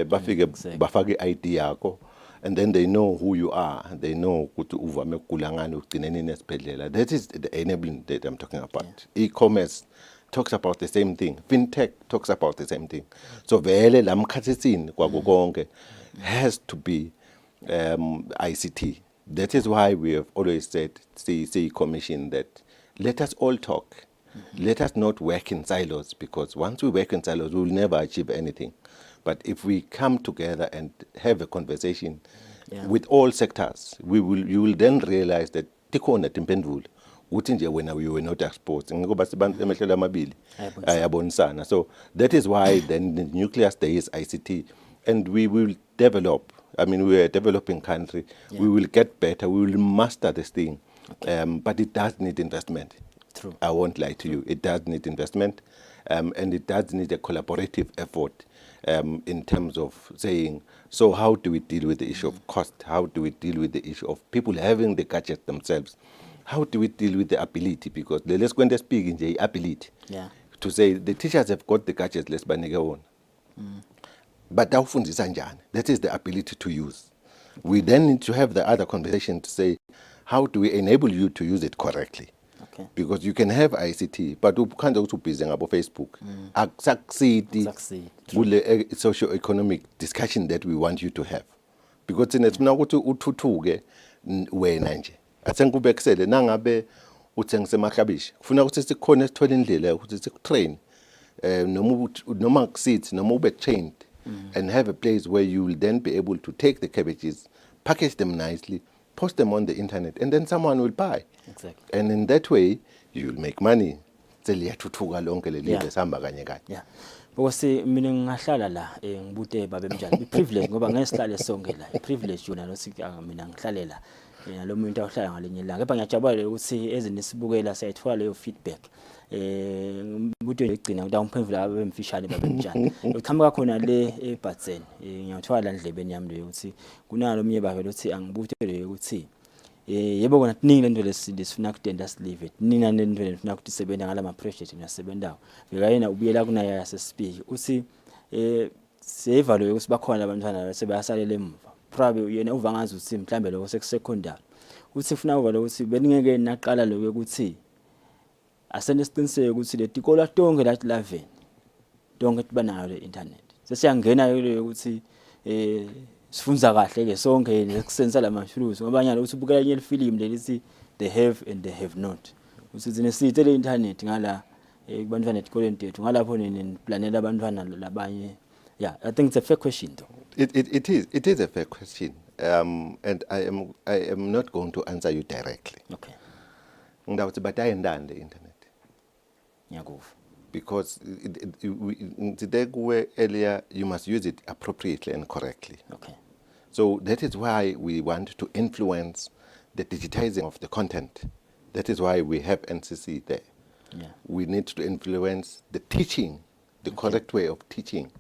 bafike bafake ID yakho. And then they know who you are. They know ukuthi uvame ukugula ngani ugcineni nesibhedlela. That is the enabling that I'm talking about. E-commerce talks about the same thing. FinTech talks about the same thing. So vele lamkhathesini kwako konke has to be ICT. That is why we have always said, CEC Commission, that let us all talk. Let us not work in silos, because once we work in silos, we will never achieve anything. But if we come together and have a conversation with all sectors, you will then realize that tikhona timpendvulo ukuthi nje wena we were not exposed ngoba sibantu emehlelo amabili ayabonisana. So that is why then the nucleus there is ICT, and we will develop. I mean, we are a developing country. We will get better. We will master this thing. But it does need investment. True. I won't lie to you. It does need investment. And it does need a collaborative effort in terms of saying, so how do we deal with the issue of cost? How do we deal with the issue of people having the gadgets themselves? How do we deal with the ability? Because let's go and speak in the ability. Yeah. To say the teachers have got the gadgets, let's banike on. But that is the ability to use. We then need to have the other conversation to say, how do we enable you to use it correctly? Okay. Because you can have ICT, but you can't also be using about Facebook. Succeed kule socio-economic discussion that we want you to have. Because in sifuna ukuthi uthuthuke wena nje. Asenkubekisele nangabe uthengise amaklabishi. Kufuna ukuthi sikhona sithola indlela ukuthi sikutrain noma kusithi noma ube trained and have a place where you will then be able to take the cabbages, package them nicely, post them on the internet, and then someone will buy. Exactly. And in that way, you will make money. Yeah. Because mina ngihlala la ngibude babe mjani i-privilege ngoba ngesihlale sonke la i-privilege yona losithi mina ngihlalela lo muntu awuhlala ngalenye ilanga kepha ngiyajabula ukuthi ezinisibukela sayithola leyo feedback ngibude ngigcina ukuthi awumphendula abemfishane babe mjani uqhamuka khona le eBhatseni ngiyathola la ndlebeni yami leyo ukuthi kunalo omnye babe lothi angibuthe ukuthi yebo kona tiningi lento lesifuna kudenda silive nina nento lesifuna ukuthi sebenza ngala ma project ngiyasebenzayo beka yena ubuyela kunayo yasespeak uthi sevalo ukuthi bakhona abantwana sebayasalela emva probably yena uva ngazi ukuthi mhlambe lokho sekusecondary uthi ufuna uvalo ukuthi beningeke naqala lokho ukuthi asenesiqiniseke ukuthi le tikolo tonke la 11 tonke tibanayo le internet sesiyangena leyo ukuthi sifunza kahle ke sonke nekusenza lamashuluzi ngoba nyalo uthi ubukela enye ifilimu lelithi the have and the have not uthi sinesithe le internet ngala kubantwana etikoleni tethu ngalapho neniplanela abantwana labanye. Yeah, I think it's a fair question though. It is a fair question, and I am not going to answer you directly. Okay. But I understand the internet. Yeah, go. Because today earlier you must use it appropriately and correctly. Okay. So that is why we want to influence the digitizing of the content. That is why we have NCC there. Yeah. We need to influence the teaching, the correct way of teaching.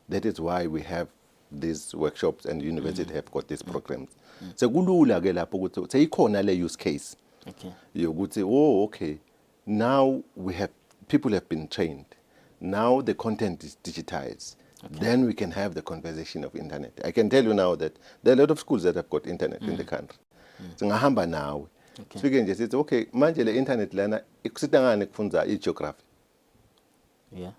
That is why we have these workshops and university have got these programs. So kulula ke lapho ukuthi seyikhona le use case. Okay. Yokuthi okay. Now people have been trained. Now the content is digitized. Okay. Then we can have the conversation of internet. I can tell you now that there are a lot of schools that have got internet in the country. Singahamba nawe. Sifike nje sithi okay manje le internet lana ikusita ngani kufunza geography. Yeah.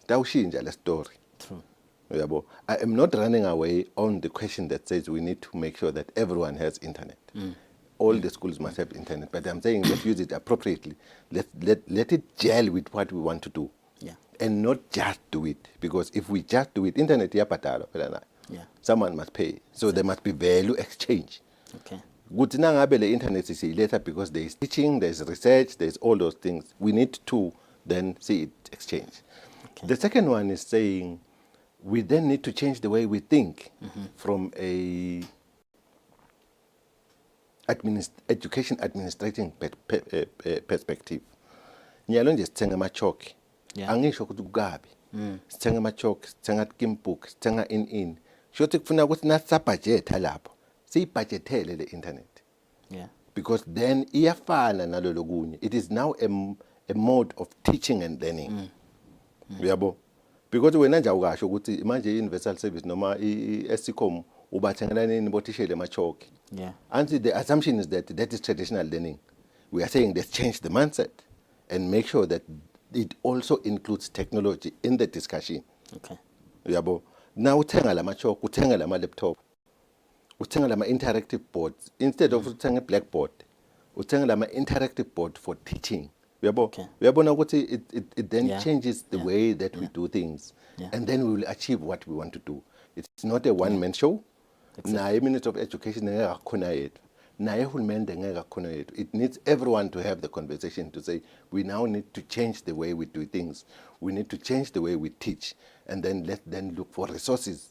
Tawushinja le story. True. I am not running away on the question that says we need to make sure that everyone has internet. All the schools must have internet, but I'm saying let's use it appropriately. Let it gel with what we want to do. Yeah. And not just do it, because if we just do it, internet someone must pay. So there must be value exchange. Okay. Good the internet is later because there is teaching, there is research, there is all those things. We need to then see it exchange. Okay. The second one is saying we then need to change the way we think from a education administrating perspective. Nyalo nje sithenga ama-chalk. Angisho ukuthi kukabi. Sithenga ama-chalk, sithenga kimbook, sithenga in. Shothi kufuna ukuthi nasabudget lapho. Siyibudgethele le internet. Yeah. Because then iyafana nalo lokunye. It is now a mode of teaching and learning. Uyabo? Because wena nje awukasho ukuthi manje i-universal service noma i-Escom ubathengela nini bothishele ama-chalk. Yeah. And the assumption is that is traditional learning. We are saying let's change the mindset and make sure that it also includes technology in the discussion. Okay. Yabo. Now uthenga lama-chalk, uthenga lama-laptop, uthenga lama-interactive boards. Instead of uthenga blackboard, uthenga lama-interactive board for teaching. Okay. It then changes the way that we do things. Yeah. And then we will achieve what we want to do. It's not a one-man show. Naye Minister of Education ngeke akukhona yethu. Naye uhulumende ngeke akukhona yethu. It needs everyone to have the conversation to say we now need to change the way we do things. We need to change the way we teach, and then let's then look for resources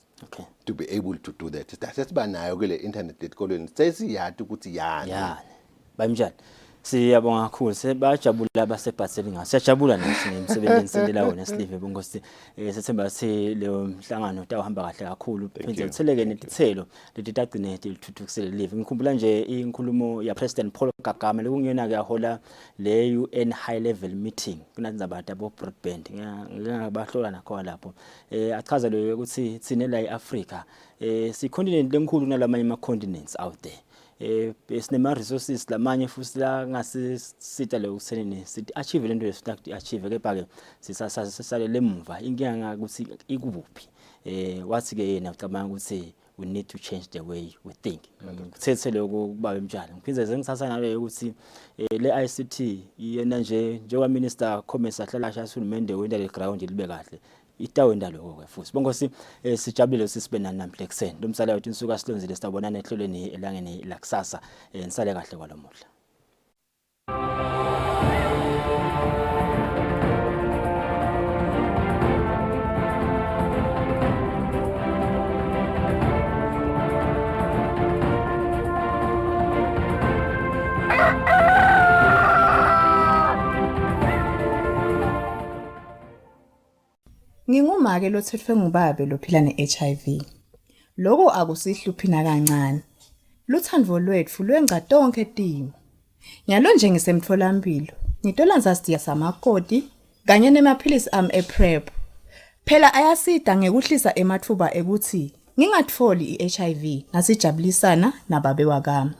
to be able to do that. That's nayo ke le internet etkolweni sesiyati ukuthi yani. Yeah. Bamjani. Siyabonga kakhulu sebajabula basebhaseli ngaso. Siyajabula nathi nemsebenzini sendela wona Slive Bongosi. Sethemba si leyo mhlangano utawuhamba kahle kakhulu. Phinde utheleke netithelo leti tagcine lithuthukisele live. Ngikhumbula nje inkulumo ya President Paul Kagame lekungiyona ke yahola le UN high level meeting kunathi zabantu abo broadband. Ngiyabahlola nakhona lapho. Achaza lo ukuthi thina la eAfrica si continent lenkulu kunalamanye ama continents out there. Sinema resources lamanye futhi la ngasisita le ukuthenini sithi achieve lento esifuna achieve kepha ke sisasale lemva inkinga ukuthi ikuphi wathi ke yena ucabanga ukuthi we need to change the way we think kuthethe lokho kuba emjalo ngiphinze sengisasa nalo ukuthi le ICT yena nje njengoba minister commerce ahlala ashasulumende wenda le ground libe kahle itawenda lokho ke futhi Bongosi sijabule sisibe namhla ekseni lo msala wethu insuka silonzile sitabonana ehlelweni elangeni lakusasa nisale kahle kwalomuhla. Ngingumake lothethwe ngubabe lophila ne-HIV. Lokho akusihluphina kancane. Luthando lwethu lwengatonke timo. Nyalo nje ngisemtholampilo, ngitola nzasti samakoti kanye nemaphilisi ami ePrep. Phela ayasida ngekuhlisa emathuba ekuthi ngingatholi iHIV nasijabulisana nababe wakami.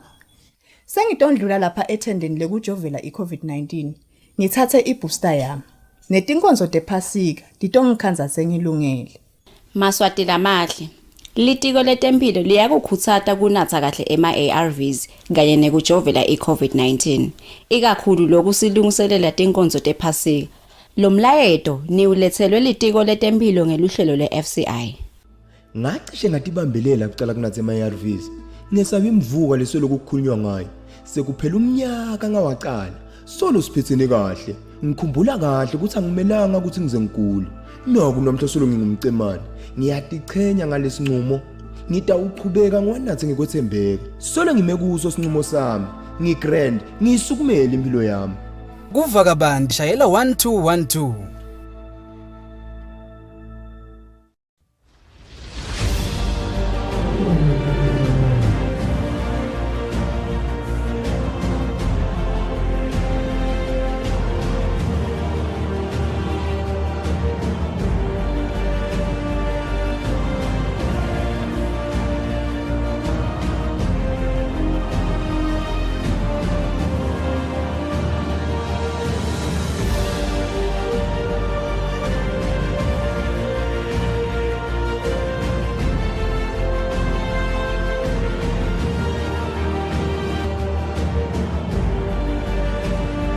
Sengitondlula lapha ethendeni lekujovela iCovid-19. Ngithathe ibooster yami. Netinkonzo tephasika ditongikhanza sengilungele. Maswati lamahle. Litiko letempilo liyakukhutsata kunatsa kahle ema-ARVs kanye nekujovela iCovid-19. Ikakhulu lokusilungiselela tinkonzo tephasika. Lo mlayeto niulethelwe litiko letempilo ngeluhlelo le-FCI. Ngacishe ngatibambelela kucala kunatsa ema-ARVs. Ngesabi imvuka leselo kukhulunywa ngayo. Sekuphela umnyaka ngawaqala. Solo siphethene kahle. Ngikhumbula kahle ukuthi angimelanga ukuthi ngize ngigule. Noku nomhla solo ngingumcemane. Ngiyatichenya ngalesinqumo. Ngitawuqhubeka ngwanathi ngikwethembeka. Solo ngimekuso sinqumo sami. Ngigrand, ngisukumele impilo yami. Kuva kabandi shayela 1212.